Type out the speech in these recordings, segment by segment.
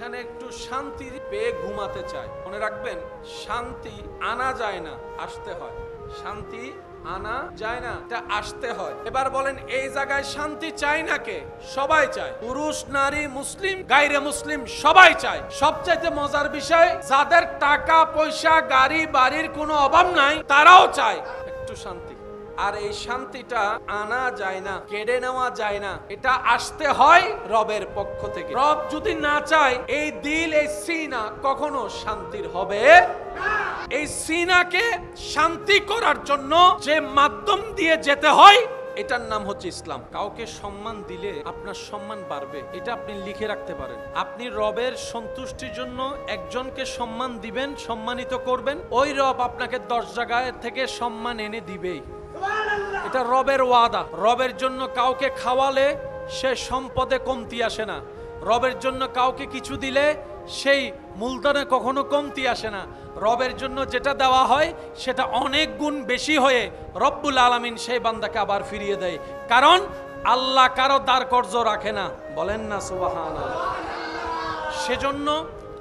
এখানে একটু শান্তি পেয়ে ঘুমাতে চায়। মনে রাখবেন, শান্তি আনা যায় না, আসতে হয়। শান্তি আনা যায় না, এটা আসতে হয়। এবার বলেন, এই জায়গায় শান্তি চায় না কে? সবাই চায়। পুরুষ, নারী, মুসলিম, গায়রে মুসলিম সবাই চায়। সবচাইতে মজার বিষয়, যাদের টাকা পয়সা গাড়ি বাড়ির কোনো অভাব নাই, তারাও চায় একটু শান্তি। আর এই শান্তিটা আনা যায় না, কেড়ে নেওয়া যায় না, এটা আসতে হয় রবের পক্ষ থেকে। রব যদি না চায়, এই দিল, এই সিনা কখনো শান্তির হবে না। এই সিনাকে শান্তি করার জন্য যে মাধ্যম দিয়ে যেতে হয়, এটার নাম হচ্ছে ইসলাম। কাউকে সম্মান দিলে আপনার সম্মান বাড়বে, এটা আপনি লিখে রাখতে পারেন। আপনি রবের সন্তুষ্টির জন্য একজনকে সম্মান দিবেন, সম্মানিত করবেন, ওই রব আপনাকে 10 জায়গায় থেকে সম্মান এনে দিবেই। এটা রবের ওয়াদা। রবের জন্য কাউকে খাওয়ালে সে সম্পদে কমতি আসে না। রবের জন্য কাউকে কিছু দিলে সেই মূলধনে কখনো কমতি আসে না। রবের জন্য যেটা দেওয়া হয় সেটা অনেক গুণ বেশি হয়ে রব্বুল আলামিন সেই বান্দাকে আবার ফিরিয়ে দেয়। কারণ আল্লাহ কারো দ্বার কর্জ রাখে না, বলেন না সুবহানাল্লাহ। সেজন্য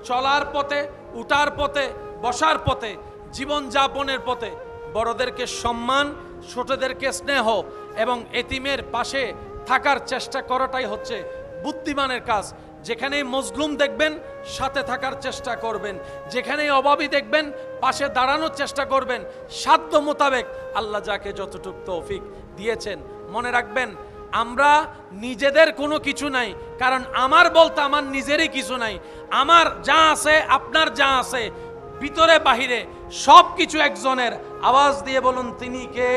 চলার পথে, উঠার পথে, বসার পথে, জীবন যাপনের পথে বড়দেরকে সম্মান, ছোটদেরকে স্নেহ এবং এতিমের পাশে থাকার চেষ্টা করাটাই হচ্ছে বুদ্ধিমানের কাজ। যেখানেই মজলুম দেখবেন সাথে থাকার চেষ্টা করবেন, যেখানেই অভাবী দেখবেন পাশে দাঁড়ানোর চেষ্টা করবেন, সাধ্য মোতাবেক আল্লাহ যাকে যতটুকু তৌফিক দিয়েছেন। মনে রাখবেন, আমরা নিজেদের কোনো কিছু নাই, কারণ আমার বলতে আমার নিজেরই কিছু নাই। আমার যা আছে, আপনার যা আছে, ভিতরে বাহিরে সব কিছু একজনের। আওয়াজ দিয়ে বলুন, তিনি কে?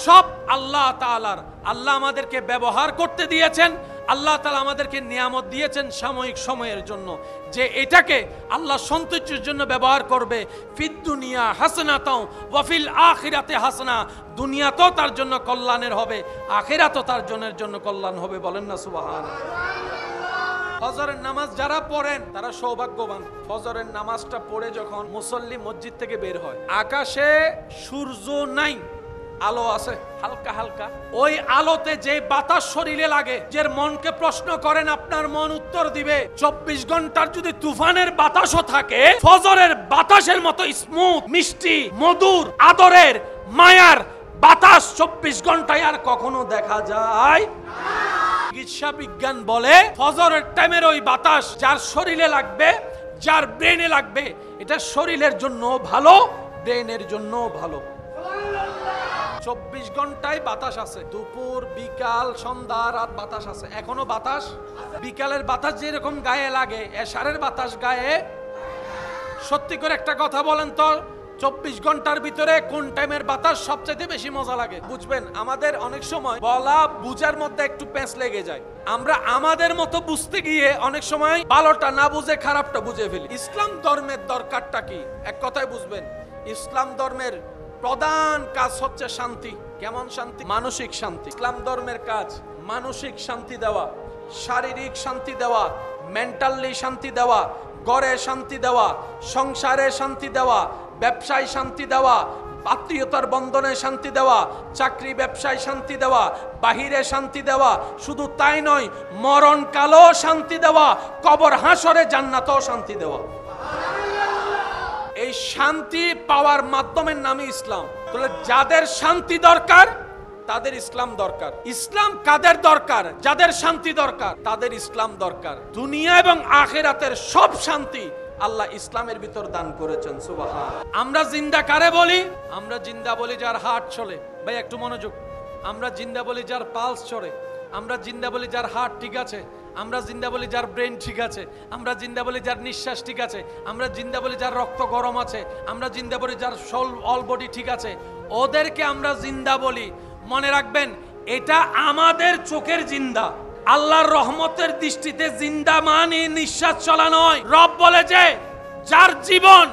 সব আল্লাহ তাআলার। আল্লাহ আমাদেরকে ব্যবহার করতে দিয়েছেন, আল্লাহ তাআলা আমাদেরকে নিয়ামত দিয়েছেন সাময়িক সময়ের জন্য, যে এটাকে আল্লাহ সন্তুষ্টির জন্য ব্যবহার করবে। ফিদ দুনিয়া হাসানাতাও ওয়া ফিল আখিরাতে হাসানা। দুনিয়াতেও তার জন্য কল্যাণের হবে, আখিরাতেও তার জন্য কল্যাণ হবে, বলেন না সুবহানাল্লাহ। ফজরের নামাজ যারা পড়েন তারা সৌভাগ্যবান। ফজরের নামাজটা পড়ে যখন মুসল্লি মসজিদ থেকে বের হয়, আকাশে সূর্য নাই, আলো আছে হালকা হালকা। ওই আলোতে যে বাতাস শরীরে লাগে, যে মনকে প্রশ্ন করেন, আপনার মন উত্তর দিবে 24 ঘন্টার যদি তুফানের বাতাসও থাকে, ফজরের বাতাসের মতো স্মুথ, মিষ্টি, মধুর, আদরের, মায়ার বাতাস 24 ঘন্টায় আর কখনো দেখা যায় না। চিকিৎসা বিজ্ঞান বলে, ফজরের টাইমের ওই বাতাস যার শরীরে লাগবে, যার ব্রেনে লাগবে, এটা শরীরের জন্য ভালো, ব্রেনের জন্য ভালো। 24 ঘন্টায় বাতাস আছে, দুপুর, বিকাল, সন্ধ্যা, রাত বাতাস আছে। এখনো বাতাস, বিকালের বাতাস যেরকম গায়ে লাগে, এশারের বাতাস গায়ে। সত্যি করে একটা কথা বলেন তো, 24 ঘন্টার ভিতরে কোন টাইমের বাতাস সবচেয়ে বেশি মজা লাগে? বুঝবেন, আমাদের অনেক সময় বলা বুঝার মধ্যে একটু প্যাঁচ লেগে যায়। আমরা আমাদের মতো বুঝতে গিয়ে অনেক সময় ভালোটা না বুঝে খারাপটা বুঝে ফেলি। ইসলাম ধর্মের দরকারটা কি? এক কথায় বুঝবেন, ইসলাম ধর্মের প্রধান কাজ হচ্ছে শান্তি। কেমন শান্তি? মানসিক শান্তি। ইসলাম ধর্মের কাজ মানসিক শান্তি দেওয়া, শারীরিক শান্তি দেওয়া, মেন্টালি শান্তি দেওয়া, ঘরে শান্তি দেওয়া, সংসারে শান্তি দেওয়া, ব্যবসায় শান্তি দেওয়া, আত্মীয়তার বন্ধনে শান্তি দেওয়া, চাকরি ব্যবসায় শান্তি দেওয়া, বাহিরে শান্তি দেওয়া। শুধু তাই নয়, মরণকালেও শান্তি দেওয়া, কবর হাসরে জান্নাতেও শান্তি দেওয়া। এই শান্তি পাওয়ার মাধ্যমের নামই ইসলাম। তাহলে যাদের শান্তি দরকার তাদের ইসলাম দরকার। ইসলাম কাদের দরকার? যাদের শান্তি দরকার তাদের ইসলাম দরকার। দুনিয়া এবং আখিরাতের সব শান্তি আল্লাহ ইসলামের ভিতর দান করেছেন। সুবহানাল্লাহ। আমরা জিন্দা কারে বলি? আমরা জিন্দা বলি যার হার্ট চলে। ভাই একটু মনোযোগ। আমরা জিন্দা বলি যার পালস চলে। আমরা জিন্দা বলি যার হার্ট ঠিক আছে। আমরা জিন্দা বলি যার ব্রেন ঠিক আছে। আমরা জিন্দা বলি যার নিঃশ্বাস ঠিক আছে। আমরা জিন্দা বলি যার রক্ত গরম আছে। আমরা জিন্দা বলি যার অল বডি ঠিক আছে। ওদেরকে আমরা জিন্দা বলি। মনে রাখবেন, এটা আমাদের চোখের জিন্দা। আল্লাহর রহমতের দৃষ্টিতে জিন্দা মানে নিঃশ্বাস চলা নয়। রব বলে যে যার জীবন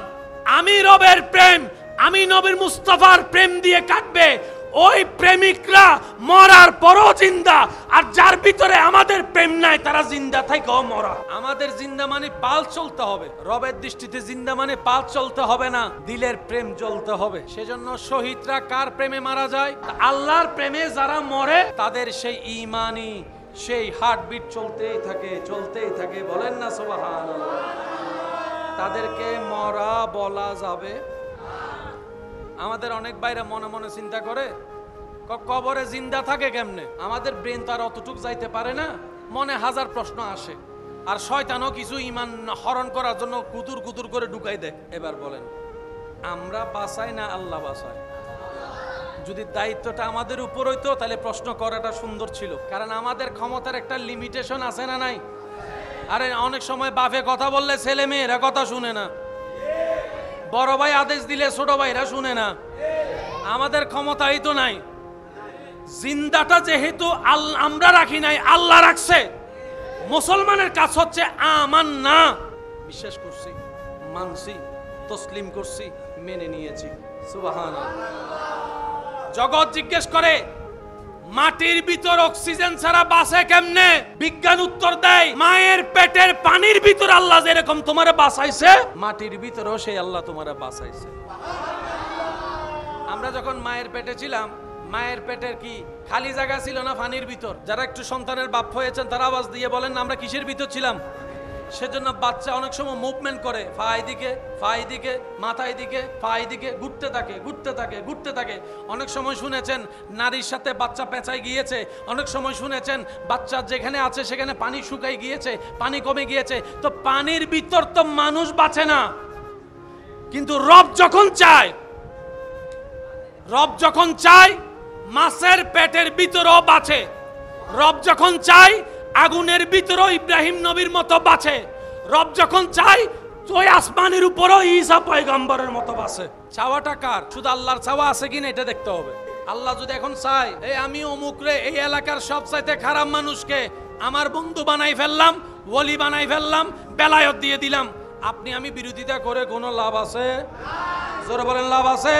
আমি রবের প্রেম, আমি নবীর মুস্তাফার প্রেম দিয়ে কাটবে, ওই প্রেমিকরা মরার পরও জিন্দা। আর যার ভিতরে আমাদের প্রেম নাই, তারা জিন্দা থেকেও মরা। আমাদের জিন্দা মানে পাল চলতে হবে। রবের দৃষ্টিতে জিন্দা মানে পাল চলতে হবে না, দিলের প্রেম জ্বলতে হবে। সেজন্য শহীদরা কার প্রেমে মারা যায়? আল্লাহর প্রেমে যারা মরে তাদের সেই ঈমানি সেই হার্টবিট চলতেই থাকে, বলেন না সুবহানাল্লাহ। তাদেরকে মরা বলা যাবে? আমাদের অনেক ভাইরা মনে মনে চিন্তা করে কবরে জিন্দা থাকে কেমনে? আমাদের ব্রেন তো আর অতটুক যাইতে পারে না, মনে হাজার প্রশ্ন আসে, আর শয়তানও কিছু ইমান হরণ করার জন্য কুতুর কুতুর করে ঢুকাই দেয়। এবার বলেন, আমরা বাঁচাই না আল্লাহ বাঁচায়? যদি দায়িত্বটা আমাদের উপর হইতো তাহলে প্রশ্ন করাটা সুন্দর ছিল, কারণ আমাদের ক্ষমতার একটা লিমিটেশন আছে না নাই? আরে অনেক সময় বাপে কথা বললে ছেলে মেয়েরা কথা শুনে না, বড় ভাই আদেশ দিলে ছোট ভাইরা শুনে না। আমাদের ক্ষমতাই তো নাই। জিন্দাটা যেহেতু আমরা রাখি নাই, আল্লাহ রাখছে। মুসলমানের কাজ হচ্ছে আমান্না, বিশ্বাস করছি, মানছি, তসলিম করছি, মেনে নিয়েছি। সুবহানাল্লাহ। জগৎ জিজ্ঞেস করে মাটির ভিতর অক্সিজেন ছাড়া বাঁচে কেমনে? বিজ্ঞান উত্তর দেয়, মায়ের পেটের পানির ভিতর আল্লাহ যেরকম তোমারে বাঁচাইছে, মাটির ভিতরেও সেই আল্লাহ তোমারে বাঁচাইছে। আমরা যখন মায়ের পেটে ছিলাম, মায়ের পেটের কি খালি জায়গা ছিল না পানির ভিতর? যারা একটু সন্তানের বাপ হয়েছেন তারা আওয়াজ দিয়ে বলেন আমরা কিসের ভিতর ছিলাম? সেজন্য বাচ্চা অনেক সময় মুভমেন্ট করে, ফাই দিকে, মাথায় দিকে, ফাই দিকে, ঘুরতে থাকে। অনেক সময় শুনেছেন নারীর সাথে বাচ্চা পেঁচাই গিয়েছে, অনেক সময় শুনেছেন বাচ্চা যেখানে আছে সেখানে পানি শুকাই গিয়েছে, পানি কমে গিয়েছে। তো পানির ভিতর তো মানুষ বাঁচে না, কিন্তু রব যখন চায় মাছের পেটের ভিতরও বাঁচে। রব যখন চায় আগুনের ভিতরও ইব্রাহিম নবীর মতো বাঁচে। রব যখন চায় ওই আসমানের উপরও ঈসা পয়গম্বরের মতো বাঁচে। চাওয়াটা কার? শুধু আল্লাহর চাওয়া আছে কিনা এটা দেখতে হবে। আল্লাহ যদি এখন চায় এই আমি অমুক রে এই এলাকার সবচাইতে খারাপ মানুষকে আমার বন্ধু বানাই ফেললাম, ওলি বানাই ফেললাম, বেলায়ত দিয়ে দিলাম, আপনি আমি বিরোধিতা করে কোনো লাভ আছে? জোরে বলেন, লাভ আছে?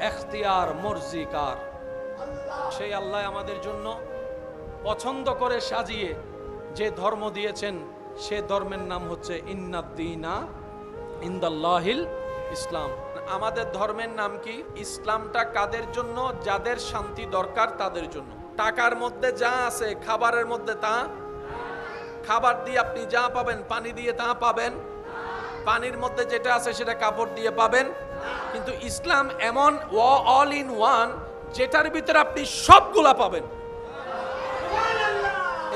এখতিয়ার মর্জি কার? সেই আল্লাহ আমাদের জন্য পছন্দ করে সাজিয়ে যে ধর্ম দিয়েছেন, সে ধর্মের নাম হচ্ছে ইন্নাদ্দীনা ইনদাল্লাহিল ইসলাম। আমাদের ধর্মের নাম কি? ইসলামটা কাদের জন্য? যাদের শান্তি দরকার তাদের জন্য। টাকার মধ্যে যা আছে, খাবারের মধ্যে তা, খাবার দিয়ে আপনি যা পাবেন পানি দিয়ে তা পাবেন, পানির মধ্যে যেটা আছে সেটা কাপড় দিয়ে পাবেন। কিন্তু ইসলাম এমন অল ইন ওয়ান, যেটার ভিতরে আপনি সবগুলা পাবেন।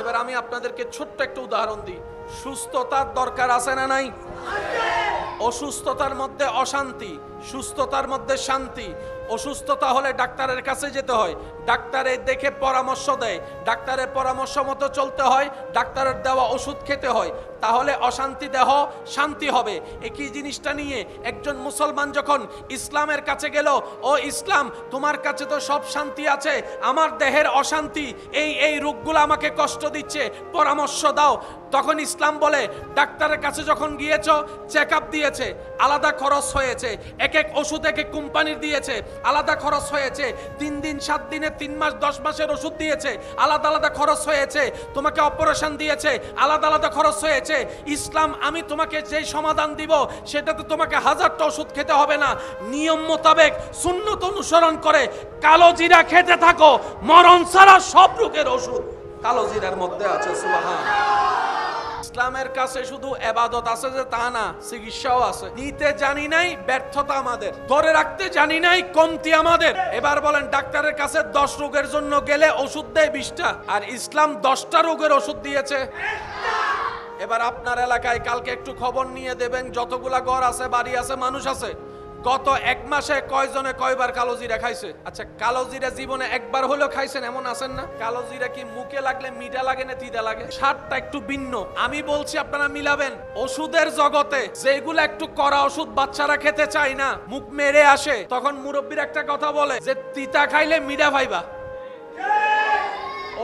এবার আমি আপনাদেরকে ছোট্ট একটা উদাহরণ দিই। সুস্থতার দরকার আছে না নাই? অসুস্থতার মধ্যে অশান্তি, সুস্থতার মধ্যে শান্তি। অসুস্থতা হলে ডাক্তারের কাছে যেতে হয়, ডাক্তারে দেখে পরামর্শ দেয়, ডাক্তারের পরামর্শ মতো চলতে হয়, ডাক্তারের দেওয়া ওষুধ খেতে হয়, তাহলে অশান্তি দেহ শান্তি হবে। একই জিনিসটা নিয়ে একজন মুসলমান যখন ইসলামের কাছে গেল, ও ইসলাম তোমার কাছে তো সব শান্তি আছে, আমার দেহের অশান্তি, এই রোগগুলো আমাকে কষ্ট দিচ্ছে, পরামর্শ দাও। তখন ইসলাম বলে ডাক্তারের কাছে যখন গিয়েছ, চেক আপ দিয়েছে, আলাদা খরচ হয়েছে, এক ওষুধ এক কোম্পানির দিয়েছে, আলাদা খরচ হয়েছে, 3 দিন 7 দিনের 3 মাস 10 মাসের ওষুধ দিয়েছে, আলাদা আলাদা খরচ হয়েছে, তোমাকে অপারেশন দিয়েছে, আলাদা আলাদা খরচ হয়েছে। ইসলাম আমি তোমাকে যেই সমাধান দিব সেটাতে তোমাকে 1000টা ওষুধ খেতে হবে না, নিয়ম মোতাবেক সুন্নত অনুসরণ করে কালো জিরা খেতে থাকো, মরণ ছাড়া সব রোগের ওষুধ কালো জিরার মধ্যে আছে। সুবহানাল্লাহ। ইসলামের কাছে শুধু ইবাদত আছে যে তা না, চিকিৎসাও আছে। নিতে জানি নাই ব্যর্থতা আমাদের, ধরে রাখতে জানি নাই কমতি আমাদের। এবার বলেন ডাক্তারের কাছে 10 রোগের জন্য গেলে ওষুধ দেয় 20টা, আর ইসলাম 10টা রোগের ওষুধ দিয়েছে। এবার আপনার এলাকায় কালকে একটু খবর নিয়ে দেবেন, যতগুলা ঘর আছে, বাড়ি আছে, মানুষ আছে, গত 1 মাসে কয়জনে কয়বার কালো জিরা খাইছে? আচ্ছা, কালো জিরা জীবনে একবার হলেও খাইছেন এমন আছেন না? কালো জিরা কি মুখে লাগলে মিঠা লাগে না তিতা লাগে? স্বাদটা একটু ভিন্ন। আমি বলছি আপনারা মিলাবেন। ওষুধের জগতে যেগুলো একটু কড়া ওষুধ বাচ্চারা খেতে চায় না, মুখ মেরে আসে, তখন মুরব্বীর একটা কথা বলে যে তিতা খাইলে মিঠা পাইবা।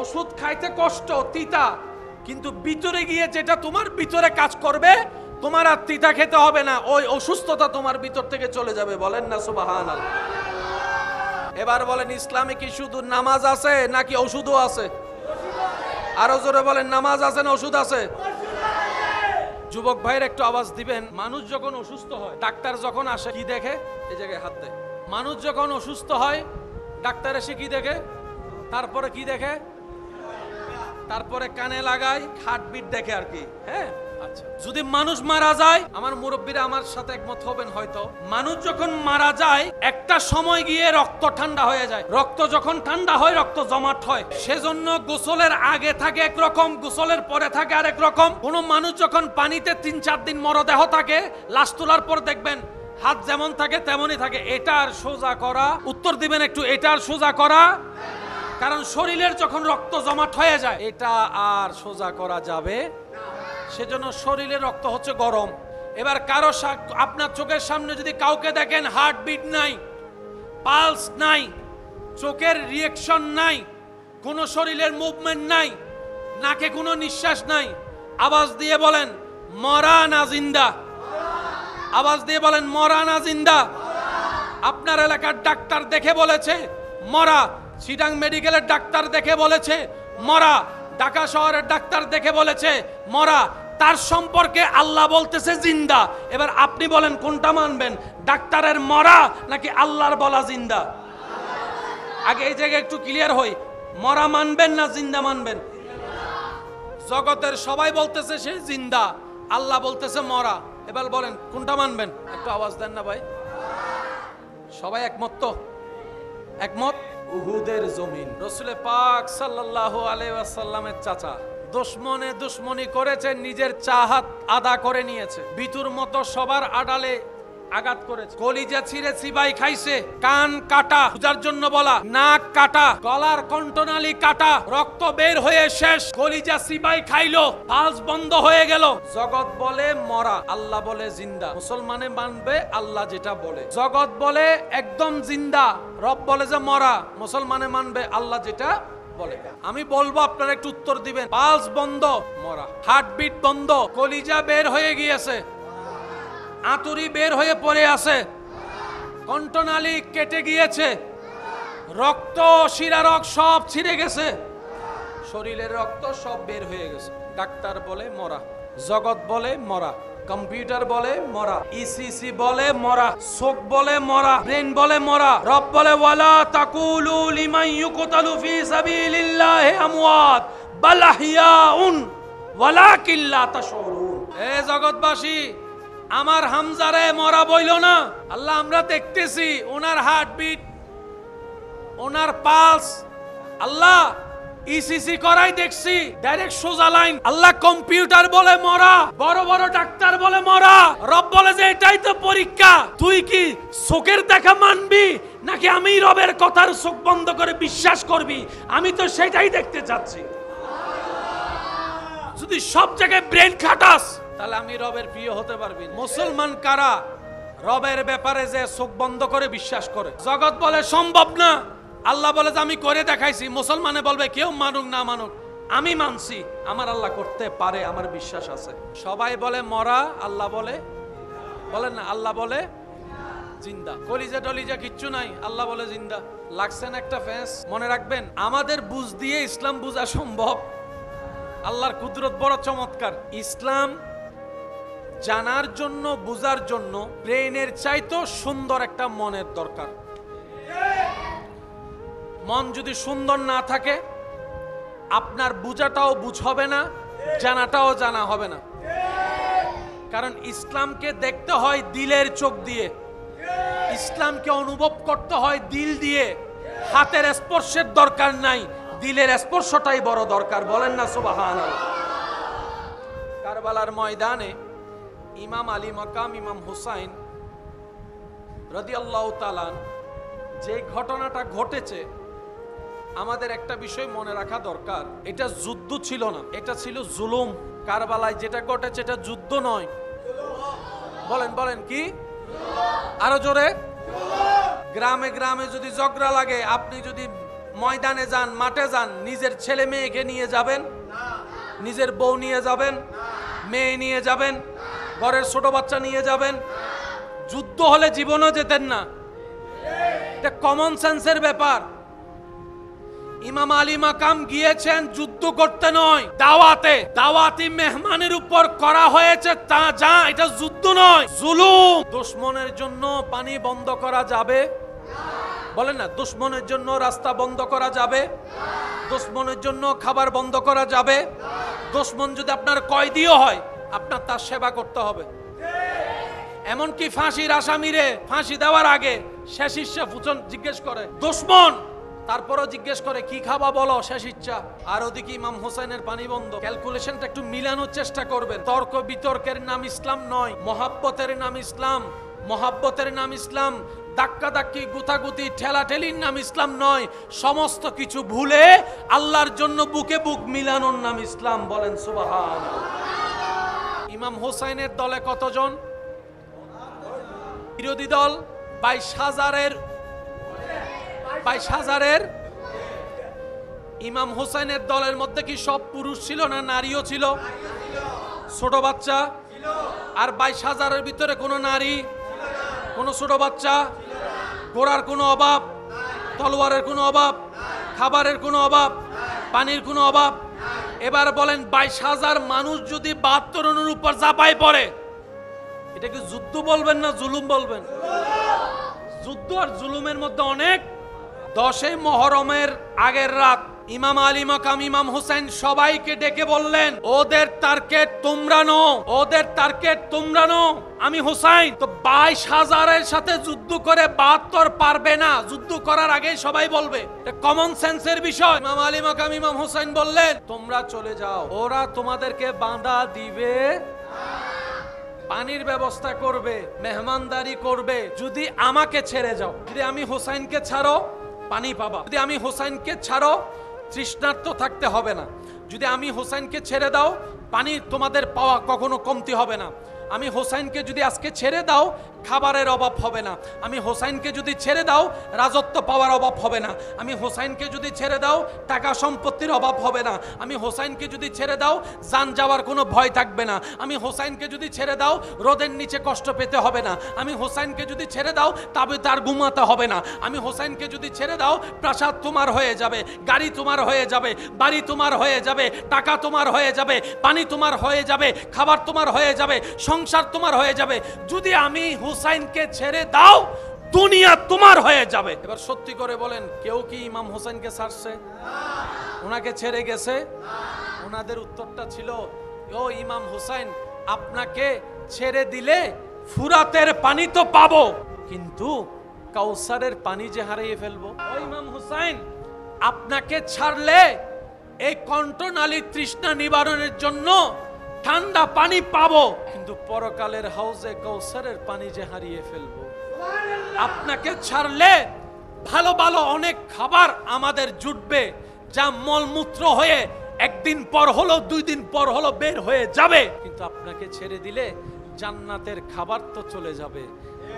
ওষুধ খাইতে কষ্ট, তিতা, কিন্তু ভিতরে গিয়ে যেটা তোমার ভিতরে কাজ করবে, তোমার আর তিতা খেতে হবে না, ওই অসুস্থতা তোমার ভিতর থেকে চলে যাবে। বলেন না সুবহানাল্লাহ। এবার বলেন ইসলামে কি শুধু নামাজ আছে নাকি ওষুধও আছে? আরো জোরে বলেন, নামাজ আছে না ওষুধ আছে? যুবক ভাইয়ের একটু আওয়াজ দিবেন। মানুষ যখন অসুস্থ হয়, ডাক্তার যখন আসে কি দেখে? এই জায়গায় হাত দেয়। মানুষ যখন অসুস্থ হয়, ডাক্তার এসে কি দেখে? তারপরে কি দেখে? তারপরে কানে লাগাই, হার্টবিট দেখে আর কি। হ্যাঁ, আচ্ছা, যদি মানুষ মারা যায়, আমার মুরব্বীরা আমার সাথে একমত হবেন হয়তো, মানুষ যখন মারা যায় একটা সময় গিয়ে রক্ত ঠান্ডা হয়ে যায়। রক্ত যখন ঠান্ডা হয় রক্ত জমাট হয়, সেজন্য গোসলের আগে থাকে একরকম, গোসলের পরে থাকে আরেক রকম। কোন মানুষ যখন পানিতে 3-4 দিন মরদেহ থাকে, লাশ তোলার পর দেখবেন হাত যেমন থাকে তেমনই থাকে। এটা আর সোজা করা, উত্তর দিবেন একটু, এটা আর সোজা করা, কারণ শরীরের যখন রক্ত জমাট হয়ে যায় এটা আর সোজা করা যাবে, সেজন্য শরীরের রক্ত হচ্ছে গরম। এবার কারো আপনার চোখের সামনে যদি কাউকে দেখেন হার্টবিট নাই, পালস নাই, চোখের রিঅ্যাকশন নাই, কোনো শরীরের মুভমেন্ট নাই, নাকে কোনো নিঃশ্বাস নাই, আওয়াজ দিয়ে বলেন মরা না জিন্দা, আওয়াজ দিয়ে বলেন মরা না জিন্দা। আপনার এলাকার ডাক্তার দেখে বলেছে মরা, চিটাং মেডিকেলের ডাক্তার দেখে বলেছে মরা, ঢাকা শহরের ডাক্তার দেখে বলেছে মরা, তার সম্পর্কে আল্লাহ বলতেছে জিন্দা। এবার আপনি বলেন কোনটা মানবেন, ডাক্তারের মরা নাকি আল্লাহর বলা জিন্দা? আগে এই জায়গায় একটু ক্লিয়ার হই, মরা মানবেন না জিন্দা মানবেন? জগতের সবাই বলতেছে সে জিন্দা, আল্লাহ বলতেছে মরা। এবার বলেন কোনটা মানবেন? একটু আওয়াজ দেন না ভাই। সবাই একমত তো? একমত। উহুদের জমিন, রাসূল পাক সাল্লাল্লাহু আলাইহি ওয়াসাল্লামের চাচা দুশমনে দুশমনি করেছে, নিজের চাহাত আদা করে নিয়েছে, বিতুর মতো সবার আড়ালে আঘাত করেছে, কলিজা ছিঁড়ে চিবাই খাইছে, কান কাটা, বুঝার জন্য বলা, নাক কাটা, গলার কণ্ঠনালী কাটা, রক্ত বের হয়ে শেষ, কলিজা চিবাই খাইলো, পালস বন্ধ হয়ে গেল। জগৎ বলে মরা, আল্লাহ বলে জিন্দা। মুসলমানে মানবে আল্লাহ যেটা বলে। জগৎ বলে একদম জিন্দা, রব বলে যে মরা, মুসলমানে মানবে আল্লাহ যেটা বলে। আমি বলবো আপনারা একটু উত্তর দিবেন। পালস বন্ধ, মরা। হার্টবিট বন্ধ, কলিজা বের হয়ে গিয়েছে, আতুরি বের হয়ে পড়ে আছে, কণ্ঠনালী কেটে গিয়েছে, রক্ত শিরারক সব ছিঁড়ে গেছে, শরীরের রক্ত সব বের হয়ে গেছে। ডাক্তার বলে মরা, জগৎ বলে মরা, কম্পিউটার বলে মরা, ইসিসি বলে মরা, চোখ বলে মরা, ব্রেন বলে মরা। রব বলে ওয়ালা তাকুলু লিমান ইউকতালু ফি সাবিলিল্লাহি আমওয়াত বাল আহইয়াউন ওয়ালাকিন লা তাশউরুন। এ জগৎবাসী, আমার হামজারে মরা বইল না। আল্লাহ আমরা দেখতেছি ওনার হার্টবিট, ওনার পালস, আল্লাহ ইসিসি করাই দেখছি, ডাইরেক্ট সোজা লাইন। আল্লাহ কম্পিউটার বলে মরা, বড় বড় ডাক্তার বলে মরা। রব বলে যে এটাই তো পরীক্ষা, তুই কি চোখের দেখা মানবি নাকি আমি রবের কথার চোখ বন্ধ করে বিশ্বাস করবি? আমি তো সেটাই দেখতে চাচ্ছি। যদি সব জায়গায় ব্রেন খাটাস তাহলে আমি রবের প্রিয় হতে পারবি। মুসলমান কারা রবের ব্যাপারে যে চোখ বন্ধ করে বিশ্বাস করে? জগৎ বলে সম্ভব না, আল্লাহ বলে যে আমি করে দেখাইছি। মুসলমানে বলবে কেউ মানুক না মানুক, আমি মানছি, আমার আল্লাহ করতে পারে, আমার বিশ্বাস আছে। সবাই বলে মরা, আল্লাহ বলে, বলেন না, আল্লাহ বলে জিন্দা। কলিজা টলিজা কিচ্ছু নাই, আল্লাহ বলে জিন্দা। লাগছেন একটা ফেস। মনে রাখবেন, আমাদের বুঝ দিয়ে ইসলাম বুঝা সম্ভব। আল্লাহর কুদরত বড় চমৎকার। ইসলাম জানার জন্য, বুঝার জন্য ব্রেনের চাইতো সুন্দর একটা মনের দরকার। মন যদি সুন্দর না থাকে, আপনার বুঝাটাও বুঝ হবে না, জানাটাও জানা হবে না। কারণ ইসলামকে দেখতে হয় দিলের চোখ দিয়ে, ইসলামকে অনুভব করতে হয় দিল দিয়ে। হাতের স্পর্শের দরকার নাই, দিলের স্পর্শটাই বড় দরকার। বলেন না সুবহানাল্লাহ। কারবালার ময়দানে ইমাম আলী মাকাম ইমাম হুসাইন রাদিয়াল্লাহু তাআলা যে ঘটনাটা ঘটেছে, আমাদের একটা বিষয় মনে রাখা দরকার, এটা যুদ্ধ ছিল না, এটা ছিল জুলুম। কারবালায় যেটা ঘটেছে এটা যুদ্ধ নয়। বলেন বলেন কি? আরো জোরে। গ্রামে গ্রামে যদি ঝগড়া লাগে, আপনি যদি ময়দানে যান, মাঠে যান, নিজের ছেলে মেয়েকে নিয়ে যাবেন? নিজের বউ নিয়ে যাবেন? মেয়ে নিয়ে যাবেন? ঘরের ছোট বাচ্চা নিয়ে যাবেন? যুদ্ধ হলে জীবনও যেতেন না। এটা কমন সেন্সের ব্যাপার। ইমাম আলী মাকাম গিয়েছেন যুদ্ধ করতে নয়, দাওয়াতে। দাওয়াতি মেহমানের উপর করা হয়েছে তা যা, এটা যুদ্ধ নয়, জুলুম। দুশমনের জন্য পানি বন্ধ করা যাবে? বলেন না, দুশমনের জন্য রাস্তা বন্ধ করা যাবে? দুশমনের জন্য খাবার বন্ধ করা যাবে? দুশমন যদি আপনার কয়েদিও হয়, আপনার তার সেবা করতে হবে। এমনকি ফাঁসির আসামিরে ফাঁসি দেওয়ার আগে শেষ ইচ্ছা জিজ্ঞেস করে দুশমন, তারপরও জিজ্ঞেস করে কি খাবা বলো, শেষ ইচ্ছা। আর ওদিকে ইমাম হোসেনের পানি বন্ধ। ক্যালকুলেশনটা একটু মিলানোর চেষ্টা করবেন। তর্ক বিতর্কের নাম ইসলাম নয়, মহাব্বতের নাম ইসলাম। মহাব্বতের নাম ইসলাম। ধাক্কা ধাক্কি গুতাগুতি ঠেলাঠেলির নাম ইসলাম নয়। সমস্ত কিছু ভুলে আল্লাহর জন্য বুকে বুক মিলানোর নাম ইসলাম। বলেন সুবহানাল্লাহ। ইমাম হোসেনের দলে কতজন? বিরোধী দল 22,000-এর। ইমাম হোসেনের দলের মধ্যে কি সব পুরুষ ছিল না নারীও ছিল? ছোট বাচ্চা? আর 22,000-এর ভিতরে কোনো নারী, কোনো ছোট বাচ্চা? ঘোড়ার কোনো অভাব, তলোয়ারের কোনো অভাব, খাবারের কোনো অভাব, পানির কোনো অভাব? এবার বলেন 22,000 মানুষ যদি 72 জনের উপর চাপাই পড়ে, এটা কি যুদ্ধ বলবেন না জুলুম বলবেন? যুদ্ধ আর জুলুমের মধ্যে অনেক। 10 মুহররমের আগের রাত ইমাম আলী মাকাম ইমাম হোসেন সবাইকে ডেকে বললেন, ওদের টার্গেট তোমরা নো, ওদের টার্গেট তোমরা নো। আমি হোসেন তো 22,000-এর সাথে যুদ্ধ করে 72 পারবে না। যুদ্ধ করার আগেই সবাই বলবে, এটা কমন সেন্সের বিষয়। ইমাম আলী মাকাম ইমাম হোসেন বললেন, তোমরা চলে যাও, ওরা তোমাদেরকে বাঁধা দিবে, পানির ব্যবস্থা করবে, মেহমানদারি করবে। যদি আমাকে ছেড়ে যাও, যদি আমি হোসেনকে ছাড়ো, পানি পাবা। যদি আমি হোসেনকে ছাড়ো, তৃষ্ণার্ত থাকতে হবে না। যদি আমি হোসেনকে ছেড়ে দাও, পানি তোমাদের পাওয়া কখনো কমতি হবে না। আমি হোসেনকে যদি আজকে ছেড়ে দাও, খাবারের অভাব হবে না। আমি হোসেনকে যদি ছেড়ে দাও, রাজত্ব পাওয়ার অভাব হবে না। আমি হোসেনকে যদি ছেড়ে দাও, টাকা সম্পত্তির অভাব হবে না। আমি হোসেনকে যদি ছেড়ে দাও, জান যাওয়ার কোনো ভয় থাকবে না। আমি হোসেনকে যদি ছেড়ে দাও, রোদের নিচে কষ্ট পেতে হবে না। আমি হোসেনকে যদি ছেড়ে দাও, তবে তার ঘুমাতে হবে না। আমি হোসেনকে যদি ছেড়ে দাও, প্রাসাদ তোমার হয়ে যাবে, গাড়ি তোমার হয়ে যাবে, বাড়ি তোমার হয়ে যাবে, টাকা তোমার হয়ে যাবে, পানি তোমার হয়ে যাবে, খাবার তোমার হয়ে যাবে, সংসার তোমার হয়ে যাবে। যদি আমি হুসাইনকে ছেড়ে দাও, দুনিয়া তোমার হয়ে যাবে। এবার সত্যি করে বলেন, কেউ কি ইমাম হোসেনকে ছাড়ছে? ওনাকে ছেড়ে গেছে? ওনাদের উত্তরটা ছিল, ও ইমাম হোসেন, আপনাকে ছেড়ে দিলে ফুরাতের পানি তো পাবো, কিন্তু কাউসারের পানি যে হারিয়ে ফেলবো। ও ইমাম হোসেন, আপনাকে ছাড়লে এই কণ্ঠনালীর তৃষ্ণা নিবারণের জন্য ঠান্ডা পানি পাবো, কিন্তু পরকালের হাউজে কাউসারের পানি যে হারিয়ে ফেলবো। আপনাকে ছাড়লে ভালো ভালো অনেক খাবার আমাদের জুটবে, যা মলমূত্র হয়ে একদিন পর হলো 2 দিন পর হলো বের হয়ে যাবে, কিন্তু আপনাকে ছেড়ে দিলে জান্নাতের খাবার তো চলে যাবে,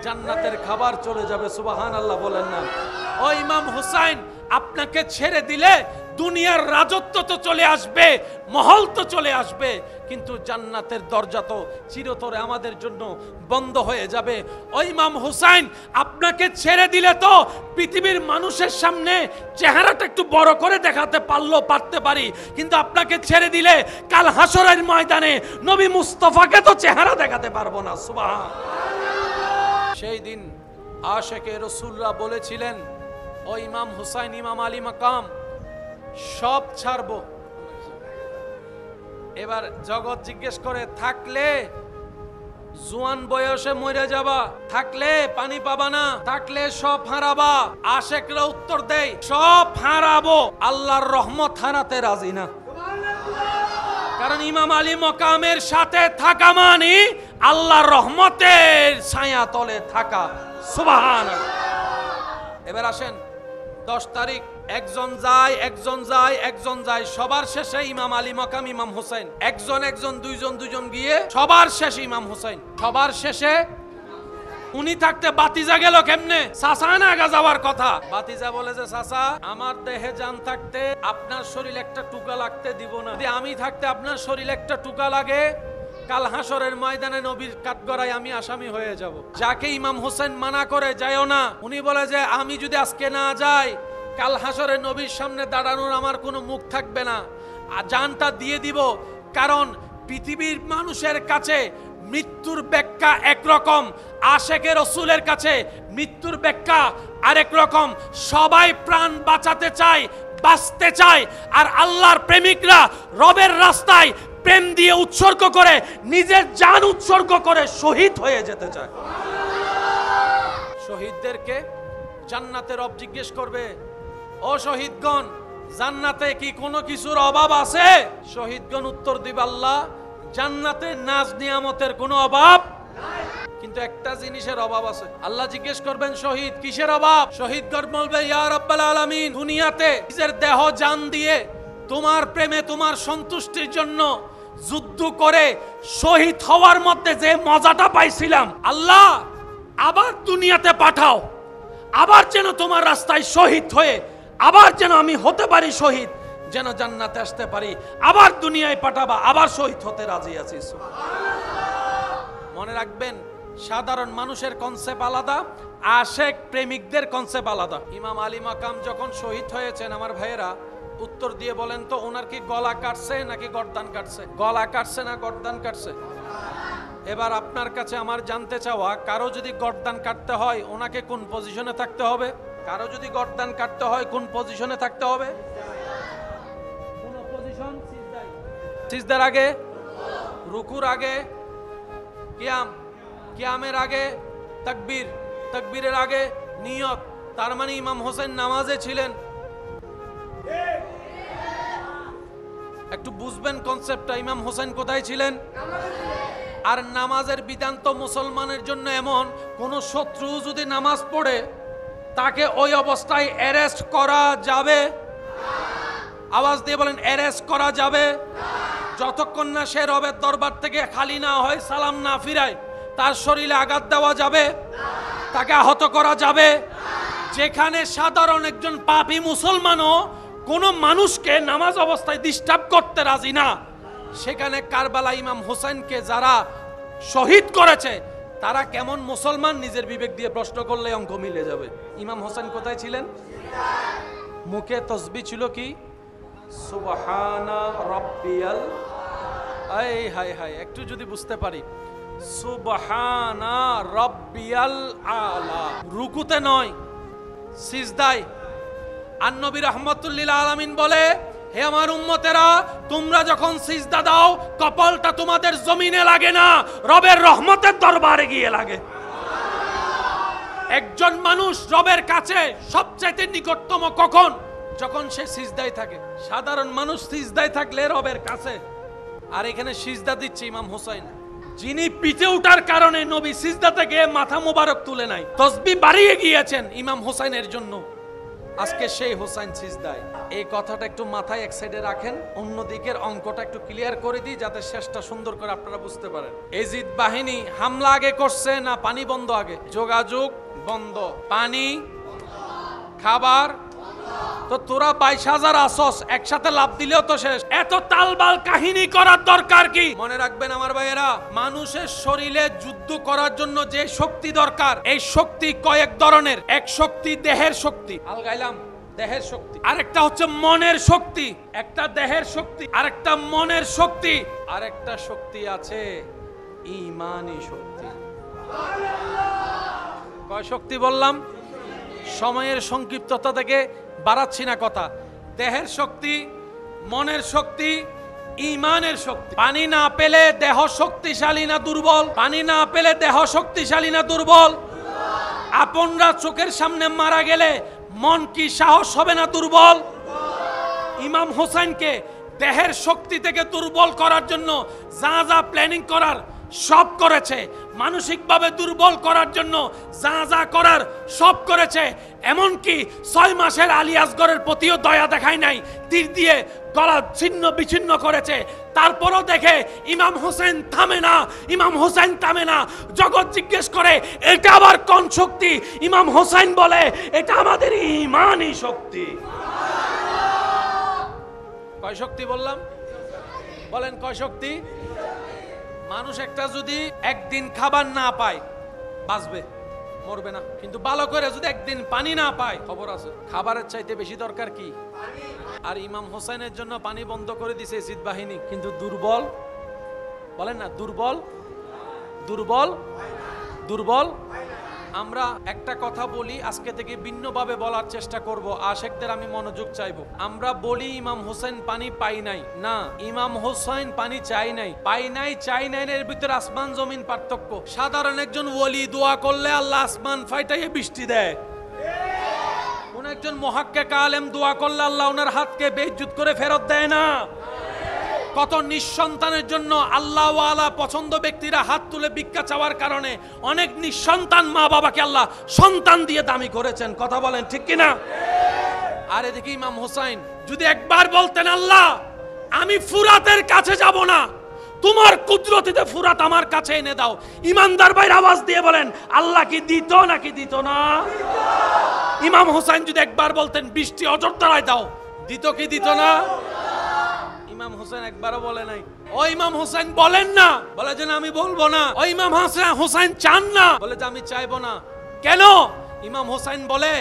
জান্নাতের খাবার চলে যাবে। সুবহানাল্লাহ বলেন না? ও ইমাম হোসেন, আপনাকে ছেড়ে দিলে দুনিয়ার রাজত্ব তো চলে আসবে, মহল তো চলে আসবে, কিন্তু জান্নাতের দরজা তো চিরতরে আমাদের জন্য বন্ধ হয়ে যাবে। ও ইমাম হোসেন, আপনাকে ছেড়ে দিলে তো পৃথিবীর মানুষের সামনে চেহারাটা একটু বড় করে দেখাতে পারতে পারি, কিন্তু আপনাকে ছেড়ে দিলে কাল হাসরের ময়দানে নবী মুস্তাফাকে তো চেহারা দেখাতে পারবো না। সুবহানাল্লাহ। সেই দিন আশিকে রাসূলরা বলেছিলেন, ও ইমাম হুসাইন, ইমাম আলী মাকাম সব ছাড়বো। এবার জগৎ জিজ্ঞেস করে, থাকলে জোয়ান বয়সে মরে যাবা, থাকলে পানি পাবা না, থাকলে সব হারাবা। আশিকরা উত্তর দেয়, সব হারাবো, আল্লাহর রহমত হারাতে রাজি না। কারণ ইমাম আলী মাকামের সাথে থাকা মানে আল্লাহর রহমতের ছায়া তলে থাকা। সুবহানাল্লাহ। এবার আসেন, 10 তারিখ একজন যায়, একজন যায়, একজন যায়, সবার শেষে ইমাম আলী মাকাম ইমাম হোসেন, একজন দুইজন গিয়ে সবার শেষে ইমাম হোসেন। সবার শেষে উনি থাকতে বাতিজা গেল কেমনে? চাচা না আগে যাওয়ার কথা। বাতিজা বলে যে, চাচা, আমার দেহে জান থাকতে আপনার শরীর একটা টুকা লাগতে দিব না। যদি আমি থাকতে আপনার শরীর একটা টুকা লাগে, কাল হাসরের ময়দানে নবীর কাঠগড়ায় আমি আসামি হয়ে যাব। যাকে ইমাম হোসেন মানা করে যাইও না, উনি বলে যে, আমি যদি আজকে না যাই, কাল হাসরে নবীর সামনে দাঁড়ানোর আমার কোনো মুখ থাকবে না, জানটা দিয়ে দিব। কারণ পৃথিবীর মানুষের কাছে মৃত্যুর ব্যাখ্যা একরকম, আশিকে রাসূলের কাছে মৃত্যুর ব্যাখ্যা আরেক রকম। সবাই প্রাণ বাঁচাতে চায়, বাঁচতে চায়, আর আল্লাহর প্রেমিকরা রবের রাস্তায় প্রেম দিয়ে উৎসর্গ করে, নিজের জান উৎসর্গ করে শহীদ হয়ে যেতে চায়। শহীদদেরকে জান্নাতে রব জিজ্ঞেস করবে, ও শহীদগণ, জান্নাতে কি কোনো কিছুর অভাব আছে? শহীদগণ উত্তর দিবে, আল্লাহ, জান্নাতে নাজ নিয়ামতের কোনো অভাব নাই, কিন্তু একটা জিনিসের অভাব আছে। আল্লাহ জিজ্ঞেস করবেন, শহীদ কিসের অভাব? শহীদগণ বলবে, ইয়া রাব্বাল আলামিন, দুনিয়াতে নিজের দেহ জান দিয়ে তোমার প্রেমে, তোমার সন্তুষ্টির জন্য যুদ্ধ করে শহীদ হওয়ার মধ্যে যে মজাটা পাইছিলাম, আল্লাহ আবার দুনিয়াতে পাঠাও, আবার যেন তোমার রাস্তায় শহীদ হয়ে আবার যেন আমি হতে পারি শহীদ, যেন জান্নাতে আসতে পারি, আবার দুনিয়ায় পাঠাবা, আবার শহীদ হতে রাজি আছি। মনে রাখবেন, সাধারণ মানুষের কনসেপ্ট আলাদা, আশেক প্রেমিকদের কনসেপ্ট আলাদা। ইমাম আলী মাকাম যখন শহীদ হয়েছেন, আমার ভাইয়েরা উত্তর দিয়ে বলেন তো, ওনার কি গলা কাটছে নাকি গর্দান কাটছে? গলা কাটছে না গর্দান কাটছে? এবার আপনার কাছে আমার জানতে চাওয়া, কারো যদি গর্দান কাটতে হয় ওনাকে কোন পজিশনে থাকতে হবে? কারো যদি গর্দান কাটতে হয় কোন পজিশনে থাকতে হবে? কোন পজিশন? সিজদায়। সিজদার আগে, রুকুর আগে, কিয়াম, কিয়ামের আগে তাকবীর, তাকবীরের আগে নিয়ত। তার মানে ইমাম হোসেন নামাজে ছিলেন। একটু বুঝবেন কনসেপ্টটা, ইমাম হোসেন কোথায় ছিলেন? আর নামাজের বিধান তো মুসলমানের জন্য এমন, কোন শত্রু যদি নামাজ পড়ে তাকে ওই অবস্থায় অ্যারেস্ট করা যাবে? আওয়াজ দিয়ে বলেন, অ্যারেস্ট করা যাবে যতক্ষণ না সে রবের দরবার থেকে খালি না হয়, সালাম না ফিরায়। তার শরীরে আঘাত দেওয়া যাবে, তাকে আহত করা যাবে। যেখানে সাধারণ একজন পাপী মুসলমানও কোন মানুষকে নামাজ অবস্থায় ডিস্টার্ব করতে রাজি না, সেখানে কারবালা ইমাম হোসেনকে যারা শহীদ করেছে তারা কেমন মুসলমান? নিজের বিবেক দিয়ে প্রশ্ন করলে অঙ্ক মিলে যাবে। ইমাম হোসেন কোথায় ছিলেন? মুখে তসবিহ ছিল কি? সুবহানা রাব্বিয়াল, আয় হায় হায়, একটু যদি বুঝতে পারি, সুবহানা রাব্বিয়াল আলা। রুকুতে নয়, সিজদায়। আর নবী রাহমাতুল্লিল আলামিন বলে, হে আমার উম্মতেরা, তোমরা যখন সিজদা দাও কপালটা তোমাদের জমিনে লাগে না, রবের রহমতের দরবারে গিয়ে লাগে। একজন মানুষ রবের কাছে সবচাইতে নিকটতম কখন? যখন সে সিজদায় থাকে। সাধারণ মানুষ সিজদায় থাকলে রবের কাছে, আর এখানে সিজদা দিচ্ছে ইমাম হোসেন, যিনি পিঠে উঠার কারণে নবী সিজদা থেকে মাথা মোবারক তুলে নাই, তসবিহ বাড়িয়ে গিয়েছেন ইমাম হোসেনের জন্য। আজকে সেই হোসেন সিজদায়। এই কথাটা একটু মাথায় এক সাইডে রাখেন, অন্যদিকের অঙ্কটা একটু ক্লিয়ার করে দিই যাতে শেষটা সুন্দর করে আপনারা বুঝতে পারেন। এজিদ বাহিনী হামলা আগে করছে না পানি বন্ধ আগে? যোগাযোগ বন্ধ, পানি, খাবার। তো তোরা 22,000 আসস, একসাথে লাভ দিলেও তো শেষ। এত তালবাল কাহিনী করার দরকার কি? মনে রাখবেন আমার ভাইয়েরা, মানুষের শরীরে যুদ্ধ করার জন্য যে শক্তি দরকার, এই শক্তি কয়েক ধরনের। এক শক্তি দেহের শক্তি, আলগাইলাম, দেহের শক্তি। আরেকটা হচ্ছে মনের শক্তি, একটা দেহের শক্তি, আরেকটা মনের শক্তি, আরেকটা শক্তি আছে ঈমানি শক্তি। কয় শক্তি বললাম? সময়ের সংক্ষিপ্ততা থেকে বাড়াচ্ছি না কথা। দেহের শক্তি, মনের শক্তি, ঈমানের শক্তি। পানি না পেলে দেহ শক্তিশালী না দুর্বল? পানি না পেলে দেহ শক্তিশালী না দুর্বল? আপনরা চোখের সামনে মারা গেলে মন কি সাহস হবে না দুর্বল? ইমাম হোসেনকে দেহের শক্তি থেকে দুর্বল করার জন্য যা যা প্ল্যানিং করার সব করেছে, মানসিকভাবে দুর্বল করার জন্য যা যা করার সব করেছে। এমনকি 6 মাসের আলী আসগরের প্রতিও দয়া দেখায় নাই, তীর দিয়ে গলা ছিন্ন বিচ্ছিন্ন করেছে। তারপরও দেখে ইমাম হোসেন থামে না, ইমাম হোসেন থামে না। জগৎ জিজ্ঞেস করে, এটা আবার কোন শক্তি? ইমাম হোসেন বলে, এটা আমাদের ঈমানি শক্তি। কয় শক্তি বললাম? বলেন কয় শক্তি? মানুষ একটা যদি একদিন খাবার না পায় বাঁচবে, মরবে না। কিন্তু ভালো করে যদি একদিন পানি না পায়, খবর আছে। খাবারের চাইতে বেশি দরকার কি? আর ইমাম হোসেনের জন্য পানি বন্ধ করে দিছে এজিদ বাহিনী। কিন্তু দুর্বল, বলেন না দুর্বল, দুর্বল, দুর্বল আমরা একটা কথা বলি, আজকে থেকে ভিন্নভাবে বলার চেষ্টা করব। আশেকদের আমি মনোযোগ চাইবো। আমরা বলি ইমাম হোসেন পানি পাই নাই, না, ইমাম হোসেন পানি চাই নাই। পাই নাই চাই নাই এর ভিতরে আসমান জমিন পার্থক্য। সাধারণ একজন ওলি দোয়া করলে আল্লাহ আসমান ফাইটাইয়ে বৃষ্টি দেয়। কোন একজন মুহাক্কিক আলেম দোয়া করলে আল্লাহ ওনার হাতকে বেইজ্জত করে ফেরত দেয় না। কত নিঃসন্তানের জন্য আল্লাহওয়ালা পছন্দ ব্যক্তিরা হাত তুলে ভিক্ষা চাওয়ার কারণে অনেক নিঃসন্তান মা বাবাকে আল্লাহ সন্তান দিয়ে দামি করেছেন। কথা বলেন ঠিক কিনা? আর এদিকে ইমাম হোসেন যদি একবার বলতেন, আল্লাহ আমি ফুরাতের কাছে যাব না, তোমার কুদরতিতে ফুরাত আমার কাছে এনে দাও, ইমানদার ভাইয়ের আওয়াজ দিয়ে বলেন আল্লাহ কি দিত নাকি দিত না? ইমাম হোসেন যদি একবার বলতেন বৃষ্টি অযোধ্যায় দাও, দিত কি দিত না? ইমাম হোসেন একবারও বলে নাই। ও ইমাম হোসেন বলেন না, বলে যে আমি বলবো না। ও ইমাম হোসেন চান না, বলে যে আমি চাইবো না। কেন? ইমাম হোসেন বলে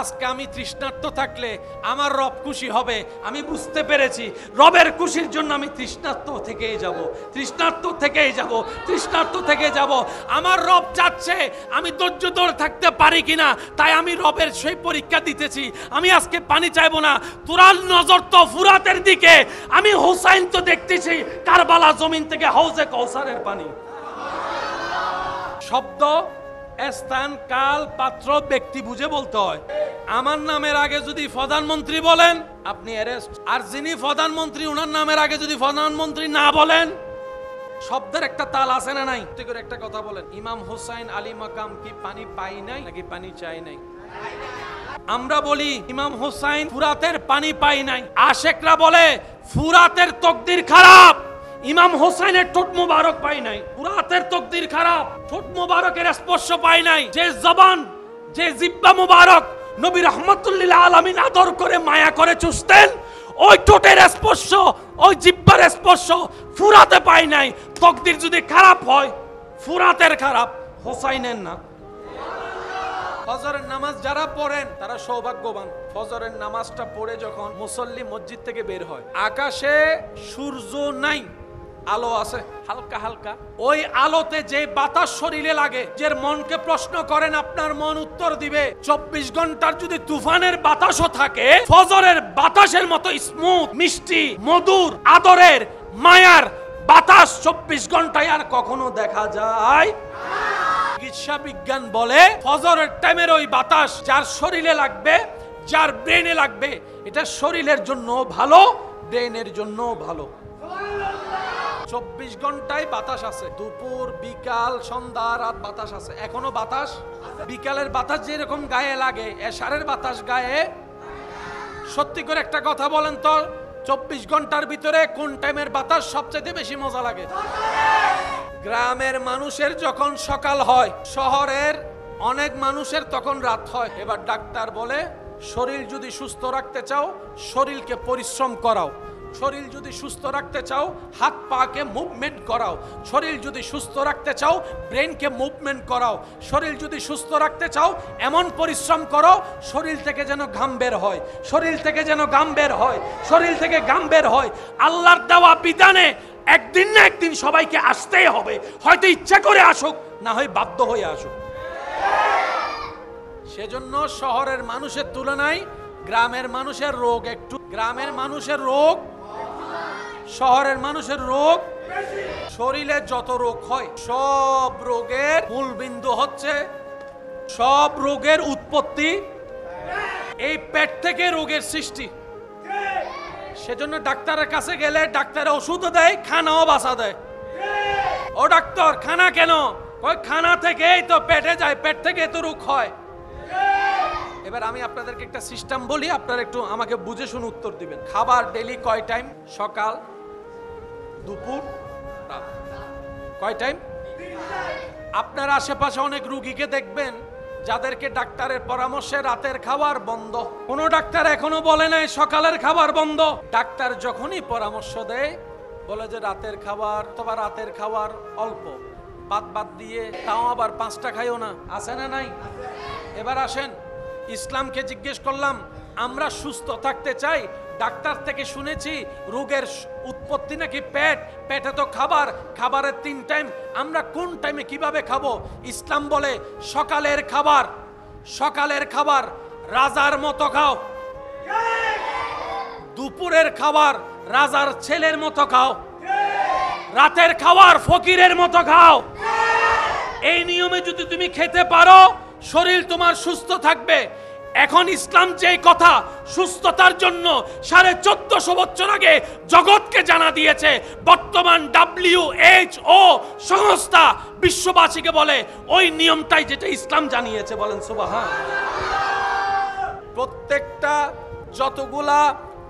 আজকে আমি তৃষ্ণার্ত থাকলে আমার রব খুশি হবে। আমি বুঝতে পেরেছি রবের খুশির জন্য আমি তৃষ্ণার্ত থেকেই যাব, তৃষ্ণার্ত থেকেই যাব, তৃষ্ণার্ত থেকে যাব। আমার রব চাচ্ছে আমি ধৈর্য ধরে থাকতে পারি কিনা, তাই আমি রবের সেই পরীক্ষা দিতেছি। আমি আজকে পানি চাইবো না। তোরার নজর তো ফুরাতের দিকে, আমি হোসাইন তো দেখতেছি কারবালা জমিন থেকে হাউজে কৌসারের পানি। শব্দ, স্থান, কাল, পাত্র, ব্যক্তি বুঝে বলতে হয়। আমার নামের আগে যদি প্রধানমন্ত্রী বলেন আপনি অ্যারেস্ট, আর যিনি প্রধানমন্ত্রী ওনার নামের আগে যদি প্রধানমন্ত্রী না বলেন, শব্দের একটা তাল আছে না নাই? ঠিক করে একটা কথা বলেন, ইমাম হোসেন আলী মাকাম কি পানি পাই নাই নাকি পানি চাই নাই? আমরা বলি ইমাম হোসেন ফুরাতের পানি পাই নাই, আশেকরা বলে ফুরাতের তকদির খারাপ, ইমাম হোসেনের ঠোঁট মুবারক পাই নাই। ফুরাতের তকদির খারাপ, ঠোঁট মুবারকের স্পর্শ পাই নাই। যে জবান, যে জিহ্বা মুবারক নবী রাহমাতুল্লিল আলামিন আদর করে মায়া করে চুষতেন, ওই ঠোঁটের স্পর্শ, ওই জিহ্বার স্পর্শ ফুরাতে পাই নাই। তকদির যদি খারাপ হয়, ফুরাতের খারাপ, হোসাইনের না। ফজরের নামাজ যারা পড়েন তারা সৌভাগ্যবান। ফজরের নামাজটা পড়ে যখন মুসল্লি মসজিদ থেকে বের হয়, আকাশে সূর্য নাই, আলো আছে হালকা হালকা। ওই আলোতে যে বাতাস শরীরে লাগে, যে মনকে প্রশ্ন করেন আপনার মন উত্তর দিবে। 24 ঘন্টার যদি তুফানের বাতাসও থাকে, ফজরের বাতাসের মতো স্মুথ, মিষ্টি, মধুর, আদরের, মায়ার বাতাস 24 ঘন্টায় আর কখনো দেখা যায়? চিকিৎসা বিজ্ঞান বলে ফজরের টাইমের ওই বাতাস যার শরীরে লাগবে, যার ব্রেনে লাগবে, এটা শরীরের জন্য ভালো, ব্রেনের জন্য ভালো। 24 ঘন্টায় বাতাস আছে, দুপুর, বিকাল, সন্ধ্যা, রাত বাতাস আছে। এখনো বাতাস, বিকালের বাতাস যেরকম গায়ে লাগে, এশারের বাতাস গায়ে। সত্যি করে একটা কথা বলেন তো, 24 ঘন্টার ভিতরে কোন টাইমের বাতাস সবচেয়ে বেশি মজা লাগে? গ্রামের মানুষের যখন সকাল হয়, শহরের অনেক মানুষের তখন রাত হয়। এবার ডাক্তার বলে শরীর যদি সুস্থ রাখতে চাও শরীরকে পরিশ্রম করাও, শরীর যদি সুস্থ রাখতে চাও হাত পাকে মুভমেন্ট করাও, শরীর যদি সুস্থ রাখতে চাও ব্রেনকে মুভমেন্ট করাও, শরীর যদি সুস্থ রাখতে চাও এমন পরিশ্রম করো শরীর থেকে যেন ঘাম বের হয়, শরীর থেকে যেন ঘাম বের হয়, শরীর থেকে ঘাম বের হয়। আল্লাহর দেওয়া বিধানে একদিন না একদিন সবাইকে আসতেই হবে, হয়তো ইচ্ছা করে আসুক, না হয় বাধ্য হয়ে আসুক। সেজন্য শহরের মানুষের তুলনায় গ্রামের মানুষের রোগ একটু, গ্রামের মানুষের রোগ, শহরের মানুষের রোগ। শরীরে যত রোগ হয় সব রোগের মূল বিন্দু হচ্ছে, সব রোগের উৎপত্তি এই পেট থেকে রোগের সৃষ্টি। সেজন্য ডাক্তারের কাছে গেলে ডাক্তার ওষুধও দেয়, খানাও বাসা দেয়। ও ডাক্তার খানা কেন? ওই খানা থেকেই তো পেটে যায়, পেট থেকে তো রোগ হয়। এবার আমি আপনাদেরকে একটা সিস্টেম বলি, আপনারা একটু আমাকে বুঝে শুনে উত্তর দিবেন। খাবার ডেইলি কয় টাইম? সকাল, দুপুর, রাত। কয় টাইম? আপনার আশেপাশে অনেক রোগীকে দেখবেন যাদেরকে ডাক্তারের পরামর্শে রাতের খাবার বন্ধ। কোনো ডাক্তার এখনো বলে নাই সকালের খাবার বন্ধ। ডাক্তার যখনই পরামর্শ দেয় বলে যে রাতের খাবার, অথবা রাতের খাবার অল্প, বাদ দিয়ে, তাও আবার 5টা খাইও না, আছে না নাই? এবার আসেন, ইসলামকে জিজ্ঞেস করলাম আমরা সুস্থ থাকতে চাই ডাক্তার থেকে শুনেছি রোগের উৎপত্তি নাকি পেট, পেটে তো খাবার, খাবারের 3 টাইম। আমরা কোন টাইমে কিভাবে খাবো? ইসলাম বলে সকালের খাবার রাজার মতো খাও, দুপুরের খাবার রাজার ছেলের মতো খাও, রাতের খাবার ফকিরের মতো খাও। এই নিয়মে যদি তুমি খেতে পারো শরীর তোমার সুস্থ থাকবে। এখন ইসলাম যেই কথা সুস্থতার জন্য 1450 বছর আগে জগৎকে জানা দিয়েছে, বর্তমান WHO সংস্থা বিশ্ববাসীকে বলে ওই নিয়মটাই যেটা ইসলাম জানিয়েছে। বলেন সুবহান। প্রত্যেকটা যতগুলা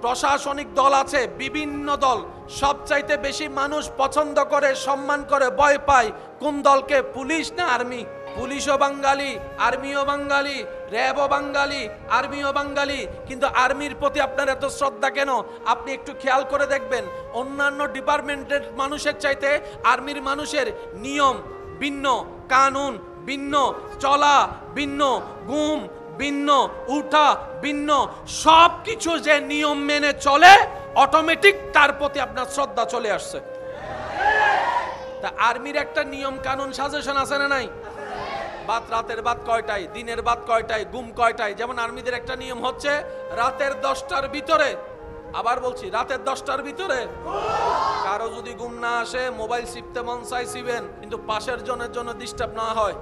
প্রশাসনিক দল আছে, বিভিন্ন দল, সবচাইতে বেশি মানুষ পছন্দ করে, সম্মান করে, ভয় পায় কোন দলকে? পুলিশ না আর্মি? পুলিশও বাঙালি, আর্মিও বাঙালি, র্যাবও বাঙালি, আর্মিও বাঙালি, কিন্তু আর্মির প্রতি আপনার এত শ্রদ্ধা কেন? আপনি একটু খেয়াল করে দেখবেন, অন্যান্য ডিপার্টমেন্টের মানুষের চাইতে আর্মির মানুষের নিয়ম ভিন্ন, কানুন ভিন্ন, চলা ভিন্ন, ঘুম ভিন্ন, উঠা ভিন্ন, সব কিছু যে নিয়ম মেনে চলে অটোমেটিক তার প্রতি আপনার শ্রদ্ধা চলে আসছে। তা আর্মির একটা নিয়ম কানুন সাজেশন আছে না নাই? রাতের বাদ কয়টায়, দিনের বাদ কয়টায়, ঘুম কয়টায়। যেমন আর্মিদের একটা নিয়ম হচ্ছে রাতের 10টার ভিতরে, আবার বলছি রাতের 10টার ভিতরে কারো যদি ঘুম না আসে মোবাইল চিপতে মন চাই চিবেন, কিন্তু পাশের জনের জন্য ডিস্টার্ব না হয়।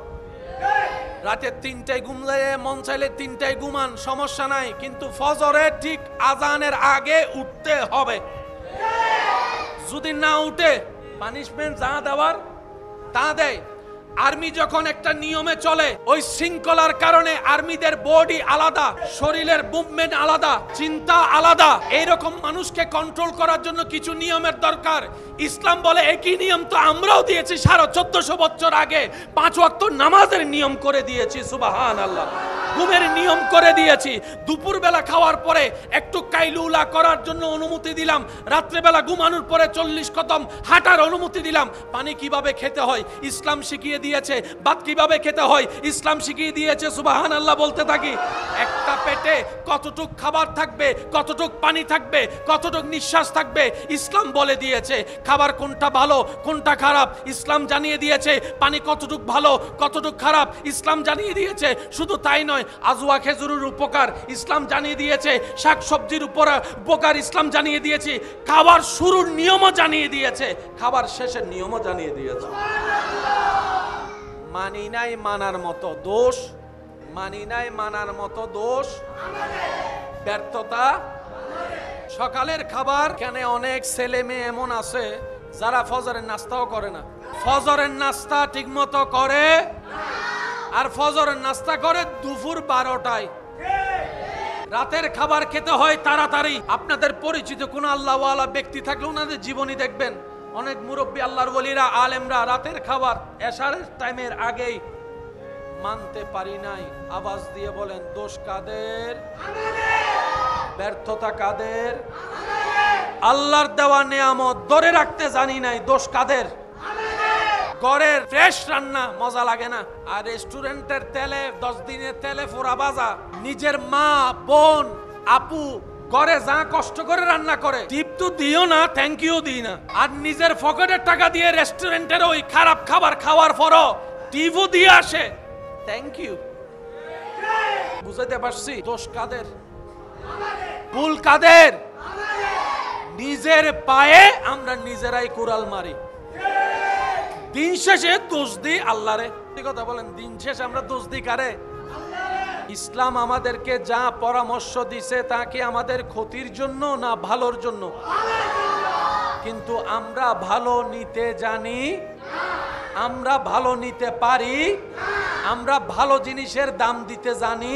রাতে 3টায় ঘুম যায়, মন চাইলে 3টায় ঘুমান, সমস্যা নাই, কিন্তু ফজরে ঠিক আজানের আগে উঠতে হবে। যদি না উঠে পানিশমেন্ট যা দেওয়ার তা দেয়। আর্মি যখন একটা নিয়মে চলে, ওই শৃঙ্খলার কারণে আর্মিদের বডি আলাদা, শরীরের মুভমেন্ট আলাদা, চিন্তা আলাদা। এইরকম মানুষকে কন্ট্রোল করার জন্য কিছু নিয়মের দরকার। ইসলাম বলে একই নিয়ম তো আমরাও দিয়েছি 1450 বছর আগে। 5 ওয়াক্ত নামাজের নিয়ম করে দিয়েছি, সুবহানাল্লাহ। ঘুমের নিয়ম করে দিয়েছি। দুপুরবেলা খাওয়ার পরে একটু কাইলুলা করার জন্য অনুমতি দিলাম। রাত্রেবেলা ঘুমানোর পরে 40 কদম হাঁটার অনুমতি দিলাম। পানি কিভাবে খেতে হয় ইসলাম শিখিয়ে দিয়েছে। ভাত কিভাবে খেতে হয় ইসলাম শিখিয়ে দিয়েছে, সুবহানাল্লাহ বলতে থাকি। একটা পেটে কতটুক খাবার থাকবে, কতটুক পানি থাকবে, কতটুক নিঃশ্বাস থাকবে ইসলাম বলে দিয়েছে। খাবার কোনটা ভালো কোনটা খারাপ ইসলাম জানিয়ে দিয়েছে। পানি কতটুক ভালো কতটুক খারাপ ইসলাম জানিয়ে দিয়েছে। শুধু তাই নয়, আজওয়া খেজুরের উপকার ইসলাম জানিয়ে দিয়েছে, শাকসবজির উপকার ইসলাম জানিয়ে দিয়েছে, খাবার শুরুর নিয়মও জানিয়ে দিয়েছে, খাবার শেষের নিয়মও জানিয়ে দিয়েছে। মানি নাই মানার মতো দোষ, মানি নাই মানার মতো দোষ, ব্যর্থতা। সকালের খাবার কেন অনেক ছেলে মেয়ে এমন আছে যারা ফজরের নাস্তাও করে না, ফজরের নাস্তা ঠিক মতো করে, আর ফজরের নাস্তা করে দুপুর 12টায়। রাতের খাবার খেতে হয় তাড়াতাড়ি। আপনাদের পরিচিত কোন আল্লাহওয়ালা ব্যক্তি থাকলে ওনাদের জীবনী দেখবেন, অনেক মুরব্বী আল্লাহর ওলিরা আলেমরা রাতের খাবার এশারের টাইমের আগেই মানতে পারি নাই আওয়াজ দিয়ে বলেন, দোষ কাদের? ব্যর্থতা কাদের? আল্লাহর দেওয়া নিয়ামত ধরে রাখতে জানি নাই, দোষ কাদের? ঘরের ফ্রেশ রান্না মজা লাগে না, আর রেস্টুরেন্টের তেলে 10 দিনের তেলে ফোড়া ভাজা। নিজের মা বোন আপু ঘরে যা কষ্ট করে রান্না করে টিপ তো দিও না, থ্যাংক ইউ দিই না, আর নিজের পকেটের টাকা দিয়ে রেস্টুরেন্টের ওই খারাপ খাবার খাওয়ার পরও টিপও দিয়ে আসে, থ্যাংক ইউ। বুঝাইতে পারছি? দোষ কাদের? ভুল কাদের? নিজের পায়ে আমরা নিজেরাই কুড়াল মারি। দিন শেষে দোষ দিই আল্লাহরে। কথা বলেন, দিন শেষে আমরা দোষ দিই কারে? ইসলাম আমাদেরকে যা পরামর্শ দিছে তা কি আমাদের ক্ষতির জন্য না ভালোর জন্য? কিন্তু আমরা ভালো নিতে জানি, আমরা ভালো নিতে পারি, আমরা ভালো জিনিসের দাম দিতে জানি।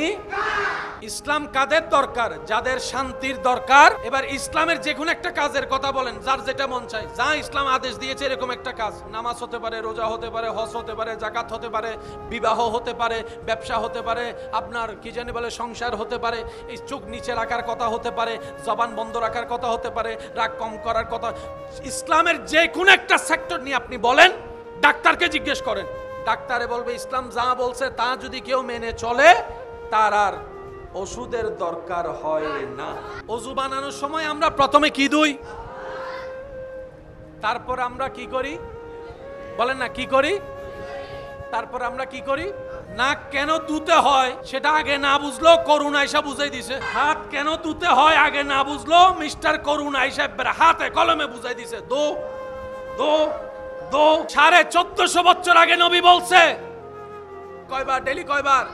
ইসলাম কাদের দরকার? যাদের শান্তির দরকার। এবার ইসলামের যে কোনো একটা কাজের কথা বলেন, যার যেটা মন চায়, যা ইসলাম আদেশ দিয়েছে এরকম একটা কাজ, নামাজ হতে পারে, রোজা হতে পারে, হজ হতে পারে, জাকাত হতে পারে, বিবাহ হতে পারে, ব্যবসা হতে পারে, আপনার কি জানি বলে সংসার হতে পারে, এই চোখ নিচে রাখার কথা হতে পারে, জবান বন্ধ রাখার কথা হতে পারে, রাগ কম করার কথা। ইসলামের যে কোনো একটা সেক্টর নিয়ে আপনি বলেন, ডাক্তারকে জিজ্ঞেস করেন, ডাক্তারে বলবে ইসলাম যা বলছে তা যদি কেউ মেনে চলে তার আর ওষুধের দরকার হয় না। অজু বানানোর সময় আমরা প্রথমে কি ধুই, তারপর আমরা কি করি, বলেন না কি করি, তারপর আমরা কি করি, নাক কেন ধুতে হয় সেটা আগে না বুঝলো করুণা আয়েশা বুঝাই দিছে। হাত কেন ধুতে হয় আগে না বুঝলো মিস্টার করুণা আয়েশা হাতে কলমে বুঝাই দিছে। দো দো দো 1450 বছর আগে নবী বলছে। কয়বার ডেলি, কয়বার,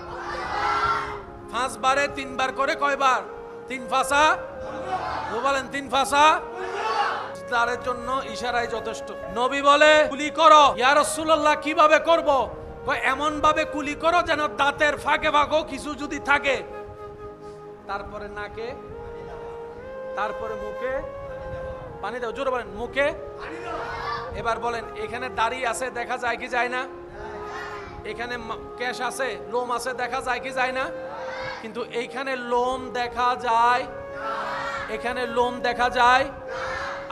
5 বারে 3 বার করে কয়বার, 3 ফাসা, বলেন 3 ফাসা। তার জন্য ইশারায় যথেষ্ট। নবী বলে কুলি করো। ইয়া রাসূলুল্লাহ কিভাবে করব? এমন ভাবে কুলি করো যেন দাঁতের ফাঁকে ফাঁকেও কিছু যদি থাকে, তারপরে নাকে, তারপরে মুখে পানি দাও। জোরে বলেন মুখে। এবার বলেন এখানে দাড়ি আছে দেখা যায় কি যায় না, এখানে কেশ আছে লোম আছে দেখা যায় কি যায় না, কিন্তু এইখানে লোম দেখা যায়, এখানে লোম দেখা যায়।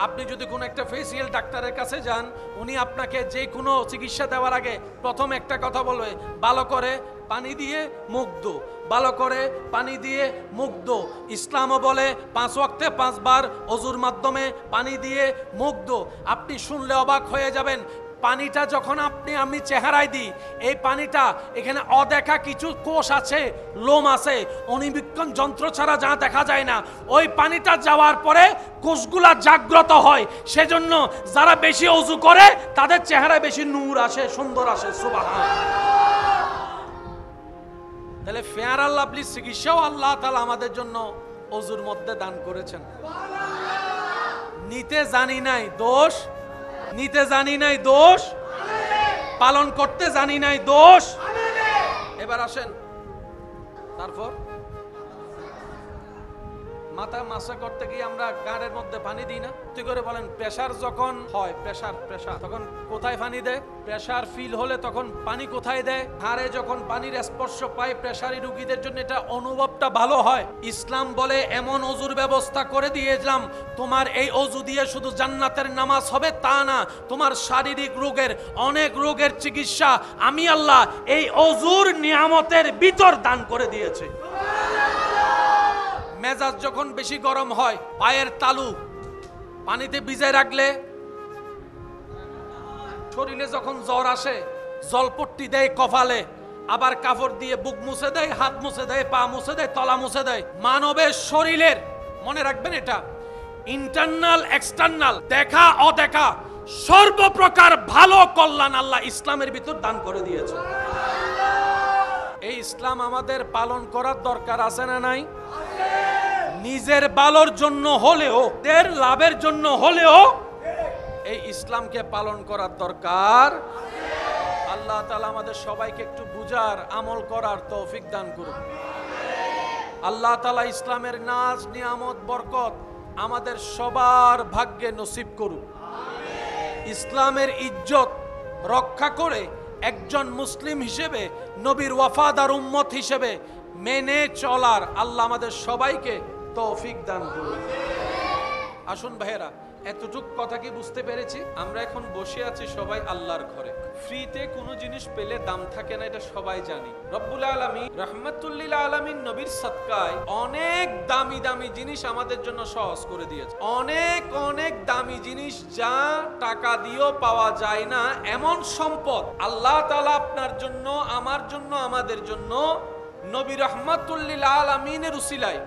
আপনি যদি কোনো একটা ফেসিয়াল ডাক্তারের কাছে যান, উনি আপনাকে যে কোনো চিকিৎসা দেওয়ার আগে প্রথম একটা কথা বলবে, ভালো করে পানি দিয়ে মুখ ধো, ভালো করে পানি দিয়ে মুখ ধো। ইসলামও বলে 5 ওয়াক্তে 5 বার অজুর মাধ্যমে পানি দিয়ে মুখ ধো। আপনি শুনলে অবাক হয়ে যাবেন, পানিটা যখন আমি চেহারায় দিই, এই পানিটা এখানে অদেখা কিছু কোষ আছে, লোম আছে, অণুবীক্ষণ যন্ত্র ছাড়া যা দেখা যায় না, ওই পানিটা যাওয়ার পরে কোষগুলা জাগ্রত হয়। সেজন্য যারা বেশি অজু করে তাদের চেহারায় বেশি নূর আসে, সুন্দর আসে। সুবহানাল্লাহ। তাহলে ফেয়ার আর লাভলি চিকিৎসাও আল্লাহ তাআলা আমাদের জন্য অজুর মধ্যে দান করেছেন। নিতে জানি নাই দোষ, নিতে জানি নাই দোষ, পালন করতে জানি নাই দোষ। এবার আসেন, তারপর মাথা মাসা করতে গিয়ে আমরা গাড়ের মধ্যে পানি দিই না? তুই করে বলেন প্রেসার যখন হয়, প্রেসার তখন কোথায় পানি দেয়? প্রেসার ফিল হলে তখন পানি কোথায় দেয়? হাড়ে যখন পানির স্পর্শ পায় প্রেসারি রোগীদের জন্য এটা অনুভবটা ভালো হয়। ইসলাম বলে এমন অজুর ব্যবস্থা করে দিয়েছিলাম, তোমার এই অজু দিয়ে শুধু জান্নাতের নামাজ হবে তা না, তোমার শারীরিক রোগের অনেক রোগের চিকিৎসা আমি আল্লাহ এই অজুর নিয়ামতের ভিতর দান করে দিয়েছে। মেজাজ যখন বেশি গরম হয়, পায়ের তালু পানিতে ভিজায় রাখলে, শরীরে যখন জ্বর আসে জলপট্টি দেয় কপালে, আবার কাপড় দিয়ে বুক মুছে দেয়, হাত মুছে দেয়, পা মুছে দেয়, তলা মুছে দেয়। মানবের শরীরের, মনে রাখবেন এটা, ইন্টারনাল এক্সটার্নাল, দেখা অদেখা সর্বপ্রকার ভালো কল্যাণ আল্লাহ ইসলামের ভিতর দান করে দিয়েছে। এই ইসলাম আমাদের পালন করার দরকার আছে না নাই? নিজের ভালোর জন্য হলেও, দের লাভের জন্য হলেও এই ইসলামকে পালন করার দরকার। আল্লাহ তাআলা আমাদের সবাইকে একটু বুঝার, আমল করার তৌফিক দান করুন। আল্লাহ তাআলা ইসলামের নাজ, নিয়ামত, বরকত আমাদের সবার ভাগ্যে নসিব করুন। ইসলামের ইজ্জত রক্ষা করে একজন মুসলিম হিসেবে, নবীর ওয়াফাদার উম্মত হিসেবে মেনে চলার আল্লাহ আমাদের সবাইকে তৌফিক দান করুন। আসুন ভাইয়েরা, এতটুক কথা কি বুঝতে পেরেছি? আমরা এখন বসে আছি সবাই আল্লাহর ঘরে। ফ্রিতে কোনো জিনিস পেলে দাম থাকে না, এটা সবাই জানি। রব্বুল আলামিন রাহমাতুল লিল আলামিন নবীর সাদকায় অনেক দামি দামি জিনিস আমাদের জন্য সহজ করে দিয়েছে। অনেক অনেক দামি জিনিস যা টাকা দিয়েও পাওয়া যায় না, এমন সম্পদ আল্লাহ তাআলা আপনার জন্য, আমার জন্য, আমাদের জন্য নবী রাহমাতুল লিল আলামিনের উসিলায়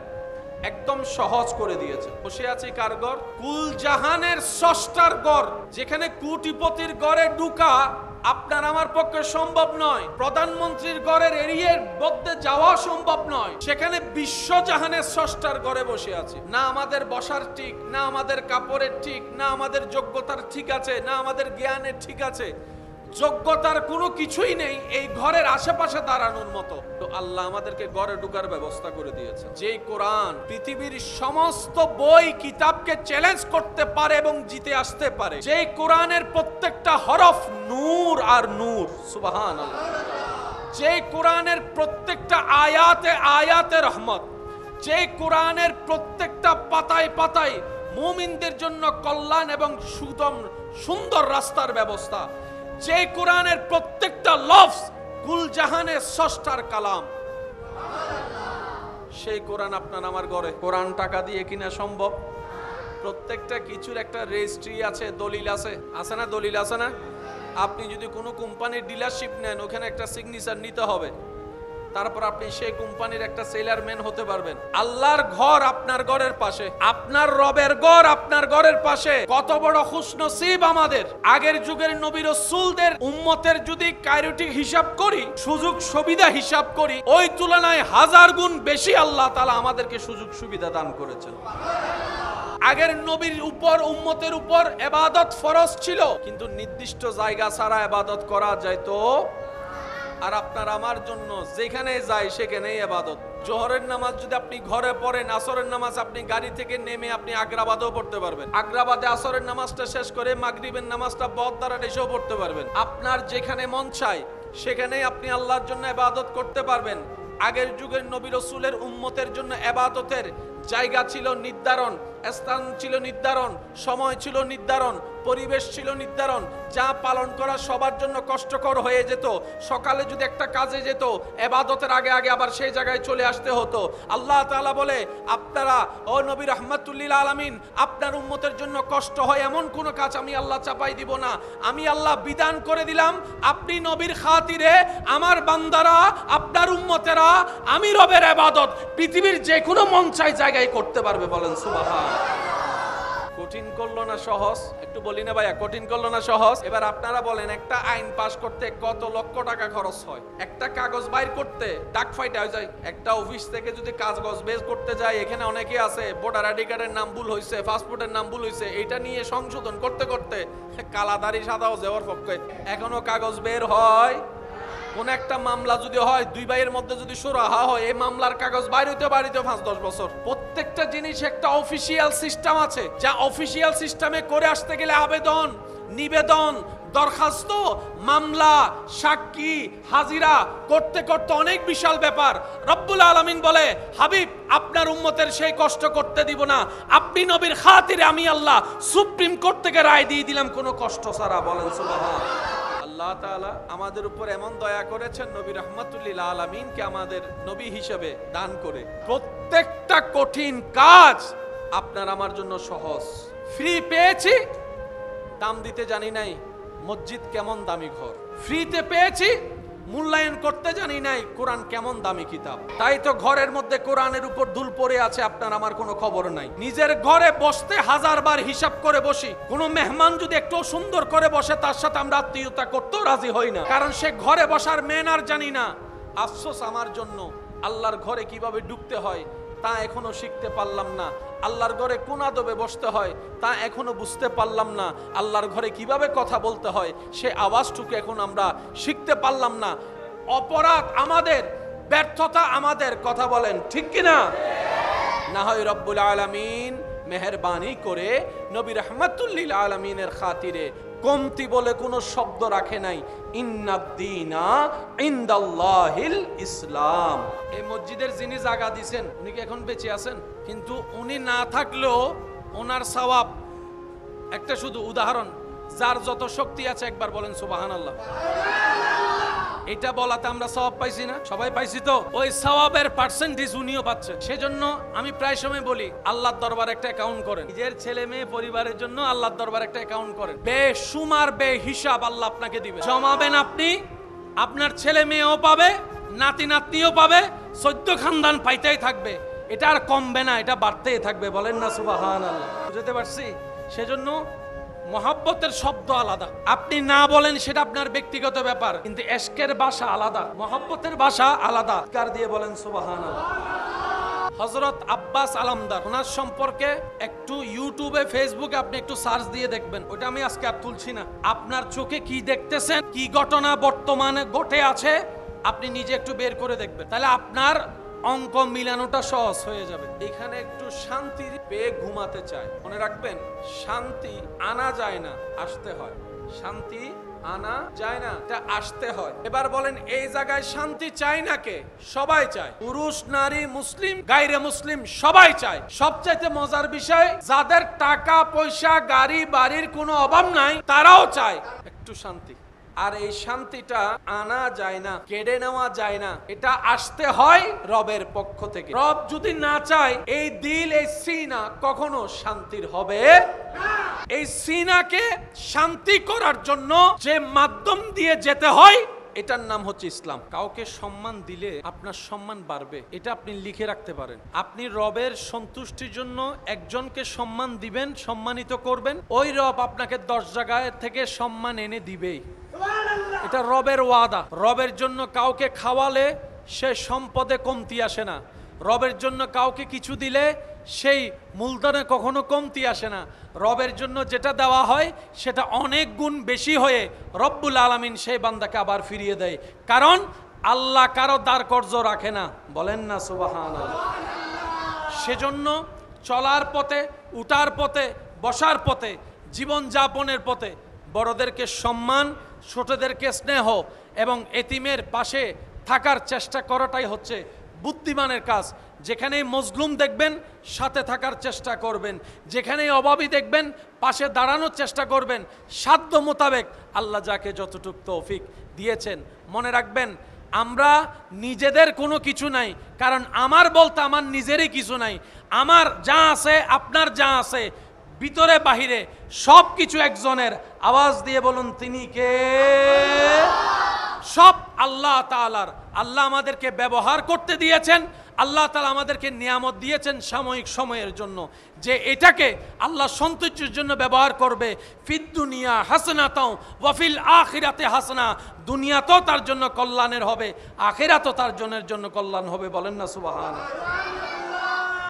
একদম সহজ করে দিয়েছে। বসে আছি কার ঘর? কুল জাহানের স্রষ্টার ঘর, যেখানে কোটিপতির ঘরে ঢুকা আপনার আমার পক্ষে সম্ভব নয়, প্রধানমন্ত্রীর ঘরের এরিয়ার মধ্যে যাওয়া সম্ভব নয়, সেখানে বিশ্বজাহানের স্রষ্টার ঘরে বসে আছি। না আমাদের বসার ঠিক, না আমাদের কাপড়ের ঠিক, না আমাদের যোগ্যতার ঠিক আছে, না আমাদের জ্ঞানের ঠিক আছে, যোগ্যতার কোনো কিছুই নেই এই ঘরের আশেপাশে দাঁড়ানোর মতো। তো আল্লাহ আমাদেরকে ঘরে ঢোকার ব্যবস্থা করে দিয়েছে। যেই কোরআন পৃথিবীর সমস্ত বই কিতাবকে চ্যালেঞ্জ করতে পারে এবং জিতে আসতে পারে, যেই কোরআনের প্রত্যেকটা হরফ নূর আর নূর, সুবহানাল্লাহ, যেই কোরআনের প্রত্যেকটা আয়াতে আয়াতে রহমত, যেই কোরআনের প্রত্যেকটা পাতায় পাতায় মুমিনদের জন্য কল্যাণ এবং সুন্দর রাস্তার ব্যবস্থা, যে কোরআনের প্রত্যেকটা লফজ কুল জাহানের স্রষ্টার কালাম, সেই কোরআন আপনার আমার ঘরে। কোরআন টাকা দিয়ে কিনা সম্ভব? প্রত্যেকটা কিছুর একটা রেজিস্ট্রি আছে, দলিল আছে, আছে না? দলিল আছে না? আপনি যদি কোনো কোম্পানির ডিলারশিপ নেন, ওখানে একটা সিগনেচার নিতে হবে, তারপর আপনি সেই কোম্পানির একটা সেলারম্যান হতে পারবেন। আল্লাহর ঘর আপনার ঘরের পাশে, আপনার রবের ঘর আপনার ঘরের পাশে। কত বড় খুশনসিব আমাদের। আগের যুগের নবী রাসূলদের উম্মতের যদি কাইরোটিক হিসাব করি, সুযোগ সুবিধা হিসাব করি, ওই তুলনায় 1000 গুণ বেশি আল্লাহ তাআলা আমাদেরকে সুযোগ সুবিধা দান করেছেন। আগের নবীর উপর উম্মতের উপর ইবাদত ফরজ ছিল, কিন্তু নির্দিষ্ট জায়গা ছাড়া ইবাদত করা যাইতো। আর আপনার আমার জন্য যেখানে যাই সেখানেই ইবাদত। জোহরের নামাজ যদি আপনি ঘরে পড়েন, আসরের নামাজ আপনি গাড়ি থেকে নেমে আপনি আগ্রাবাদেও পড়তে পারবেন। আগ্রাবাদে আসরের নামাজটা শেষ করে মাগরিবের নামাজটা বদদারাট এসেও পড়তে পারবেন। আপনার যেখানে মন চায় সেখানেই আপনি আল্লাহর জন্য ইবাদত করতে পারবেন। আগের যুগের নবী রাসূলের উম্মতের জন্য ইবাদতের জায়গা ছিল নির্ধারণ, স্থান ছিল নির্ধারণ, সময় ছিল নির্ধারণ, পরিবেশ ছিল নির্ধারণ। যা পালন করা সবার জন্য কষ্টকর হয়ে যেত। সকালে যদি একটা কাজে যেত, ইবাদতের আগে আগে আবার সেই জায়গায় চলে আসতে হতো। আল্লাহ তাআলা বলে, আপনারা ও নবী রাহমাতুল লিল আলামিন, আপনার উম্মতের জন্য কষ্ট হয় এমন কোন কাজ আমি আল্লাহ চাপাই দিব না। আমি আল্লাহ বিধান করে দিলাম, আপনি নবীর খাতিরে আমার বান্দারা, আপনার উম্মতেরা আমি রবের ইবাদত পৃথিবীর যে কোনো মন চাই জায়গায় করতে পারবে। বলেন সুবহান। কঠিন করলো না সহজ? একটু বলি না ভাইয়া, কঠিন করলো না সহজ? এবার আপনারা বলেন, একটা আইন পাস করতে কত লক্ষ টাকা খরচ হয়? একটা কাগজ বাইর করতে ডাক ফাইট হয়ে যায়। একটা অফিস থেকে যদি কাগজ বের করতে যায়, এখানে অনেকে আছে ভোটার আইডি কার্ডের নাম ভুল হয়েছে, পাসপোর্টের নাম ভুল হয়েছে, এটা নিয়ে সংশোধন করতে করতে কালাদারি সাদাও যাওয়ার পক্ষে এখনো কাগজ বের হয়। কোন একটা মামলা যদি হয়, দুই ভাইয়ের মধ্যে যদি সুরাহা হয়, এই মামলার কাগজ বাইর হইতে 5-10 বছর। প্রত্যেকটা জিনিস একটা অফিসিয়াল সিস্টেম আছে, যা অফিসিয়াল সিস্টেমে করে আসতে গেলে আবেদন, নিবেদন, দরখাস্ত, মামলা, সাক্ষী, হাজিরা করতে করতে অনেক বিশাল ব্যাপার। রব্বুল আলামিন বলে, হাবিব আপনার উম্মতের সেই কষ্ট করতে দিব না। আপনি নবীর খাতিরে আমি আল্লাহ সুপ্রিম কোর্ট থেকে রায় দিয়ে দিলাম কোনো কষ্ট ছাড়া। বলেন সুবহান। আল্লাহ তাআলা আমাদের উপর এমন দয়া করেছেন, নবী রাহমাতুল লিল আলামিনকে আমাদের নবী হিসেবে দান করে প্রত্যেকটা কঠিন কাজ আপনার আমার জন্য সহজ। ফ্রি পেয়েছি, দাম দিতে জানি নাই, মসজিদ কেমন দামি ঘর। ফ্রিতে পেয়েছি, মূল্যায়ন করতে জানি নাই, কোরআন কেমন দামি কিতাব। তাই তো ঘরের মধ্যে কোরআনের উপর দুল পড়ে আছে, আপনার আমার কোনো খবর নাই। নিজের ঘরে বসতে 1000 বার হিসাব করে বসি। কোনো মেহমান যদি একটু সুন্দর করে বসে, তার সাথে আমরা আত্মীয়তা করতেও রাজি হই না, কারণ সে ঘরে বসার ম্যানার জানি না। আফসোস আমার জন্য, আল্লাহর ঘরে কিভাবে ঢুকতে হয় তা এখনো শিখতে পারলাম না। আল্লাহর ঘরে কোন আদবে বসতে হয় তা এখনো বুঝতে পারলাম না। আল্লাহর ঘরে কিভাবে কথা বলতে হয় সে আওয়াজটুকু এখন আমরা শিখতে পারলাম না। অপরাধ আমাদের, ব্যর্থতা আমাদের। কথা বলেন ঠিক কিনা? না হয় রব্বুল আলামিন মেহেরবানি করে নবী রাহমাতুল লিল আলামিনের খাতিরে কমতি বলে কোনো শব্দ রাখে নাই। ইন্নাদ-দীনা ইনদাল্লাহিল ইসলাম। এই মসজিদের যিনি জায়গা দিয়েছেন, উনি কি এখন বেঁচে আছেন? কিন্তু উনি না থাকলেও ওনার সওয়াব, একটা শুধু উদাহরণ, যার যত শক্তি আছে একবার বলেন সুবহানাল্লাহ। এটা বলাতে আমরা সওয়াব পাইছি না? সবাই পাইছি তো? ওই সওয়াবের পার্সেন্টেজ উনিও পাচ্ছে। সেজন্য আমি প্রায় সময় বলি, আল্লাহর দরবারে একটা অ্যাকাউন্ট করেন। নিজের ছেলে মেয়ে পরিবারের জন্য আল্লাহর দরবারে একটা অ্যাকাউন্ট করেন। বেশুমার বেহিসাব আল্লাহ আপনাকে দিবে। জমাবেন আপনি, আপনার ছেলে মেয়েও পাবে, নাতি নাতনিও পাবে, 14 খানদান পাইতেই থাকবে। এটা আর কমবে না, এটা বাড়তেই থাকবে। বলেন না সুবহানাল্লাহ। বুঝতে পারছি? সেজন্য মহাব্বতের শব্দ আলাদা, আপনি না বলেন সেটা আপনার ব্যক্তিগত ব্যাপার, কিন্তু এশকের ভাষা আলাদা, মহাব্বতের ভাষা আলাদা। কার দিয়ে বলেন সুবহানাল্লাহ। হযরত আব্বাস আলমদার, ওনার সম্পর্কে একটু ইউটিউবে ফেসবুকে আপনি একটু সার্চ দিয়ে দেখবেন। ওটা আমি আজকে আর তুলছি না। আপনার চোখে কি দেখতেছেন, কি ঘটনা বর্তমানে ঘটে আছে, আপনি নিজে একটু বের করে দেখবেন, তাহলে আপনার অঙ্ক মিলানোটা সহজ হয়ে যাবে। এখানে একটু শান্তি পেয়ে ঘুমাতে চায়। মনে রাখবেন, শান্তি আনা যায় না, আসতে হয়। শান্তি আনা যায় না, এটা আসতে হয়। এবার বলেন, এই জায়গায় শান্তি চাই না কে? সবাই চায়। পুরুষ, নারী, মুসলিম, গায়রে মুসলিম সবাই চায়। সবচাইতে মজার বিষয়, যাদের টাকা পয়সা, গাড়ি বাড়ির কোনো অভাব নাই, তারাও চায় একটু শান্তি। আর এই শান্তিটা আনা যায় না, কেড়ে নেওয়া যায় না, এটা আসতে হয় রবের পক্ষ থেকে। রব যদি না চায় এই দিল, এই সিনা কখনো শান্তির হবে। এই সিনাকে শান্তি করার জন্য যে মাধ্যম দিয়ে যেতে হয় এটার নাম হচ্ছে ইসলাম। কাউকে সম্মান দিলে আপনার সম্মান বাড়বে, এটা আপনি লিখে রাখতে পারেন। আপনি রবের সন্তুষ্টির জন্য একজনকে সম্মান দিবেন, সম্মানিত করবেন, ওই রব আপনাকে 10 জায়গায় থেকে সম্মান এনে দিবেই। এটা রবের ওয়াদা। রবের জন্য কাউকে খাওয়ালে সে সম্পদে কমতি আসে না। রবের জন্য কাউকে কিছু দিলে সেই মূলধনে কখনো কমতি আসে না। রবের জন্য যেটা দেওয়া হয় সেটা অনেক গুণ বেশি হয়ে রব্বুল আলামিন সেই বান্দাকে আবার ফিরিয়ে দেয়। কারণ আল্লাহ কারো দ্বার কর্জ রাখে না, বলেন না সুবহানাল্লাহ। সেজন্য চলার পথে, উঠার পথে, বসার পথে, জীবন যাপনের পথে বড়দেরকে সম্মান, ছোটদেরকে স্নেহ এবং এতিমের পাশে থাকার চেষ্টা করাটাই হচ্ছে বুদ্ধিমানের কাজ। যেখানেই মজলুম দেখবেন সাথে থাকার চেষ্টা করবেন, যেখানেই অভাবী দেখবেন পাশে দাঁড়ানোর চেষ্টা করবেন, সাধ্য মোতাবেক আল্লাহ যাকে যতটুকু তৌফিক দিয়েছেন। মনে রাখবেন, আমরা নিজেদের কোনো কিছু নাই, কারণ আমার বলতে আমার নিজেরই কিছু নাই। আমার যা আছে, আপনার যা আছে, ভিতরে বাহিরে সব কিছু একজনের। আওয়াজ দিয়ে বলুন, তিনি কে? সব আল্লাহ তাআলার। আল্লাহ আমাদেরকে ব্যবহার করতে দিয়েছেন, আল্লাহ তাআলা আমাদেরকে নিয়ামত দিয়েছেন সাময়িক সময়ের জন্য, যে এটাকে আল্লাহ সন্তুষ্টির জন্য ব্যবহার করবে। ফিদ দুনিয়া হাসনাতাও ওয়া ফিল আখিরাতে হাসনা। দুনিয়াতেও তার জন্য কল্যাণের হবে, আখিরাতেও তার জন্য কল্যাণ হবে, বলেন না সুবহানাল্লাহ।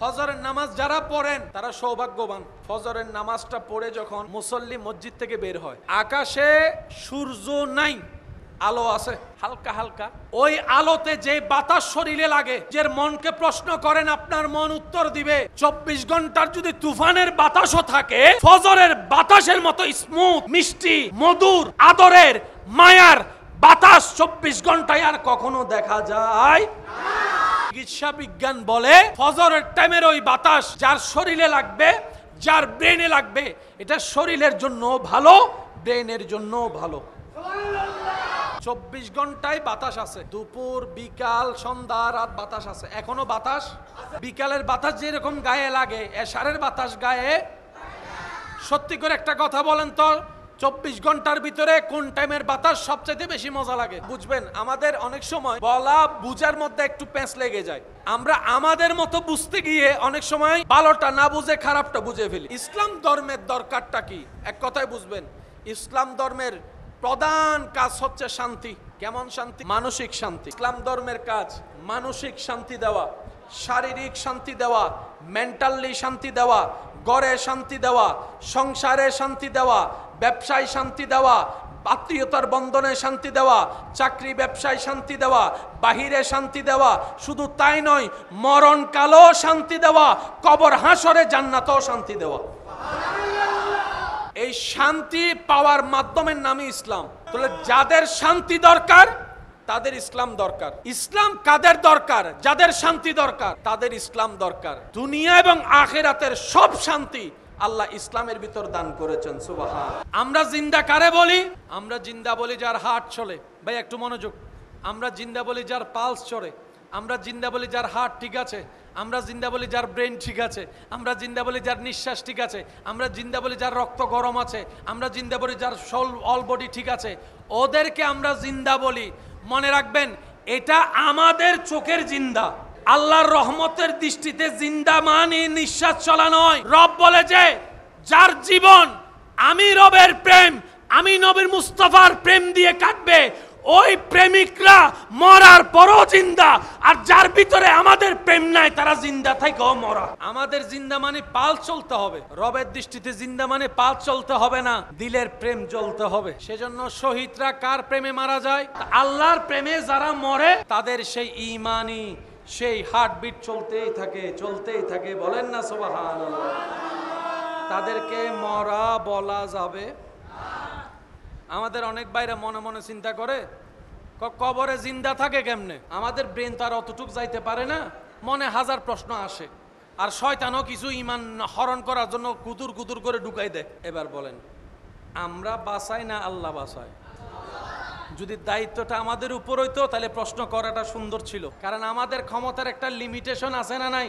ফজরের নামাজ যারা পড়েন তারা সৌভাগ্যবান। ফজরের নামাজটা পড়ে যখন মুসল্লি মসজিদ থেকে বের হয়, আকাশে সূর্য নাই, আলো আছে হালকা হালকা। ওই আলোতে যে বাতাস শরীরে লাগে, যে মনকে প্রশ্ন করেন আপনার মন উত্তর দিবে। 24 ঘন্টার যদি তুফানের বাতাসও থাকে, ফজরের বাতাসের মতো স্মুথ, মিষ্টি, মধুর, আদরের, মায়ার বাতাস 24 ঘন্টায় আর কখনো দেখা যায় না। চিকিৎসা বিজ্ঞান বলে ফজরের টাইমের ওই বাতাস যার শরীরে লাগবে, যার ব্রেনে লাগবে, এটা শরীরের জন্য ভালো, ব্রেনের জন্য ভালো। 24 ঘন্টায় বাতাস আছে, দুপুর, বিকাল, সন্ধ্যা, রাত বাতাস আছে। এখনো বাতাস, বিকালের বাতাস যেরকম গায়ে লাগে, এশারের বাতাস গায়ে। সত্যি করে একটা কথা বলেন তো, 24 ঘন্টার ভিতরে কোন টাইমের বাতাস সবচেয়ে বেশি মজা লাগে? বুঝবেন, আমাদের অনেক সময় বলা বুঝার মধ্যে একটু প্যাঁচ লেগে যায়। আমরা আমাদের মতো বুঝতে গিয়ে অনেক সময় ভালোটা না বুঝে খারাপটা বুঝে ফেলি। ইসলাম ধর্মের দরকারটা কি? এক কথায় বুঝবেন, ইসলাম ধর্মের প্রধান কাজ হচ্ছে শান্তি। কেমন শান্তি? মানসিক শান্তি। ইসলাম ধর্মের কাজ মানসিক শান্তি দেওয়া, শারীরিক শান্তি দেওয়া, মেন্টালি শান্তি দেওয়া, ঘরে শান্তি দেওয়া, সংসারে শান্তি দেওয়া, ব্যবসায় শান্তি দেওয়া, আত্মীয়তার বন্ধনে শান্তি দেওয়া, চাকরি ব্যবসায় শান্তি দেওয়া, বাহিরে শান্তি দেওয়া। শুধু তাই নয়, মরণকালেও শান্তি দেওয়া, কবর হাসরে জান্নাতেও শান্তি দেওয়া। এই শান্তি পাওয়ার মাধ্যমের নামই ইসলাম। তাহলে যাদের শান্তি দরকার তাদের ইসলাম দরকার। ইসলাম কাদের দরকার? যাদের শান্তি দরকার তাদের ইসলাম দরকার। দুনিয়া এবং আখিরাতের সব শান্তি আল্লাহ ইসলামের ভিতর দান করেছেন। সুবহান। আমরা জিন্দা কারে বলি? আমরা জিন্দা বলি যার হার্ট চলে। ভাই একটু মনোযোগ। আমরা জিন্দা বলি যার পালস চলে। আমরা জিন্দা বলি যার হার্ট ঠিক আছে। আমরা জিন্দা বলি যার ব্রেন ঠিক আছে। আমরা জিন্দা বলি যার নিঃশ্বাস ঠিক আছে। আমরা জিন্দা বলি যার রক্ত গরম আছে। আমরা জিন্দা বলি যার অল বডি ঠিক আছে। ওদেরকে আমরা জিন্দা বলি। মনে রাখবেন, এটা আমাদের চোখের জিন্দা। আল্লাহর রহমতের দৃষ্টিতে জিন্দা মানে নিঃশ্বাস চলা নয়। রব বলে যে যার জীবন আমি রবের প্রেম, আমি নবীর মুস্তাফার প্রেম দিয়ে কাটবে, ওই প্রেমিকরা মরার পরও জিন্দা। আর যার ভিতরে আমাদের প্রেম নাই তারা জিন্দা থেকেও মরা। আমাদের জিন্দা মানে পাল চলতে হবে। রবের দৃষ্টিতে জিন্দা মানে পাল চলতে হবে না, দিলের প্রেম জ্বলতে হবে। সেজন্য শহীদরা কার প্রেমে মারা যায়? আল্লাহর প্রেমে যারা মরে তাদের সেই ঈমানি, সেই হার্টবিট চলতেই থাকে, চলতেই থাকে। বলেন না সুবহানাল্লাহ। তাদেরকে মরা বলা যাবে। আমাদের অনেক বাইরে মনে মনে চিন্তা করে কবরে জিন্দা থাকে কেমনে? আমাদের ব্রেন তো আর অতটুক যাইতে পারে না। মনে হাজার প্রশ্ন আসে, আর শয়তানও কিছু ঈমান হরণ করার জন্য কুতুর কুতুর করে ঢুকাই দেয়। এবার বলেন, আমরা বাঁচাই না আল্লাহ বাঁচায়? যদি দায়িত্বটা আমাদের উপর হইতো তাহলে প্রশ্ন করাটা সুন্দর ছিল, কারণ আমাদের ক্ষমতার একটা লিমিটেশন আছে না নাই?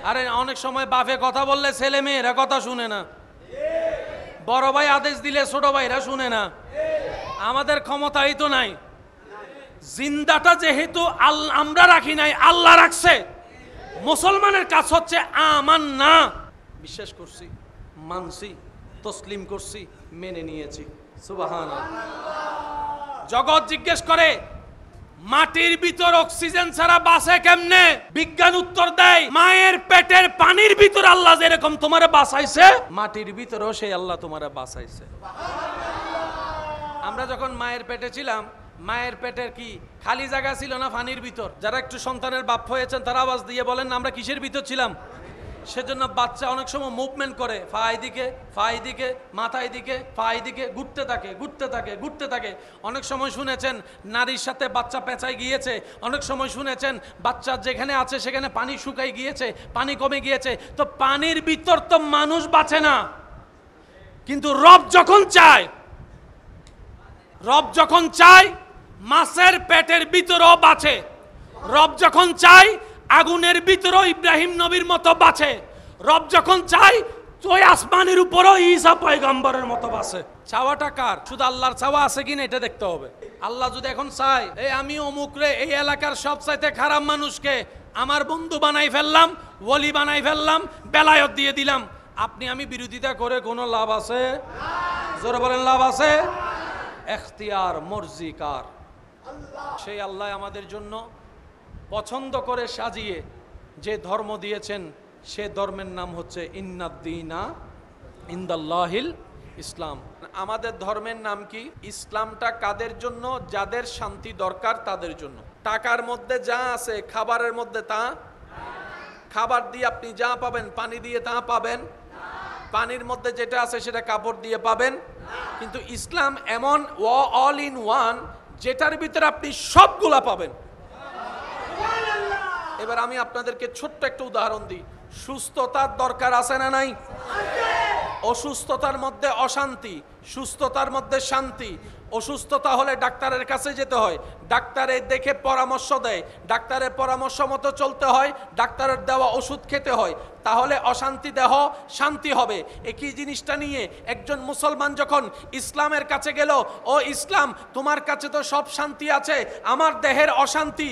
আরে অনেক সময় বাপে কথা বললে ছেলে মেয়েরা কথা শুনে না, বড় ভাই আদেশ দিলে ছোট ভাইরা শুনে না। আমাদের ক্ষমতাই তো নাই। জিন্দাটা যেহেতু আমরা রাখি নাই, আল্লাহ রাখছে। মুসলমানের কাজ হচ্ছে আমার না, বিশ্বাস করছি, মানছি, তসলিম করছি, মেনে নিয়েছি। সুবহানাল্লাহ। জগৎ জিজ্ঞেস করে মাটির ভিতর অক্সিজেন ছাড়া বাঁচে কেমনে? বিজ্ঞান উত্তর দেয়, মায়ের পেটের পানির ভিতর আল্লাহ যেরকম তোমারে বাঁচাইছে, মাটির ভিতরেও সেই আল্লাহ তোমারে বাঁচাইছে। আমরা যখন মায়ের পেটে ছিলাম, মায়ের পেটের কি খালি জায়গা ছিল না পানির ভিতর? যারা একটু সন্তানের বাপ হয়েছেন তারা আওয়াজ দিয়ে বলেন আমরা কিসের ভিতর ছিলাম? সেজন্য বাচ্চা অনেক সময় মুভমেন্ট করে, ফাই দিকে, মাথায় দিকে, ফাই দিকে, ঘুরতে থাকে। অনেক সময় শুনেছেন নারীর সাথে বাচ্চা পেঁচাই গিয়েছে, অনেক সময় শুনেছেন বাচ্চা যেখানে আছে সেখানে পানি শুকাই গিয়েছে, পানি কমে গিয়েছে। তো পানির ভিতর তো মানুষ বাঁচে না, কিন্তু রব যখন চায় মাছের পেটের ভিতরেও বাঁচে। রব যখন চায় আগুনের ভিতরেও ইব্রাহিম নবীর মতো বাঁচে। রব যখন চায় ওই আসমানের উপরেও ঈসা পয়গম্বরের মতো বাঁচে। চাওয়াটা কার? শুধু আল্লাহর চাওয়া আছে কিনা এটা দেখতে হবে। আল্লাহ যদি এখন চায় এই আমি অমুক রে এই এলাকার সবচাইতে খারাপ মানুষকে আমার বন্ধু বানাই ফেললাম, ওলি বানাই ফেললাম, বেলায়ত দিয়ে দিলাম, আপনি আমি বিরোধিতা করে কোনো লাভ আছে? জোরে বলেন লাভ আছে? এখতিয়ার মর্জি কার? সেই আল্লাহ আমাদের জন্য পছন্দ করে সাজিয়ে যে ধর্ম দিয়েছেন, সে ধর্মের নাম হচ্ছে ইন্নাদ্দীনা ইনদাল্লাহিল ইসলাম। আমাদের ধর্মের নাম কি? ইসলামটা কাদের জন্য? যাদের শান্তি দরকার তাদের জন্য। টাকার মধ্যে যা আছে, খাবারের মধ্যে তা, খাবার দিয়ে আপনি যা পাবেন পানি দিয়ে তা পাবেন, পানির মধ্যে যেটা আছে সেটা কাপড় দিয়ে পাবেন। কিন্তু ইসলাম এমন অল ইন ওয়ান, যেটার ভিতরে আপনি সবগুলা পাবেন। এবার আমি আপনাদেরকে ছোট্ট একটা উদাহরণ দিই। সুস্থতার দরকার আছে না নাই? অসুস্থতার মধ্যে অশান্তি, সুস্থতার মধ্যে শান্তি। অসুস্থতা হলে ডাক্তারের কাছে যেতে হয়, ডাক্তারে দেখে পরামর্শ দেয়, ডাক্তারের পরামর্শ মতো চলতে হয়, ডাক্তারের দেওয়া ওষুধ খেতে হয়, তাহলে অশান্তি দেহ শান্তি হবে। একই জিনিসটা নিয়ে একজন মুসলমান যখন ইসলামের কাছে গেল, ও ইসলাম তোমার কাছে তো সব শান্তি আছে, আমার দেহের অশান্তি,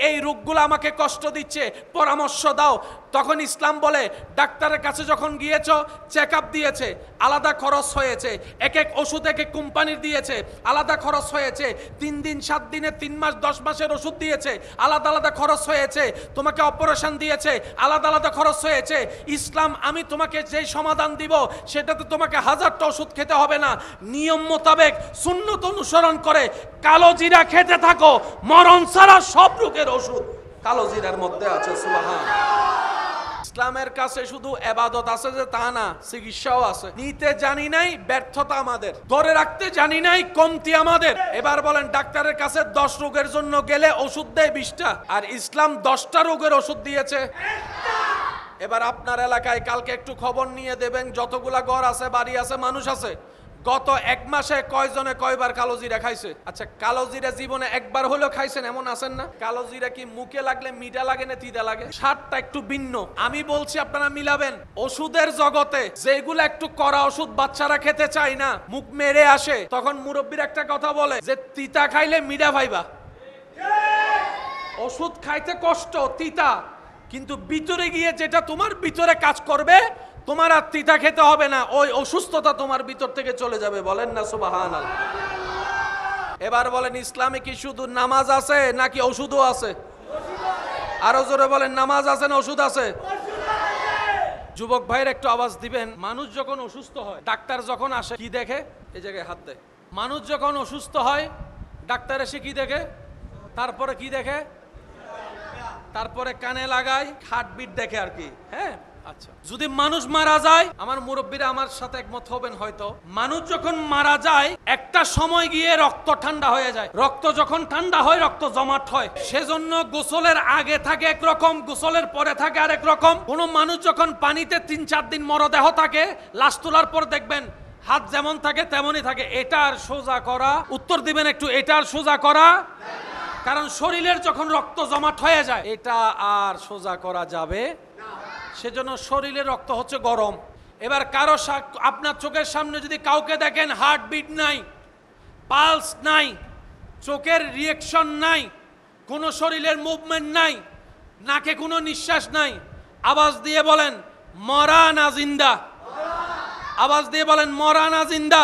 এই রোগগুলো আমাকে কষ্ট দিচ্ছে, পরামর্শ দাও। তখন ইসলাম বলে ডাক্তারের কাছে যখন গিয়েছ, চেক আপ দিয়েছে, আলাদা খরচ হয়েছে, এক ওষুধ এক কোম্পানির দিয়েছে, আলাদা খরচ হয়েছে, 3 দিন 7 দিনে 3 মাস 10 মাসের ওষুধ দিয়েছে, আলাদা আলাদা খরচ হয়েছে, তোমাকে অপারেশন দিয়েছে, আলাদা আলাদা খরচ হয়েছে। ইসলাম আমি তোমাকে যেই সমাধান দিব সেটাতে তোমাকে 1000টা ওষুধ খেতে হবে না, নিয়ম মোতাবেক সুন্নত অনুসরণ করে কালো জিরা খেতে থাকো, মরণ ছাড়া সব রোগের ওষুধ কালো জিরার মধ্যে আছে। সুবহানাল্লাহ। ইসলামের কাছে শুধু ইবাদত আছে যে তা না, চিকিৎসাও আছে। নিতে জানি নাই ব্যর্থতা আমাদের, ধরে রাখতে জানি নাই কমতি আমাদের। এবার বলেন ডাক্তারের কাছে 10 রোগের জন্য গেলে ওষুধ দেয় 20টা, আর ইসলাম 10টা রোগের ওষুধ দিয়েছে। এবার আপনার এলাকায় কালকে একটু খবর নিয়ে দেবেন, যতগুলা ঘর আছে, বাড়ি আছে, মানুষ আছে, গত 1 মাসে কয়জনে কয়বার কালো জিরা খাইছে? আচ্ছা, কালো জিরা জীবনে একবার হলেও খাইছেন এমন আছেন না? কালো জিরা কি মুখে লাগলে মিঠা লাগে না তিতা লাগে? স্বাদটা একটু ভিন্ন। আমি বলছি আপনারা মিলাবেন। ওষুধের জগতে যেগুলো একটু কড়া ওষুধ বাচ্চারা খেতে চায় না, মুখ মেরে আসে, তখন মুরব্বীর একটা কথা বলে যে তিতা খাইলে মিঠা ভাইবা। ওষুধ খাইতে কষ্ট, তিতা, কিন্তু ভিতরে গিয়ে যেটা তোমার ভিতরে কাজ করবে, তোমার আর তিতা খেতে হবে না, ওই অসুস্থতা তোমার ভিতর থেকে চলে যাবে। বলেন না সুবহানাল্লাহ। এবার বলেন ইসলামে কি শুধু নামাজ আছে নাকি ওষুধও আছে? আরো জোরে বলেন, নামাজ আছে না ওষুধ আছে? যুবক ভাইয়ের একটু আওয়াজ দিবেন। মানুষ যখন অসুস্থ হয়, ডাক্তার যখন আসে কি দেখে? এই জায়গায় হাত দেয়। মানুষ যখন অসুস্থ হয়, ডাক্তার এসে কি দেখে? তারপরে কি দেখে? তারপরে কানে লাগায়, হার্টবিট দেখে আর কি। হ্যাঁ, আচ্ছা, যদি মানুষ মারা যায়, আমার মুরব্বীরা আমার সাথে একমত হবেন হয়তো, মানুষ যখন মারা যায় একটা সময় গিয়ে রক্ত ঠান্ডা হয়ে যায়। রক্ত যখন ঠান্ডা হয়, রক্ত জমাট হয়। সেজন্য গোসলের আগে থাকে একরকম, গোসলের পরে থাকে আরেক রকম। কোন মানুষ যখন পানিতে 3-4 দিন মরদেহ থাকে, লাশ তোলার পর দেখবেন হাত যেমন থাকে তেমনই থাকে। এটার সোজা করা, উত্তর দিবেন একটু, এটার সোজা করা, কারণ শরীরের যখন রক্ত জমাট হয়ে যায় এটা আর সোজা করা যাবে সেজন্য শরীরের রক্ত হচ্ছে গরম। এবার কারো আপনার চোখের সামনে যদি কাউকে দেখেন হার্টবিট নাই, পালস নাই, চোখের রিয়েকশন নাই, কোনো শরীরের মুভমেন্ট নাই, নাকে কোনো নিঃশ্বাস নাই, আওয়াজ দিয়ে বলেন মরা না জিন্দা, আওয়াজ দিয়ে বলেন মরা না জিন্দা।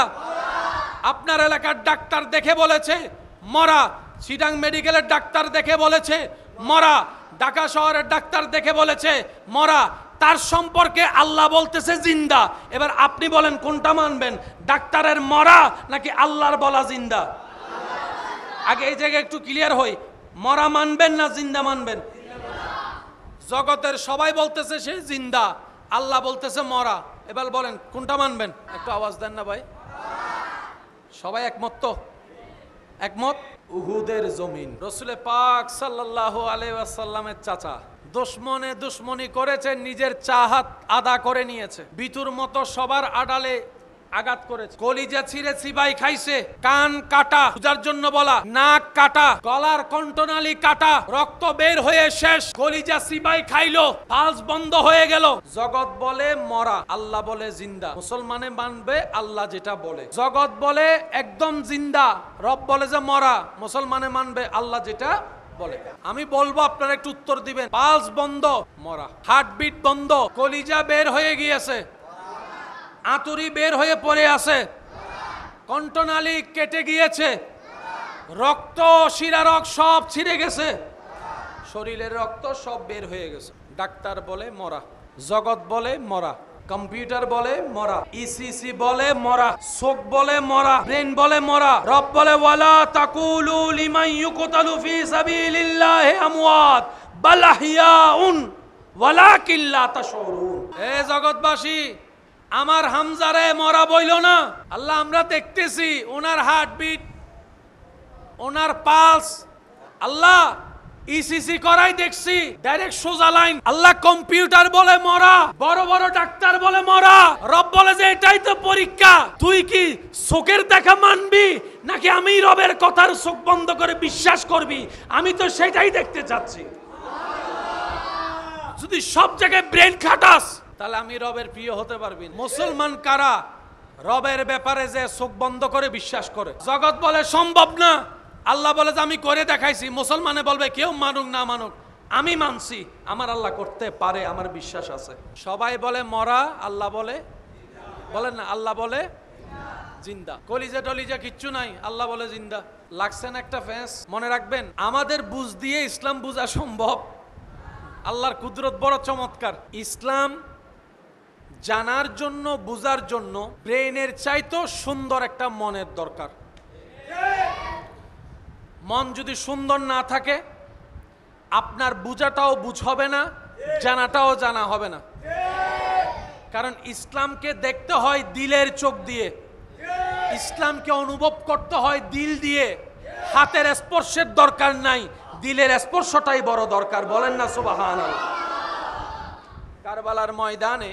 আপনার এলাকার ডাক্তার দেখে বলেছে মরা, চিটাং মেডিকেলের ডাক্তার দেখে বলেছে মরা, ঢাকা শহরের ডাক্তার দেখে বলেছে মরা, তার সম্পর্কে আল্লাহ বলতেছে জিন্দা। এবার আপনি বলেন কোনটা মানবেন, ডাক্তারের মরা নাকি আল্লাহর বলা জিন্দা? আগে এই জায়গায় একটু ক্লিয়ার হই, মরা মানবেন না জিন্দা মানবেন? জগতের সবাই বলতেছে সে জিন্দা, আল্লাহ বলতেছে মরা, এবার বলেন কোনটা মানবেন? একটু আওয়াজ দেন না ভাই। সবাই একমত তো? একমত। উহুদের জমিন, রসুল পাক সাল্লাল্লাহু আলাইহি ওয়াসাল্লামের চাচা দুশমনে দুশমনি করেছে, নিজের চাহাত আদা করে নিয়েছে, বিতুর মতো সবার আড়ালে আঘাত করেছে, কলিজা ছিঁড়ে চিবাই খাইছে, কান কাটা, বুঝার জন্য বলা, নাক কাটা, গলার কণ্ঠনালী কাটা, রক্ত বের হয়ে শেষ, কলিজা চিবাই খাইলো, পালস বন্ধ হয়ে গেল। জগৎ বলে মরা, আল্লাহ বলে জিন্দা। মুসলমানে মানবে আল্লাহ যেটা বলে। জগৎ বলে একদম জিন্দা, রব বলে যে মরা, মুসলমানে মানবে আল্লাহ যেটা বলে। আমি বলবো আপনারা একটু উত্তর দিবেন। পালস বন্ধ মরা, হার্টবিট বন্ধ, কলিজা বের হয়ে গিয়েছে, আতুরি বের হয়ে পড়ে আছে, কণ্ঠনালী কেটে গিয়েছে, রক্ত শিরারক সব ছিঁড়ে গেছে, শরীরের রক্ত সব বের হয়ে গেছে। ডাক্তার বলে মরা, জগৎ বলে মরা, কম্পিউটার বলে মরা, ইসিসি বলে মরা, চোখ বলে মরা, ব্রেন বলে মরা। রব বলে ওয়ালা তাকুলু লিমান ইউকতালু ফি সাবিলিল্লাহি আমওয়াত বাল আহইয়াউন ওয়ালাকিন লা তাশউরুন। এ জগৎবাসী, আমার হামজারে মরা বইল না। আল্লাহ আমরা দেখতেছি ওনার হার্টবিট, ওনার পালস, আল্লাহ ইসিসি করাই দেখছি, ডাইরেক্ট সোজা লাইন। আল্লাহ কম্পিউটার বলে মরা, বড় বড় ডাক্তার বলে মরা। রব বলে যে এটাই তো পরীক্ষা, তুই কি চোখের দেখা মানবি নাকি আমি রবের কথার চোখ বন্ধ করে বিশ্বাস করবি? আমি তো সেটাই দেখতে চাচ্ছি। যদি সব জায়গায় ব্রেন খাটাস তাহলে আমি রবের প্রিয় হতে পারবি না। মুসলমান কারা রবের ব্যাপারে যে চোখ বন্ধ করে বিশ্বাস করে? জগৎ বলে সম্ভব না, আল্লাহ বলে যে আমি করে দেখাইছি। মুসলমানে বলবে কেউ মানুক না মানুক, আমি মানছি, আমার আল্লাহ করতে পারে, আমার বিশ্বাস আছে। সবাই বলে মরা, আল্লাহ বলে, বলেন না, আল্লাহ বলে জিন্দা। কলিজা টলিজা কিচ্ছু নাই, আল্লাহ বলে জিন্দা। লাগছেন একটা ফেস। মনে রাখবেন, আমাদের বুঝ দিয়ে ইসলাম বুঝা সম্ভব। আল্লাহর কুদরত বড় চমৎকার। ইসলাম জানার জন্য, বুঝার জন্য ব্রেনের চাইতো সুন্দর একটা মনের দরকার। মন যদি সুন্দর না থাকে আপনার বুঝাটাও বুঝ হবে না, জানাটাও জানা হবে না। কারণ ইসলামকে দেখতে হয় দিলের চোখ দিয়ে, ইসলামকে অনুভব করতে হয় দিল দিয়ে। হাতের স্পর্শের দরকার নাই, দিলের স্পর্শটাই বড় দরকার। বলেন না সুবহানাল্লাহ। কারবালার ময়দানে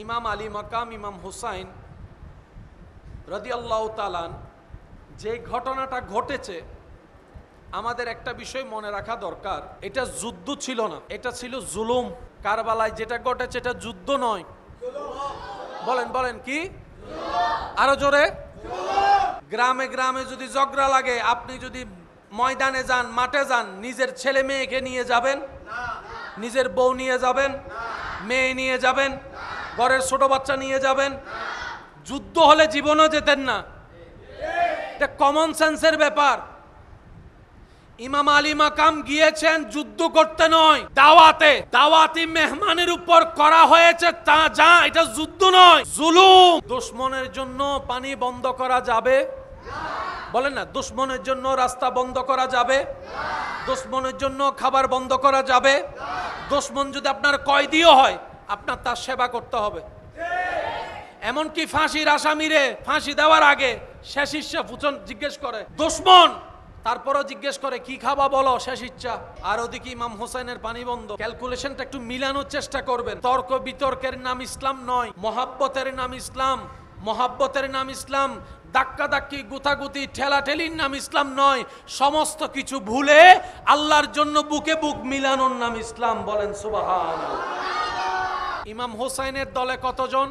ইমাম আলী মাকাম ইমাম হুসাইন রাদিয়াল্লাহু তাআলা যে ঘটনাটা ঘটেছে, আমাদের একটা বিষয় মনে রাখা দরকার, এটা যুদ্ধ ছিল না, এটা ছিল জুলুম। কারবালায় যেটা ঘটেছে এটা যুদ্ধ নয়। বলেন বলেন কি? আরো জোরে। গ্রামে গ্রামে যদি ঝগড়া লাগে, আপনি যদি ময়দানে যান, মাঠে যান, নিজের ছেলে মেয়েকে নিয়ে যাবেন? নিজের বউ নিয়ে যাবেন? মেয়ে নিয়ে যাবেন? ঘরের ছোট বাচ্চা নিয়ে যাবেন? যুদ্ধ হলে জীবনও যেতেন না। এটা কমন সেন্সের ব্যাপার। ইমাম আলী মাকাম গিয়েছেন যুদ্ধ করতে নয়, দাওয়াতে। দাওয়াতি মেহমানের উপর করা হয়েছে তা যা, এটা যুদ্ধ নয়, জুলুম। দুশমনের জন্য পানি বন্ধ করা যাবে? বলেন না। দুশমনের জন্য রাস্তা বন্ধ করা যাবে? দুশমনের জন্য খাবার বন্ধ করা যাবে? দুশমন যদি আপনার কয়েদিও হয়, আপনার তার সেবা করতে হবে। এমনকি ফাঁসির আসামিরে ফাঁসি দেওয়ার আগে শেষ ইচ্ছা জিজ্ঞেস করে দুশমন, তারপরও জিজ্ঞেস করে কি খাবা বলো, শেষ ইচ্ছা। আর ওদিকে ইমাম হোসেনের পানি বন্ধ। ক্যালকুলেশনটা একটু মিলানোর চেষ্টা করবেন। তর্ক বিতর্কের নাম ইসলাম নয়, মহাব্বতের নাম ইসলাম। মহাব্বতের নাম ইসলাম, ধাক্কাধাক্কি গুতাগুতি ঠেলাঠেলির নাম ইসলাম নয়। সমস্ত কিছু ভুলে আল্লাহর জন্য বুকে বুক মিলানোর নাম ইসলাম। বলেন সুবহানাল্লাহ। ইমাম হোসাইনের দলে কতজন?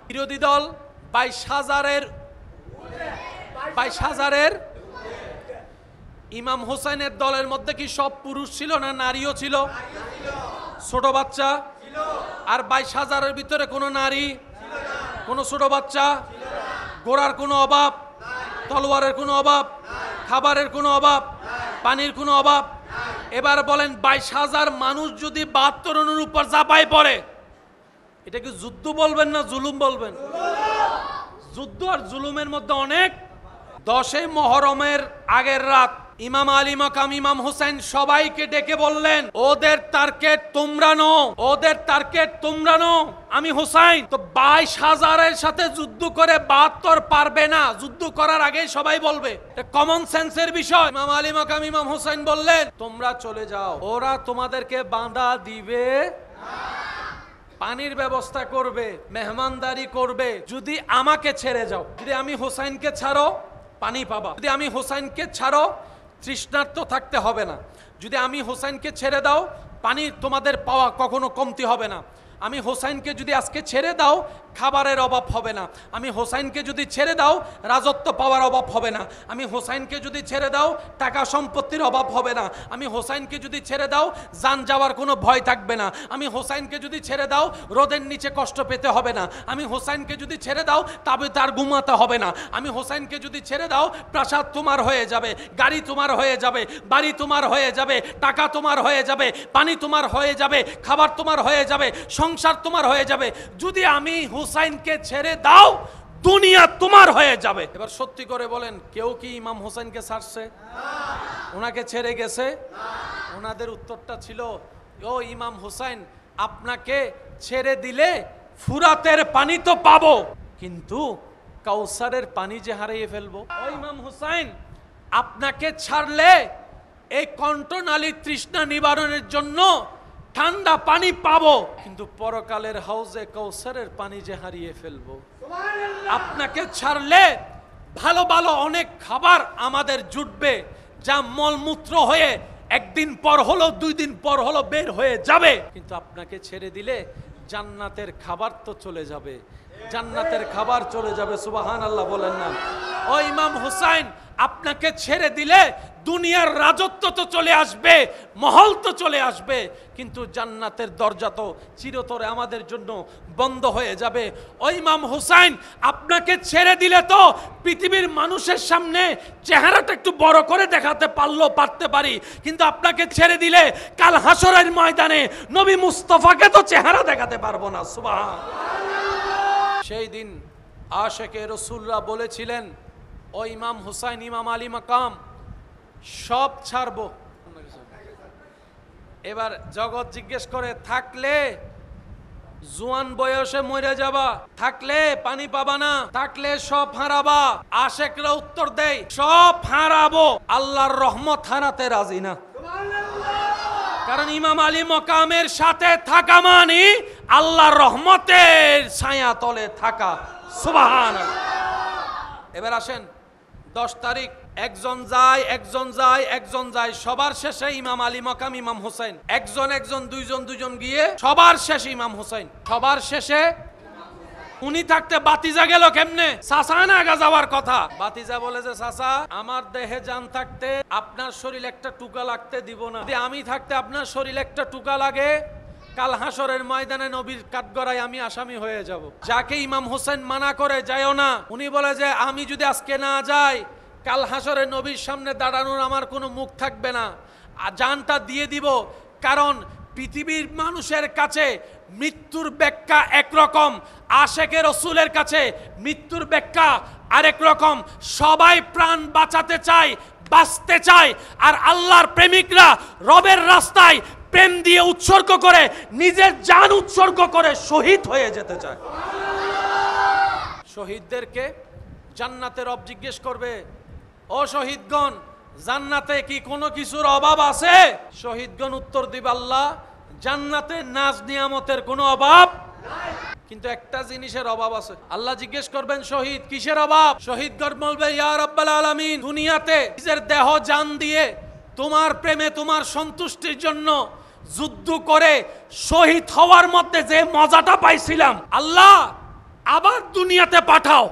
বিরোধী দল 22,000-এর। ইমাম হোসাইনের দলের মধ্যে কি সব পুরুষ ছিল না নারীও ছিল? ছোট বাচ্চা আর 22,000-এর ভিতরে কোনো নারী, কোনো ছোট বাচ্চা, ঘোড়ার কোনো অভাব, তলোয়ারের কোনো অভাব, খাবারের কোনো অভাব, পানির কোনো অভাব। এবার বলেন 22,000 মানুষ যদি 72 জনের উপর চাপাই পড়ে, এটা কি যুদ্ধ বলবেন না জুলুম বলবেন? যুদ্ধ আর জুলুমের মধ্যে অনেক। 10 মুহররমের আগের রাত ইমাম আলী মাকাম ইমাম হোসেন সবাইকে ডেকে বললেন, ওদের টার্গেট তোমরা নো, ওদের টার্গেট তোমরা নো। আমি হোসাইন তো 22,000-এর সাথে যুদ্ধ করে 72 পারবে না। যুদ্ধ করার আগেই সবাই বলবে, এটা কমন সেন্সের বিষয়। ইমাম আলী মাকাম ইমাম হোসেন বললেন, তোমরা চলে যাও, ওরা তোমাদেরকে বাঁধা দিবে, পানির ব্যবস্থা করবে, মেহমানদারি করবে। যদি আমাকে ছেড়ে যাও, যদি আমি হোসাইনকে ছাড়ো পানি পাবা, যদি আমি হোসাইনকে ছাড়ো তৃষ্ণার্ত থাকতে হবে না, যদি আমি হোসাইনকে ছেড়ে দাও পানি তোমাদের পাওয়া কখনো কমতি হবে না, আমি হোসাইনকে যদি আজকে ছেড়ে দাও খাবারের অভাব হবে না, আমি হোসাইনকে যদি ছেড়ে দাও রাজত্ব পাওয়ার অভাব হবে না, আমি হোসাইনকে যদি ছেড়ে দাও টাকা সম্পত্তির অভাব হবে না, আমি হোসাইনকে যদি ছেড়ে দাও জান যাওয়ার কোনো ভয় থাকবে না, আমি হোসাইনকে যদি ছেড়ে দাও রোদের নিচে কষ্ট পেতে হবে না, আমি হোসাইনকে যদি ছেড়ে দাও তবে তার ঘুমাতে হবে না, আমি হোসাইনকে যদি ছেড়ে দাও প্রাসাদ তোমার হয়ে যাবে, গাড়ি তোমার হয়ে যাবে, বাড়ি তোমার হয়ে যাবে, টাকা তোমার হয়ে যাবে, পানি তোমার হয়ে যাবে, খাবার তোমার হয়ে যাবে, সংসার তোমার হয়ে যাবে। যদি আমি হোসাইনকে ছেড়ে দাও দুনিয়া তোমার হয়ে যাবে। এবার সত্যি করে বলেন, কেউ কি ইমাম হোসেনকে ছাড়ছে? ওনাকে ছেড়ে গেছে? ওনাদের উত্তরটা ছিল, ও ইমাম হোসেন, আপনাকে ছেড়ে দিলে ফুরাতের পানি তো পাবো, কিন্তু কাউসারের পানি যে হারিয়ে ফেলবো। ও ইমাম হোসেন, আপনাকে ছাড়লে এই কণ্ঠনালী তৃষ্ণা নিবারণের জন্য ঠান্ডা পানি পাবো, কিন্তু পরকালের হাউজে কাউসারের পানি যে হারিয়ে ফেলবো। আপনাকে ছাড়লে ভালো ভালো অনেক খাবার আমাদের জুটবে, যা মলমূত্র হয়ে একদিন পর হলো 2 দিন পর হলো বের হয়ে যাবে, কিন্তু আপনাকে ছেড়ে দিলে জান্নাতের খাবার তো চলে যাবে, জান্নাতের খাবার চলে যাবে। সুবহানাল্লাহ বলেন না? ও ইমাম হোসেন, আপনাকে ছেড়ে দিলে দুনিয়ার রাজত্ব তো চলে আসবে, মহল তো চলে আসবে, কিন্তু জান্নাতের দরজা তো চিরতরে আমাদের জন্য বন্ধ হয়ে যাবে। ও ইমাম হোসেন, আপনাকে ছেড়ে দিলে তো পৃথিবীর মানুষের সামনে চেহারাটা একটু বড় করে দেখাতে পারতে পারি, কিন্তু আপনাকে ছেড়ে দিলে কাল হাসরের ময়দানে নবী মুস্তাফাকে তো চেহারা দেখাতে পারবো না। সুবহানাল্লাহ। সেই দিন আশেকে রাসূলরা বলেছিলেন, ও ইমাম হুসাইন, ইমাম আলী মাকাম সব ছাড়বো। এবার জগৎ জিজ্ঞেস করে, থাকলে জোয়ান বয়সে মরে যাবা, থাকলে পানি পাবা না, থাকলে সব হারাবা। আশেকরা উত্তর দেয়, সব হারাবো, আল্লাহর রহমত হারাতে রাজি না। কারণ ইমাম আলী মাকামের সাথে থাকা মানে আল্লাহর রহমতের ছায়া তলে থাকা। সুবহানাল্লাহ। এবার আসেন 10 তারিখ, একজন যায় একজন যায় একজন যায়, সবার শেষে ইমাম আলী মাকাম ইমাম হোসেন, একজন দুইজন গিয়ে সবার শেষে ইমাম হোসেন, সবার শেষে উনি থাকতে বাতিজা গেল কেমনে? চাচা না আগা যাওয়ার কথা। বাতিজা বলে যে, চাচা আমার দেহে জান থাকতে আপনার শরীর একটা টুকা লাগতে দিব না, যদি আমি থাকতে আপনার শরীর একটা টুকা লাগে কাল হাসরের ময়দানে নবীর কাঠগড়ায় আমি আসামি হয়ে যাব। যাকে ইমাম হোসেন মানা করে যায়ও না, উনি বলে যে আমি যদি আজকে না যাই কাল হাসরে নবীর সামনে দাঁড়ানোর আমার কোনো মুখ থাকবে না, জানটা দিয়ে দিব। কারণ পৃথিবীর মানুষের কাছে মৃত্যুর ব্যাখ্যা একরকম, আশেকে রসুলের কাছে মৃত্যুর ব্যাখ্যা আরেক রকম। সবাই প্রাণ বাঁচাতে চায়, বাঁচতে চায়, আর আল্লাহর প্রেমিকরা রবের রাস্তায় প্রেম দিয়ে উৎসর্গ করে নিজের জান উৎসর্গ করে শহীদ হয়ে যেতে চায়। শহীদদেরকে জান্নাতের রব জিজ্ঞেস করবে, ও শহীদগণ, জান্নাতে কি কোনো কিছুর অভাব আছে? শহীদগণ উত্তর দিবে, আল্লাহ, জান্নাতে নাজ নিয়ামতের কোনো অভাব। কিন্তু একটা জিনিসের অভাব আছে। আল্লাহ জিজ্ঞেস করবেন শহীদ কিসের অভাব? শহীদ গর্ব বলবে ইয়া রাব্বাল আলামিন, দুনিয়াতে নিজের দেহ জান দিয়ে তোমার প্রেমে তোমার সন্তুষ্টির জন্য যুদ্ধ করে শহীদ হওয়ার মধ্যে যে মজাটা পাইছিলাম, আল্লাহ আবার দুনিয়াতে পাঠাও,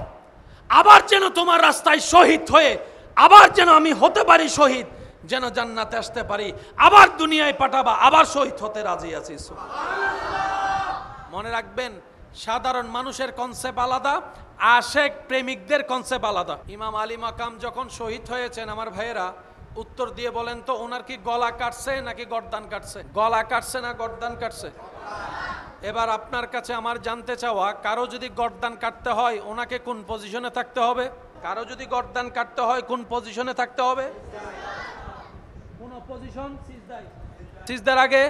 আবার যেন তোমার রাস্তায় শহীদ হয়ে আবার যেন আমি হতে পারি শহীদ, যেন জান্নাতে আসতে পারি, আবার দুনিয়ায় পাঠাবা, আবার শহীদ হতে রাজি আছি। মনে রাখবেন, সাধারণ মানুষের কনসেপ্ট আলাদা, আশেক প্রেমিকদের কনসেপ্ট আলাদা। ইমাম আলী মাকাম যখন শহীদ হয়েছেন, আমার ভাইয়েরা উত্তর দিয়ে বলেন তো, ওনার কি গলা কাটছে নাকি গর্দান কাটছে? গলা কাটছে না গর্দান কাটছে? এবার আপনার কাছে আমার জানতে চাওয়া, কারো যদি গর্দান কাটতে হয় ওনাকে কোন পজিশনে থাকতে হবে? কারো যদি গর্দান কাটতে হয় কোন পজিশনে থাকতে হবে? কোন পজিশন? সিজদায়। সিজদার আগে,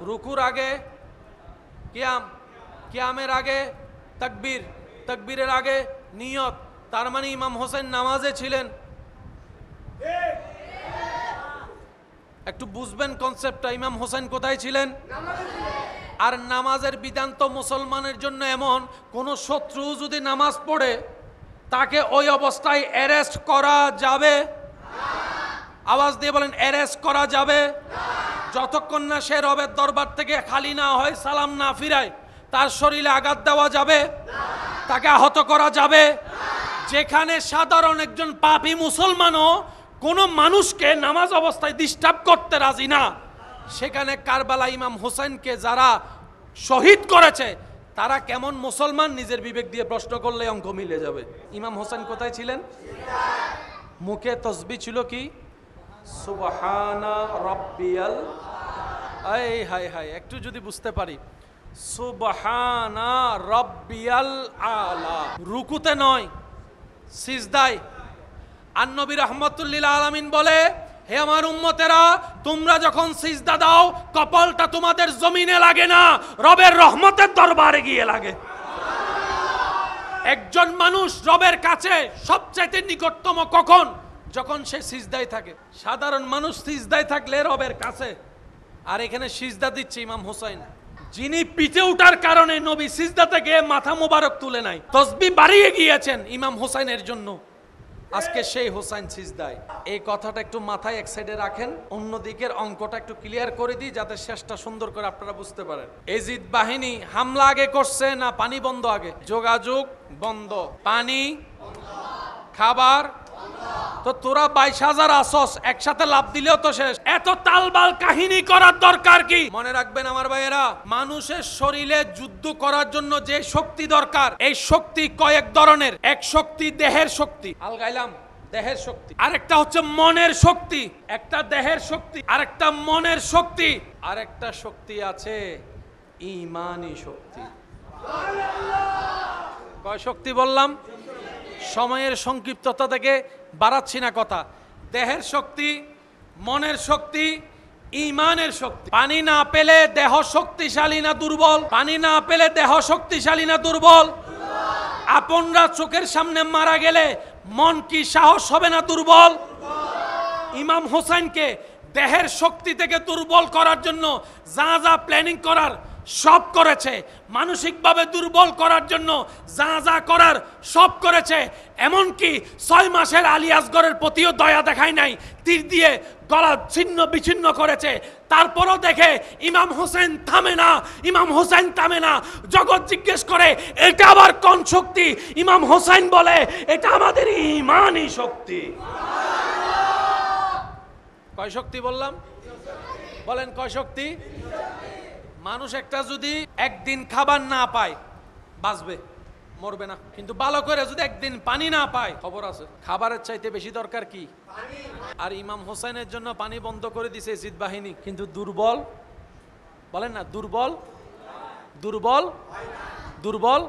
রুকুর আগে, কিয়াম, কিয়ামের আগে তাকবীর, তাকবীরের আগে নিয়ত। তার মানে ইমাম হোসেন নামাজে ছিলেন। একটু বুঝবেন কনসেপ্টটা, ইমাম হোসেন কোথায় ছিলেন? আর নামাজের বিধান তো মুসলমানের জন্য এমন, কোন শত্রু যদি নামাজ পড়ে তাকে ওই অবস্থায় অ্যারেস্ট করা যাবে? আওয়াজ দিয়ে বলেন, অ্যারেস্ট করা যাবে যতক্ষণ না সে রবের দরবার থেকে খালি না হয়, সালাম না ফিরায়। তার শরীরে আঘাত দেওয়া যাবে, তাকে আহত করা যাবে। যেখানে সাধারণ একজন পাপী মুসলমানও কোন মানুষকে নামাজ অবস্থায় ডিস্টার্ব করতে রাজি না, সেখানে কারবালা ইমাম হোসেনকে যারা শহীদ করেছে তারা কেমন মুসলমান? নিজের বিবেক দিয়ে প্রশ্ন করলে অঙ্ক মিলে যাবে। ইমাম হোসেন কোথায় ছিলেন? মুখে তসবিহ ছিল কি? সুবহানা রাব্বিয়াল, আয় হায় হায়, একটু যদি বুঝতে পারি, সুবহানা রাব্বিয়াল আলা। রুকুতে নয়, সিজদায়। আর নবী রাহমাতুল্লিল আলামিন বলে, হে আমার উম্মতেরা, তোমরা যখন সিজদা দাও কপালটা তোমাদের জমিনে লাগে না, রবের রহমতের দরবারে গিয়ে লাগে। একজন মানুষ রবের কাছে সবচাইতে নিকটতম কখন? যখন সে সিজদায় থাকে। সাধারণ মানুষ সিজদায় থাকলে রবের কাছে, আর এখানে সিজদা দিচ্ছে ইমাম হোসেন, যিনি পিঠে উঠার কারণে নবী সিজদা থেকে মাথা মোবারক তুলে নাই, তসবিহ বাড়িয়ে গিয়েছেন ইমাম হোসেনের জন্য। আজকে সেই হোসেন সিজদায়। এই কথাটা একটু মাথায় এক সাইডে রাখেন, অন্যদিকের অঙ্কটা একটু ক্লিয়ার করে দিই যাতে শেষটা সুন্দর করে আপনারা বুঝতে পারেন। এজিদ বাহিনী হামলা আগে করছে না পানি বন্ধ আগে? যোগাযোগ বন্ধ, পানি, খাবার। তো তোরা 22,000 আসস, একসাথে লাভ দিলেও তো শেষ। এত তালবাল কাহিনী করার দরকার কি? মনে রাখবেন আমার ভাইয়েরা, মানুষের শরীরে যুদ্ধ করার জন্য যে শক্তি দরকার, এই শক্তি কয়েক ধরনের। এক শক্তি দেহের শক্তি, আলগাইলাম, দেহের শক্তি। আরেকটা হচ্ছে মনের শক্তি, একটা দেহের শক্তি, আরেকটা মনের শক্তি, আরেকটা শক্তি আছে ঈমানি শক্তি। কয় শক্তি বললাম? সময়ের সংক্ষিপ্ততা থেকে বাড়াচ্ছি না কথা। দেহের শক্তি, মনের শক্তি, ঈমানের শক্তি। পানি না পেলে দেহ শক্তিশালী না দুর্বল? পানি না পেলে দেহ শক্তিশালী না দুর্বল? আপনরা চোখের সামনে মারা গেলে মন কি সাহস হবে না দুর্বল? ইমাম হোসেনকে দেহের শক্তি থেকে দুর্বল করার জন্য যা যা প্ল্যানিং করার সব করেছে, মানসিকভাবে দুর্বল করার জন্য যা যা করার সব করেছে। এমনকি 6 মাসের আলী আসগরের প্রতিও দয়া দেখায় নাই, তীর দিয়ে গলা ছিন্ন বিচ্ছিন্ন করেছে। তারপরও দেখে ইমাম হোসেন থামে না, ইমাম হোসেন থামে না। জগৎ জিজ্ঞেস করে এটা আবার কোন শক্তি? ইমাম হোসেন বলে এটা আমাদের ঈমানি শক্তি। কয় শক্তি বললাম? বলেন কয় শক্তি? মানুষ একটা যদি একদিন খাবার না পায় বাঁচবে, মরবে না। কিন্তু ভালো করে যদি একদিন পানি না পায়, খবর আছে। খাবারের চাইতে বেশি দরকার কি? আর ইমাম হোসেনের জন্য পানি বন্ধ করে দিছে এজিদ বাহিনী। কিন্তু দুর্বল, বলেন না দুর্বল, দুর্বল, দুর্বল।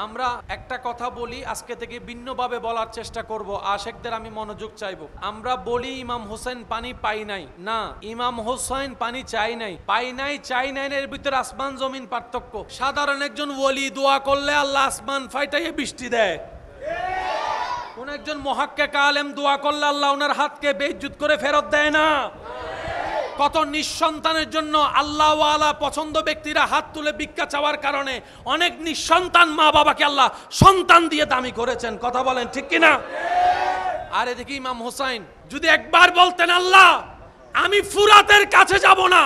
আমরা একটা কথা বলি, আজকে থেকে ভিন্নভাবে বলার চেষ্টা করব। আশেকদের আমি মনোযোগ চাইবো। আমরা বলি ইমাম হোসেন পানি পাই নাই, না, ইমাম হোসেন পানি চাই নাই। পাই নাই, চাই নাই এর ভিতরে আসমান জমিন পার্থক্য। সাধারণ একজন ওলি দোয়া করলে আল্লাহ আসমান ফাইটাইয়ে বৃষ্টি দেয়। কোন একজন মুহাক্কিক আলেম দোয়া করলে আল্লাহ ওনার হাতকে বেইজ্জত করে ফেরত দেয় না। কত নিঃসন্তানের জন্য আল্লাহওয়ালা পছন্দ ব্যক্তিরা হাত তুলে ভিক্ষা চাওয়ার কারণে অনেক নিঃসন্তান মা বাবাকে আল্লাহ সন্তান দিয়ে দামি করেছেন। কথা বলেন ঠিক কিনা? আর এদিকে ইমাম হোসাইন যদি একবার বলতেন, আল্লাহ আমি ফুরাতের কাছে যাব না,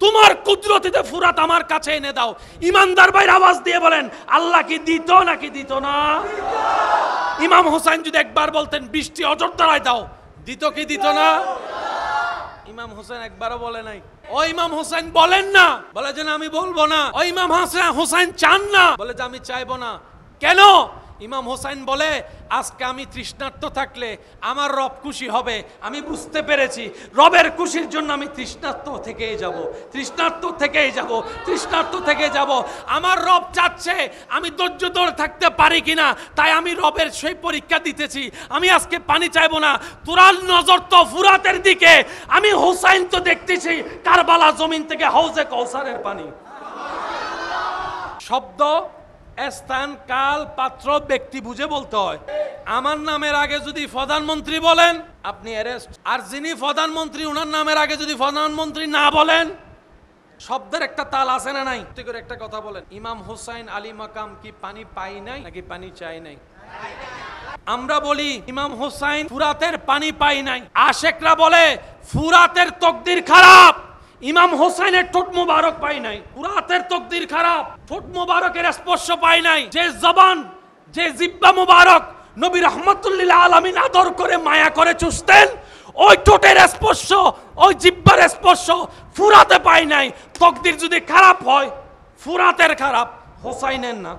তোমার কুদরতিতে ফুরাত আমার কাছে এনে দাও, ইমানদার ভাইয়ের আওয়াজ দিয়ে বলেন আল্লাহ কি দিত নাকি দিত না? ইমাম হোসাইন যদি একবার বলতেন বৃষ্টি অযোধ্যায় দাও, দিত কি দিত না? ইমাম হোসেন একবারও বলে নাই। ও ইমাম হোসেন বলেন না, বলে যে না আমি বলবো না। ও ইমাম হোসেন চান না, বলে যে আমি চাইবো না। কেন? ইমাম হোসেন বলে আজকে আমি তৃষ্ণার্ত থাকলে আমার রব খুশি হবে। আমি বুঝতে পেরেছি রবের খুশির জন্য আমি তৃষ্ণার্ত থেকেই যাব, তৃষ্ণার্ত থেকেই যাব, তৃষ্ণার্ত থেকে যাব। আমার রব চাচ্ছে আমি ধৈর্য ধরে থাকতে পারি কিনা, তাই আমি রবের সেই পরীক্ষা দিতেছি। আমি আজকে পানি চাইবো না, তোরার নজর তো ফুরাতের দিকে, আমি হোসাইন তো দেখতেছি কারবালা জমিন থেকে হাউজে কৌসারের পানি। শব্দ, স্থান, কাল, পাত্র, ব্যক্তি বুঝে বলতে হয়। আমার নামের আগে যদি প্রধানমন্ত্রী বলেন আপনি অ্যারেস্ট, আর যিনি প্রধানমন্ত্রী ওনার নামের আগে যদি প্রধানমন্ত্রী না বলেন, শব্দের একটা তাল আছে না নাই? ঠিক করে একটা কথা বলেন, ইমাম হোসাইন আলী মাকাম কি পানি পাই নাই নাকি পানি চাই নাই? আমরা বলি ইমাম হোসাইন ফুরাতের পানি পাই নাই, আশেকরা বলে ফুরাতের তকদির খারাপ, ইমাম হোসাইনের ঠোঁট মুবারক পাই নাই। ফুরাতের তকদির খারাপ, ঠোঁট মুবারকের স্পর্শ পাই নাই। যে জবান, যে জিব্বা মুবারক নবী রাহমাতুল্লিল আলামিন আদর করে মায়া করে চুষতেন, ওই ঠোঁটের স্পর্শ, ওই জিব্বার স্পর্শ ফুরাতে পাই নাই। তকদির যদি খারাপ হয়, ফুরাতের খারাপ, হোসাইনের না।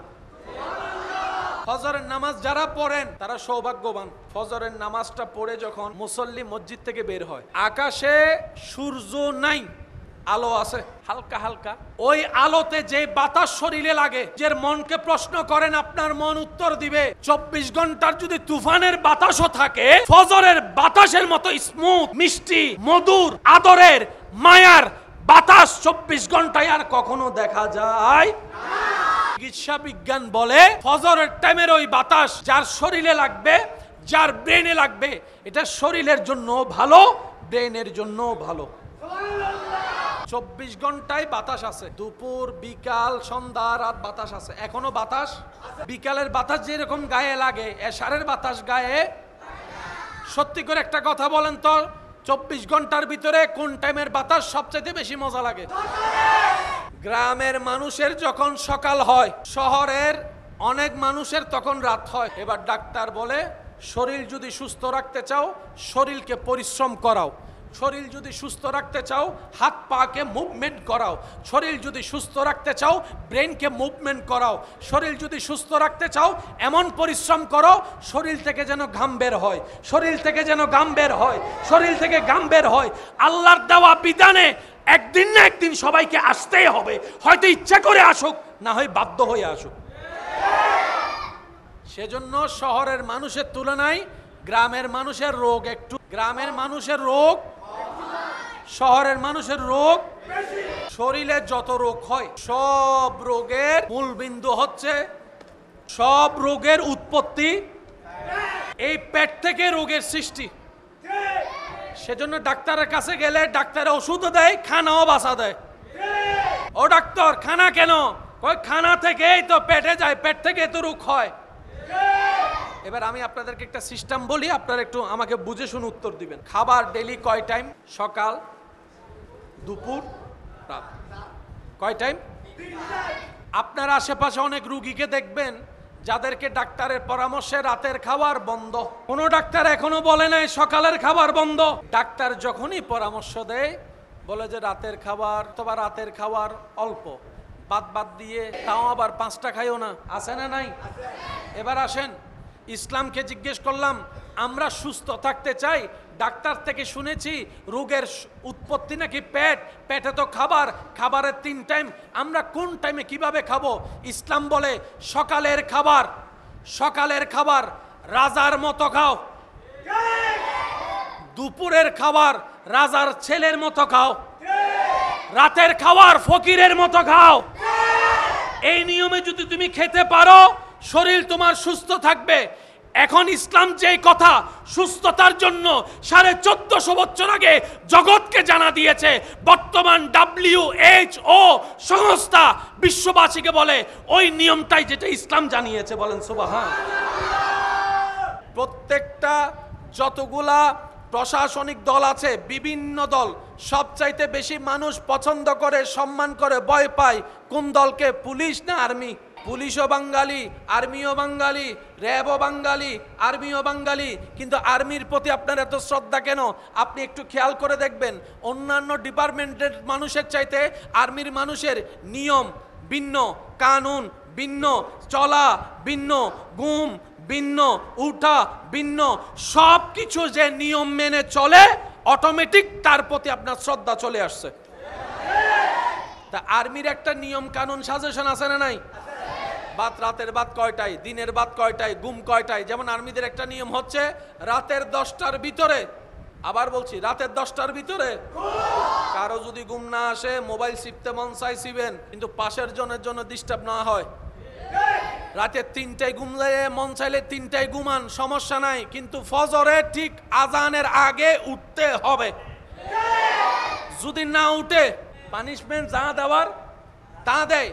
ফজরের নামাজ যারা পড়েন তারা সৌভাগ্যবান। ফজরের নামাজটা পড়ে যখন মুসল্লি মসজিদ থেকে বের হয়, আকাশে সূর্য নাই, আলো আছে হালকা হালকা। ওই আলোতে যে বাতাস শরীরে লাগে, যে মনকে প্রশ্ন করেন আপনার মন উত্তর দিবে। 24 ঘন্টার যদি তুফানের বাতাসও থাকে, ফজরের বাতাসের মতো স্মুথ, মিষ্টি, মধুর, আদরের, মায়ার বাতাস 24 ঘন্টায় আর কখনো দেখা যায় না। চিকিৎসা বিজ্ঞান বলে ফজরের টাইমের ওই বাতাস যার শরীরে লাগবে, যার ব্রেনে লাগবে, এটা শরীরের জন্য ভালো, ব্রেনের জন্য ভালো। 24 ঘন্টায় বাতাস আছে, দুপুর, বিকাল, সন্ধ্যা, রাত বাতাস আছে। এখনো বাতাস, বিকালের বাতাস যেরকম গায়ে লাগে, এশারের বাতাস গায়ে। সত্যি করে একটা কথা বলেন তো, 24 ঘন্টার ভিতরে কোন টাইমের বাতাস সবচেয়ে বেশি মজা লাগে? গ্রামের মানুষের যখন সকাল হয়, শহরের অনেক মানুষের তখন রাত হয়। এবার ডাক্তার বলে শরীর যদি সুস্থ রাখতে চাও শরীরকে পরিশ্রম করাও, শরীর যদি সুস্থ রাখতে চাও হাত পাকে মুভমেন্ট করাও, শরীর যদি সুস্থ রাখতে চাও ব্রেনকে মুভমেন্ট করাও, শরীর যদি সুস্থ রাখতে চাও এমন পরিশ্রম করো শরীর থেকে যেন ঘাম বের হয়, শরীর থেকে যেন ঘাম বের হয়, শরীর থেকে ঘাম বের হয়। আল্লাহর দেওয়া বিধানে একদিন না একদিন সবাইকে আসতেই হবে, হয়তো ইচ্ছা করে আসুক, না হয় বাধ্য হয়ে আসুক। সেজন্য শহরের মানুষের তুলনায় গ্রামের মানুষের রোগ একটু, গ্রামের মানুষের রোগ, শহরের মানুষের রোগ। শরীরে যত রোগ হয় সব রোগের মূল বিন্দু হচ্ছে, সব রোগের উৎপত্তি এই পেট থেকে রোগের সৃষ্টি। সেজন্য ডাক্তারের কাছে গেলে ডাক্তারের ওষুধও দেয়, খানাও বাসা দেয়। ও ডাক্তার খানা কেন? কই খানা থেকেই তো পেটে যায়, পেট থেকে তো রোগ হয়। এবার আমি আপনাদেরকে একটা সিস্টেম বলি, আপনারা একটু আমাকে বুঝে শুনে উত্তর দিবেন। খাবার ডেইলি কয় টাইম? সকাল, দুপুর, রাত। কয় টাইম? আপনার আশেপাশে অনেক রুগীকে দেখবেন যাদেরকে ডাক্তারের পরামর্শে রাতের খাবার বন্ধ। কোনো ডাক্তার এখনো বলে নাই সকালের খাবার বন্ধ। ডাক্তার যখনই পরামর্শ দেয় বলে যে রাতের খাবার, অথবা রাতের খাবার অল্প, বাদ দিয়ে, তাও আবার 5টা খাইও না, আছে না নাই? এবার আসেন, ইসলামকে জিজ্ঞেস করলাম আমরা সুস্থ থাকতে চাই, ডাক্তার থেকে শুনেছি রোগের উৎপত্তি নাকি পেট, পেটে তো খাবার, খাবারের 3 টাইম, আমরা কোন টাইমে কিভাবে খাবো? ইসলাম বলে সকালের খাবার, সকালের খাবার রাজার মতো খাও, দুপুরের খাবার রাজার ছেলের মতো খাও, রাতের খাবার ফকিরের মতো খাও। এই নিয়মে যদি তুমি খেতে পারো শরীর তোমার সুস্থ থাকবে। এখন ইসলাম যেই কথা সুস্থতার জন্য 1450 বছর আগে জগৎকে জানা দিয়েছে, বর্তমান WHO সংস্থা বিশ্ববাসীকে বলে ওই নিয়মটাই যেটা ইসলাম জানিয়েছে। বলেন সুবহান। প্রত্যেকটা যতগুলা প্রশাসনিক দল আছে, বিভিন্ন দল, সবচাইতে বেশি মানুষ পছন্দ করে, সম্মান করে, ভয় পায় কোন দলকে? পুলিশ না আর্মি? পুলিশও বাঙালি, আর্মিও বাঙালি, র্যাবও বাঙালি, আর্মিও বাঙালি, কিন্তু আর্মির প্রতি আপনার এত শ্রদ্ধা কেন? আপনি একটু খেয়াল করে দেখবেন, অন্যান্য ডিপার্টমেন্টের মানুষের চাইতে আর্মির মানুষের নিয়ম ভিন্ন, কানুন ভিন্ন, চলা ভিন্ন, ঘুম ভিন্ন, উঠা ভিন্ন, সব কিছু যে নিয়ম মেনে চলে, অটোমেটিক তার প্রতি আপনার শ্রদ্ধা চলে আসছে। তা আর্মির একটা নিয়ম কানুন সাজেশন আছে না নাই? রাতের বাদ কয়টায়, দিনের বাদ কয়টায়, ঘুম কয়টায়। যেমন আর্মিদের একটা নিয়ম হচ্ছে রাতের 10টার ভিতরে, আবার বলছি রাতের 10টার ভিতরে কারো যদি ঘুম না আসে, মোবাইল চিপতে মন চাই চিবেন, কিন্তু পাশের জনের জন্য ডিস্টার্ব না হয়। রাতে 3টায় ঘুমলে মন চাইলে 3টায় ঘুমান, সমস্যা নাই, কিন্তু ফজরে ঠিক আজানের আগে উঠতে হবে। যদি না উঠে পানিশমেন্ট যা দেওয়ার তা দেয়।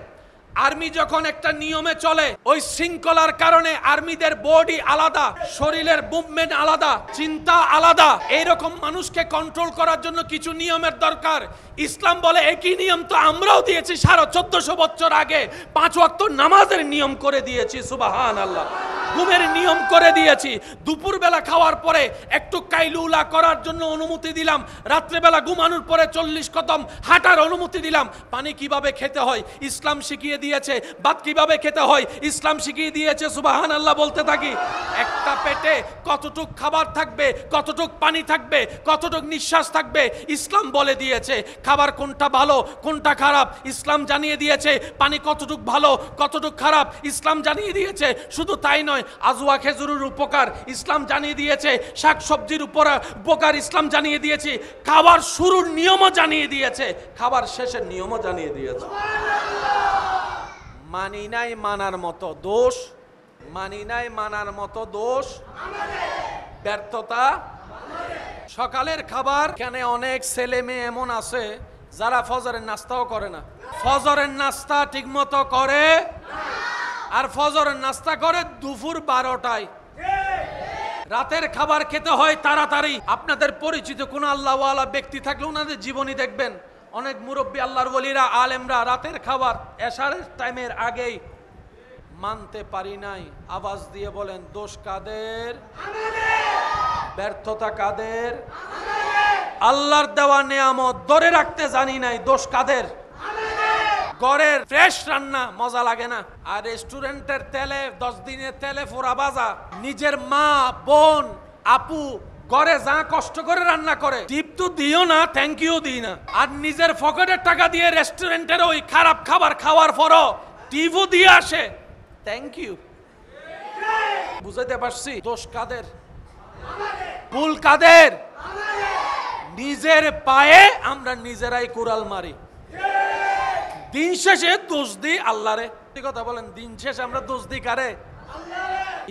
আর্মি যখন একটা নিয়মে চলে, ওই শৃঙ্খলার কারণে আর্মিদের বডি আলাদা, শরীরের মুভমেন্ট আলাদা, চিন্তা আলাদা। এইরকম মানুষকে কন্ট্রোল করার জন্য কিছু নিয়মের দরকার। ইসলাম বলে একই নিয়ম তো আমরাও দিয়েছি 1450 বছর আগে। 5 ওয়াক্ত নামাজের নিয়ম করে দিয়েছি, সুবহানাল্লাহ। ঘুমের নিয়ম করে দিয়েছি। দুপুরবেলা খাওয়ার পরে একটু কাইলুলা করার জন্য অনুমতি দিলাম। রাত্রেবেলা ঘুমানোর পরে 40 কদম হাঁটার অনুমতি দিলাম। পানি কিভাবে খেতে হয় ইসলাম শিখিয়ে দিয়েছে। ভাত কিভাবে খেতে হয় ইসলাম শিখিয়ে দিয়েছে, সুবহানাল্লাহ বলতে থাকি। একটা পেটে কতটুক খাবার থাকবে, কতটুক পানি থাকবে, কতটুক নিঃশ্বাস থাকবে, ইসলাম বলে দিয়েছে। খাবার কোনটা ভালো কোনটা খারাপ ইসলাম জানিয়ে দিয়েছে। পানি কতটুক ভালো কতটুক খারাপ ইসলাম জানিয়ে দিয়েছে। শুধু তাই নয়, আজওয়া খেজুরের উপকার ইসলাম জানিয়ে দিয়েছে। শাক সবজির উপকার ইসলাম জানিয়ে দিয়েছে। খাবার শুরুর নিয়মও জানিয়ে দিয়েছে, খাবার শেষের নিয়মও জানিয়ে দিয়েছে। মানি নাই মানার মতো দোষ, মানি নাই মানার মতো দোষ, ব্যর্থতা। সকালের খাবার কেন অনেক ছেলে মেয়ে এমন আছে যারা ফজরের নাস্তাও করে না। ফজরের নাস্তা ঠিক মতো করে, আর ফজরের নাস্তা করে দুপুর 12টায়। রাতের খাবার খেতে হয় তাড়াতাড়ি। আপনাদের পরিচিত কোন আল্লাহওয়ালা ব্যক্তি থাকলে ওনাদের জীবনী দেখবেন, অনেক মুরব্বী আল্লাহর ওলিরা আলেমরা রাতের খাবার এশারের টাইমের আগেই। মানতে পারি নাই, আওয়াজ দিয়ে বলেন দোষ কাদের? ব্যর্থতা কাদের? আল্লাহর দেওয়া নেয়ামত ধরে রাখতে জানি নাই, দোষ কাদের? ঘরের ফ্রেশ রান্না মজা লাগে না, আর রেস্টুরেন্টের তেলে 10 দিনের তেলে ফোড়া ভাজা। নিজের মা বোন আপু ঘরে যা কষ্ট করে রান্না করে, টিপ তো দিও না, থ্যাংক ইউ দিই না। আর নিজের পকেটের টাকা দিয়ে রেস্টুরেন্টের ওই খারাপ খাবার খাওয়ার পরও টিপও দিয়ে আসে, থ্যাংক ইউ। বুঝাইতে পারছি? দোষ কাদের? ভুল কাদের? নিজের পায়ে আমরা নিজেরাই কুড়াল মারি। দিন শেষে দোষ দিই আল্লাহরে। কথা বলেন, দিন শেষে আমরা দোষ দিই কারে?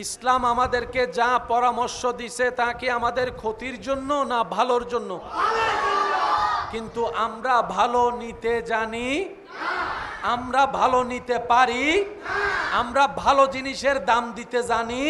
ইসলাম আমাদেরকে যা পরামর্শ দিছে তা কি আমাদের ক্ষতির জন্য না ভালোর জন্য? কিন্তু আমরা ভালো নিতে জানি, আমরা ভালো নিতে পারি, আমরা ভালো জিনিসের দাম দিতে জানি।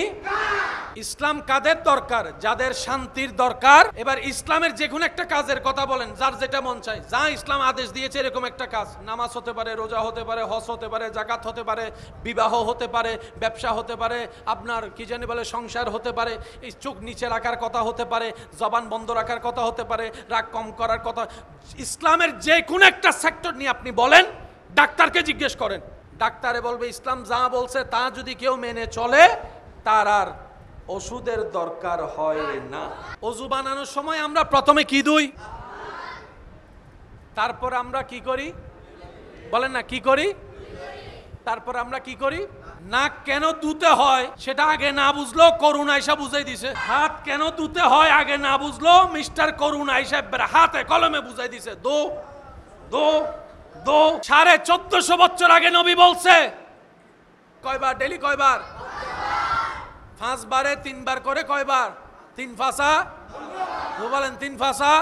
ইসলাম কাদের দরকার? যাদের শান্তির দরকার। এবার ইসলামের যে কোনো একটা কাজের কথা বলেন, যার যেটা মন চায়, যা ইসলাম আদেশ দিয়েছে এরকম একটা কাজ, নামাজ হতে পারে, রোজা হতে পারে, হজ হতে পারে, জাকাত হতে পারে, বিবাহ হতে পারে, ব্যবসা হতে পারে, আপনার কি জানি বলে সংসার হতে পারে, এই চোখ নিচে রাখার কথা হতে পারে, জবান বন্ধ রাখার কথা হতে পারে, রাগ কম করার কথা। ইসলামের যে কোনো একটা সেক্টর নিয়ে আপনি বলেন, ডাক্তারকে জিজ্ঞেস করেন, ডাক্তারে বলবে ইসলাম যা বলছে তা যদি কেউ মেনে চলে তার আর ওষুধের দরকার হয় না। অজু বানানোর সময় আমরা প্রথমে কি ধুই, তারপর আমরা কি করি বলেন না, কি করি? তারপর আমরা কি করি? নাক কেন ধুতে হয় সেটা আগে না বুঝলো করুণ আয়সা বুঝাই দিছে। হাত কেন ধুতে হয় আগে না বুঝলো মিস্টার করুণ আয়সা হাতে কলমে বুঝাই দিছে। দো দো দো। 1450 বছর আগে নবী বলছে কয়বার? ডেলি কয়বার? 5 বারে 3 বার করে কয়বার? 3 ফাসা। বলেন 3 ফাসা।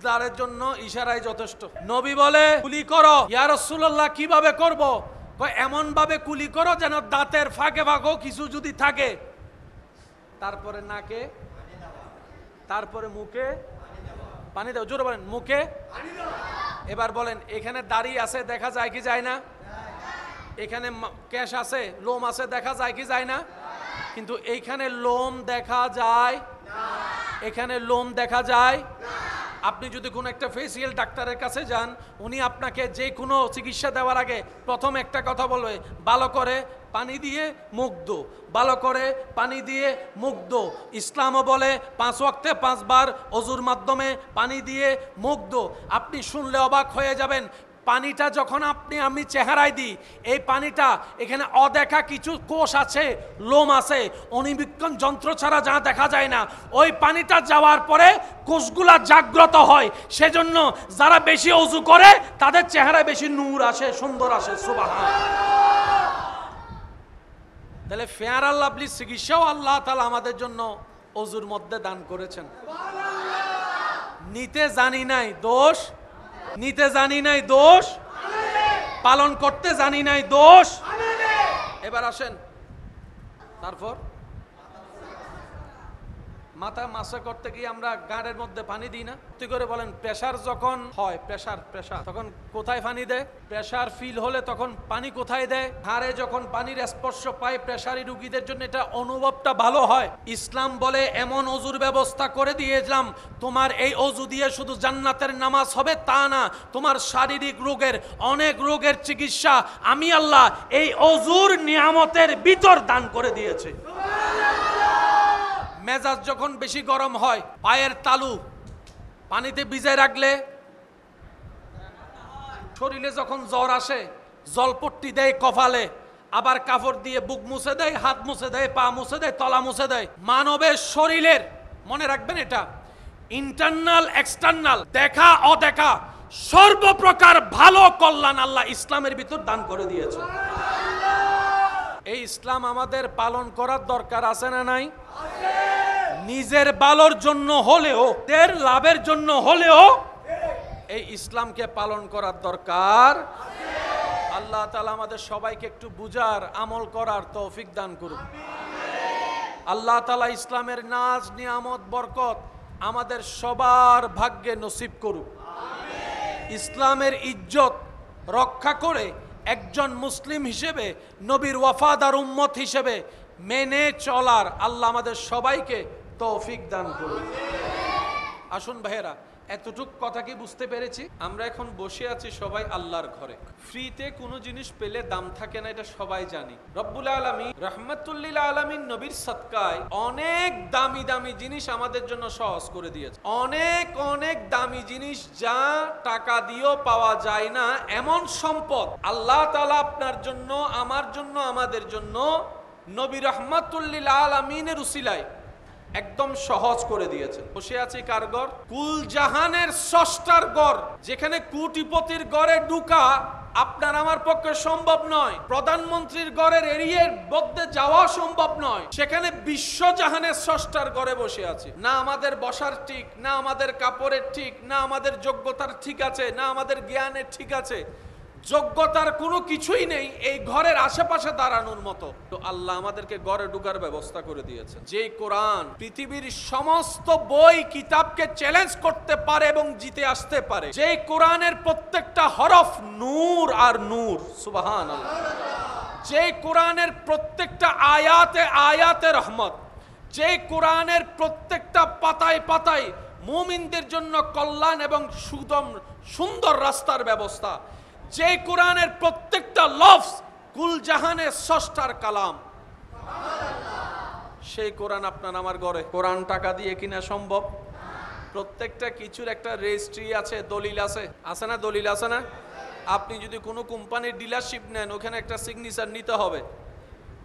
তারের জন্য ইশারায় যথেষ্ট। নবী বলে কুলি করো। ইয়া রাসূলুল্লাহ কিভাবে করব? কয় এমন ভাবে কুলি করো যেন দাঁতের ফাঁকে ফাঁকেও কিছু যদি থাকে, তারপরে নাকে, তারপরে মুখে পানি দাও। জোরে বলেন মুখে। এবার বলেন এখানে দাড়ি আছে দেখা যায় কি যায় না? এখানে কেশ আছে, লোম আছে দেখা যায় কি যায় না? কিন্তু এইখানে লোম দেখা যায়, এখানে লোম দেখা যায়। আপনি যদি কোনো একটা ফেসিয়াল ডাক্তারের কাছে যান, উনি আপনাকে যে কোনো চিকিৎসা দেওয়ার আগে প্রথম একটা কথা বলবে, ভালো করে পানি দিয়ে মুখ ধো, ভালো করে পানি দিয়ে মুখ ধো। ইসলামও বলে 5 ওয়াক্তে 5 বার অজুর মাধ্যমে পানি দিয়ে মুখ ধো। আপনি শুনলে অবাক হয়ে যাবেন, পানিটা যখন আমি চেহারায় দিই, এই পানিটা এখানে অদেখা কিছু কোষ আছে, লোম আছে, অণুবীক্ষণ যন্ত্র ছাড়া যা দেখা যায় না, ওই পানিটা যাওয়ার পরে কোষগুলা জাগ্রত হয়। সেজন্য যারা বেশি অজু করে তাদের চেহারায় বেশি নূর আসে, সুন্দর আসে। সুবহানাল্লাহ। তাহলে ফেয়ার আর লাভলি চিকিৎসাও আল্লাহ তাআলা আমাদের জন্য অজুর মধ্যে দান করেছেন। নিতে জানি নাই দোষ, নিতে জানি নাই দোষ, পালন করতে জানি নাই দোষ। এবার আসেন, তারপর মাথা মাসা করতে গিয়ে আমরা গাড়ের মধ্যে পানি দিই না? তুই করে বলেন প্রেসার যখন হয়, প্রেসার তখন কোথায় পানি দেয়? প্রেসার ফিল হলে তখন পানি কোথায় দেয়? হাড়ে যখন পানির স্পর্শ পায় প্রেসারি রোগীদের জন্য এটা অনুভবটা ভালো হয়। ইসলাম বলে এমন অজুর ব্যবস্থা করে দিয়েছিলাম, তোমার এই অজু দিয়ে শুধু জান্নাতের নামাজ হবে তা না, তোমার শারীরিক রোগের, অনেক রোগের চিকিৎসা আমি আল্লাহ এই অজুর নিয়ামতের ভিতর দান করে দিয়েছে। মেজাজ যখন বেশি গরম হয়, পায়ের তালু পানিতে ভিজে রাখলে, শরীরে যখন জ্বর আসে জলপট্টি দেয় কপালে, আবার কাপড় দিয়ে বুক মুছে দেয়, হাত মুছে দেয়, পা মুছে দেয়, তলা মুছে দেয়। মানবের শরীরের, মনে রাখবেন এটা, ইন্টারনাল এক্সটার্নাল, দেখা অদেখা সর্বপ্রকার ভালো কল্যাণ আল্লাহ ইসলামের ভিতর দান করে দিয়েছে। এই ইসলাম আমাদের পালন করার দরকার আছে না নাই? নিজের ভালোর জন্য হলেও, এর লাভের জন্য হলেও এই ইসলামকে পালন করার দরকার। আল্লাহ তাআলা আমাদের সবাইকে একটু বুঝার, আমল করার তৌফিক দান করুন। আল্লাহ তাআলা ইসলামের নাজ, নিয়ামত, বরকত আমাদের সবার ভাগ্যে নসিব করুক। ইসলামের ইজ্জত রক্ষা করে একজন মুসলিম হিসেবে, নবীর ওয়াফাদার উম্মত হিসেবে মেনে চলার আল্লাহ আমাদের সবাইকে তৌফিক দান করুন। আসুন ভাইয়েরা, এতটুক কথা কি বুঝতে পেরেছি? আমরা এখন বসে আছি সবাই আল্লাহর ঘরে। ফ্রিতে কোনো জিনিস পেলে দাম থাকে না, এটা সবাই জানি। রব্বুল আলামিন রাহমাতুল আলামিন নবীর সদকায় অনেক দামি দামি জিনিস আমাদের জন্য সহজ করে দিয়েছে। অনেক অনেক দামি জিনিস যা টাকা দিয়েও পাওয়া যায় না, এমন সম্পদ আল্লাহ তাআলা আপনার জন্য, আমার জন্য, আমাদের জন্য নবী রাহমাতুল আলামিনের উসিলায় একদম সহজ করে দিয়েছে। বসে আছি কার ঘর? কুল জাহানের স্রষ্টার ঘর, যেখানে কোটিপতির ঘরে ঢুকা আপনার আমার পক্ষে সম্ভব নয়, প্রধানমন্ত্রীর ঘরের এরিয়ার মধ্যে যাওয়া সম্ভব নয়। সেখানে বিশ্বজাহানের স্রষ্টার ঘরে বসে আছি। না আমাদের বসার ঠিক, না আমাদের কাপড়ের ঠিক, না আমাদের যোগ্যতার ঠিক আছে, না আমাদের জ্ঞানের ঠিক আছে, যোগ্যতার কোনো কিছুই নেই এই ঘরের আশেপাশে দাঁড়ানোর মতো। তো আল্লাহ আমাদেরকে ঘরে ঢুকার ব্যবস্থা করে দিয়েছে। যে কোরআন পৃথিবীর সমস্ত বই কিতাবকে চ্যালেঞ্জ করতে পারে এবং জিতে আসতে পারে, যে কোরআনের প্রত্যেকটা হরফ নূর আর নূর, সুবহানাল্লাহ। যে কোরআনের প্রত্যেকটা আয়াতে আয়াতে রহমত, যে কোরআনের প্রত্যেকটা পাতায় পাতায় মুমিনদের জন্য কল্যাণ এবং সুন্দর রাস্তার ব্যবস্থা, যে কোরআনের প্রত্যেকটা লফজ কুল জাহানের স্রষ্টার কালাম, সেই কোরআন আপনার আমার ঘরে। কোরআন টাকা দিয়ে কিনা সম্ভব? প্রত্যেকটা কিছুর একটা রেজিস্ট্রি আছে, দলিল আছে, আছে না? দলিল আছে না? আপনি যদি কোনো কোম্পানির ডিলারশিপ নেন, ওখানে একটা সিগনেচার নিতে হবে।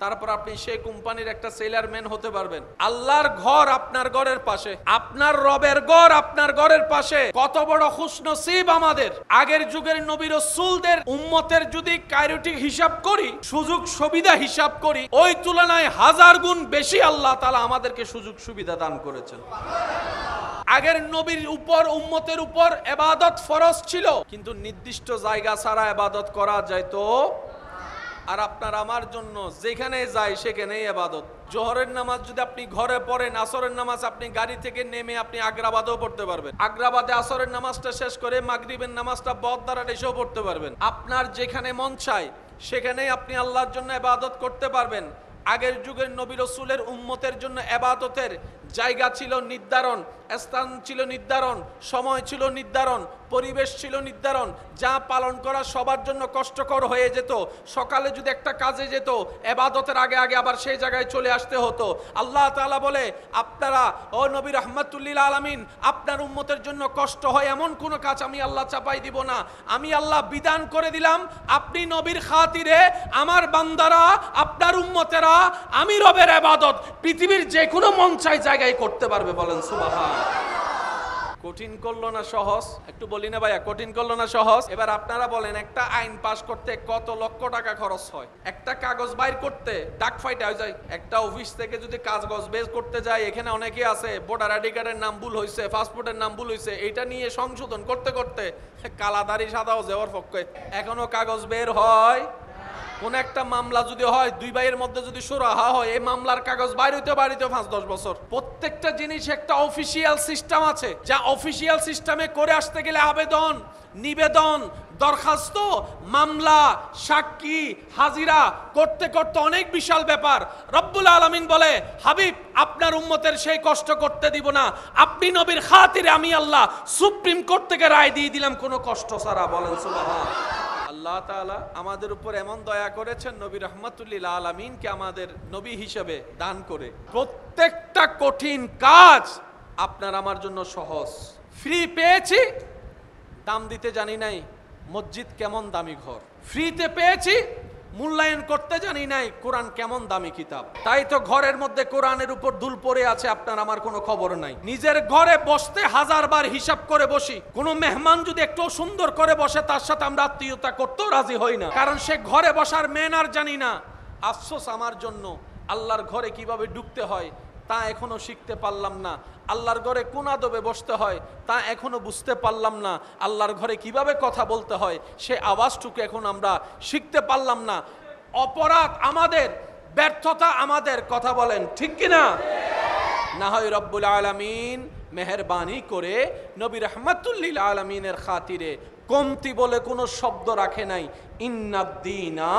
তারপর আপনি সেই কোম্পানির একটা সেলারম্যান হতে পারবেন। আল্লাহর ঘর আপনার ঘরের পাশে, আপনার রবের ঘর আপনার ঘরের পাশে। কত বড় খুশনসিব আমাদের। আগের যুগের নবী রাসূলদের উম্মতের যদি কাইরোটিক হিসাব করি, সুযোগ সুবিধা হিসাব করি, ওই তুলনায় 1000 গুণ বেশি আল্লাহ তাআলা আমাদেরকে সুযোগ সুবিধা দান করেছেন। আগের নবীর উপর উম্মতের উপর ইবাদত ফরজ ছিল, কিন্তু নির্দিষ্ট জায়গা ছাড়া ইবাদত করা যাইতো। আর আপনার আমার জন্য যেখানে যাই সেখানেই ইবাদত। জোহরের নামাজ যদি আপনি ঘরে পড়েন, আসরের নামাজ আপনি গাড়ি থেকে নেমে আপনি আগ্রাবাদেও পড়তে পারবেন। আগ্রাবাদে আসরের নামাজটা শেষ করে মাগরিবের নামাজটা বদদারার এসেও পড়তে পারবেন। আপনার যেখানে মন চায় সেখানেই আপনি আল্লাহর জন্য ইবাদত করতে পারবেন। আগের যুগের নবী রাসূলের উম্মতের জন্য ইবাদতের জায়গা ছিল নির্ধারণ, স্থান ছিল নির্ধারণ, সময় ছিল নির্ধারণ, পরিবেশ ছিল নির্ধারণ। যা পালন করা সবার জন্য কষ্টকর হয়ে যেত। সকালে যদি একটা কাজে যেত, ইবাদতের আগে আগে আবার সেই জায়গায় চলে আসতে হতো। আল্লাহ তাআলা বলে, আপনারা ও নবী রাহমাতুল্লিল আলামিন, আপনার উম্মতের জন্য কষ্ট হয় এমন কোনো কাজ আমি আল্লাহ চাপাই দিব না। আমি আল্লাহ বিধান করে দিলাম, আপনি নবীর খাতিরে আমার বান্দারা, আপনার উম্মতেরা আমি রবের ইবাদত পৃথিবীর যে কোনো মন চাই জায়গায় করতে পারবে। বলেন সুবহান। কঠিন করলো না সহজ? একটু বলি না ভাইয়া, কঠিন করলো না সহজ? এবার আপনারা বলেন, একটা আইন পাস করতে কত লক্ষ টাকা খরচ হয়? একটা কাগজ বাইর করতে ডাক ফাইট হয়ে যায়। একটা অফিস থেকে যদি কাগজ বের করতে যায়, এখানে অনেকে আছে ভোটার আইডি কার্ডের নাম ভুল হয়েছে, পাসপোর্টের নাম ভুল হয়েছে, এটা নিয়ে সংশোধন করতে করতে কালাদারি সাদাও যাওয়ার পক্ষে এখনো কাগজ বের হয়। কোন একটা মামলা যদি হয়, দুই ভাইয়ের মধ্যে যদি সুরাহা হয়, এই মামলার কাগজ বাইরে বাড়িতে 5-10 বছর। প্রত্যেকটা জিনিস একটা অফিসিয়াল সিস্টেম আছে, যা অফিসিয়াল সিস্টেমে করে আসতে গেলে আবেদন, নিবেদন, দরখাস্ত, মামলা, সাক্ষী, হাজিরা করতে করতে অনেক বিশাল ব্যাপার। রব্বুল আলামিন বলে, হাবিব আপনার উম্মতের সেই কষ্ট করতে দিব না। আপনি নবীর খাতিরে আমি আল্লাহ সুপ্রিম কোর্ট থেকে রায় দিয়ে দিলাম কোনো কষ্ট ছাড়া। বলেন সুবহান। আল্লাহ তাআলা আমাদের উপর এমন দয়া করেছেন, নবী রাহমাতুল্লিল আলামিনকে আমাদের নবী হিসেবে দান করে প্রত্যেকটা কঠিন কাজ আপনার আমার জন্য সহজ। ফ্রি পেয়েছি, দাম দিতে জানি নাই মসজিদ কেমন দামি ঘর। ফ্রিতে পেয়েছি, মূল্যায়ন করতে জানি নাই কোরআন কেমন দামি কিতাব। তাই তো ঘরের মধ্যে কোরআনের উপর দুল পড়ে আছে, আপনার আমার কোনো খবর নাই। নিজের ঘরে বসতে 1000 বার হিসাব করে বসি। কোনো মেহমান যদি একটু সুন্দর করে বসে, তার সাথে আমরা আত্মীয়তা করতেও রাজি হই না, কারণ সে ঘরে বসার ম্যানার জানি না। আফসোস আমার জন্য, আল্লাহর ঘরে কিভাবে ঢুকতে হয় তা এখনো শিখতে পারলাম না। আল্লাহর ঘরে কোন আদবে বসতে হয় তা এখনো বুঝতে পারলাম না। আল্লাহর ঘরে কিভাবে কথা বলতে হয় সে আওয়াজটুকু এখন আমরা শিখতে পারলাম না। অপরাধ আমাদের, ব্যর্থতা আমাদের। কথা বলেন ঠিক কিনা? না হয় রব্বুল আলামিন মেহেরবানি করে নবী রাহমাতুল্লিল আলামিনের খাতিরে কমতি বলে কোনো শব্দ রাখে নাই। ইন্নাদ-দীনা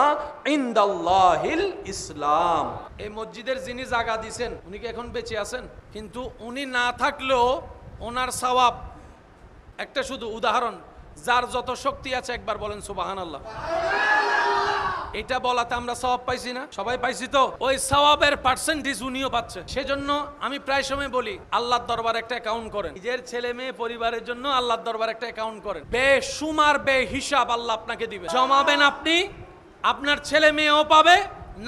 ইনদাল্লাহিল ইসলাম। এই মসজিদের যিনি জায়গা দিয়েছেন উনি কি এখন বেঁচে আছেন? কিন্তু উনি না থাকলেও ওনার সওয়াব একটা শুধু উদাহরণ, যার যত শক্তি আছে একবার বলেন সুবহানাল্লাহ। এটা বলাতে আমরা সওয়াব পাইছি না? সবাই পাইছি তো? ওই সওয়াবের পার্সেন্টেজ উনিও পাচ্ছে। সেজন্য আমি প্রায় সময় বলি, আল্লাহর দরবারে একটা অ্যাকাউন্ট করেন। নিজের ছেলে মেয়ে পরিবারের জন্য আল্লাহর দরবারে একটা অ্যাকাউন্ট করেন। বেশুমার বেহিসাব আল্লাহ আপনাকে দিবে। জমাবেন আপনি, আপনার ছেলে মেয়েও পাবে,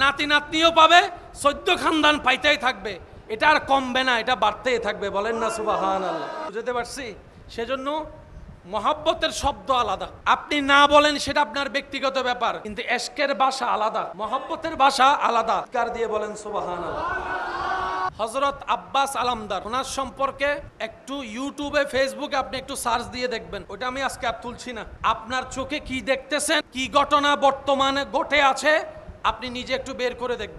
নাতি নাতনিও পাবে, 14 খানদান পাইতেই থাকবে। এটা আর কমবে না, এটা বাড়তেই থাকবে। বলেন না সুবহানাল্লাহ। বুঝতে পারছি? সেজন্য মহব্বতের শব্দ আলাদা, আপনি না বলেন সেটা আপনার ব্যক্তিগত ব্যাপার, কিন্তু এশকের ভাষা আলাদা, মহব্বতের ভাষা আলাদা। কার দিয়ে বলেন সুবহানাল্লাহ। হযরত আব্বাস আলামদার, ওনার সম্পর্কে একটু ইউটিউবে ফেসবুকে আপনি একটু সার্চ দিয়ে দেখবেন। ওটা আমি আজকে আর তুলছি না। আপনার চোখে কি দেখতেছেন, কি ঘটনা বর্তমানে ঘটে আছে, আপনি নিজে একটু বের করে দেখবেন।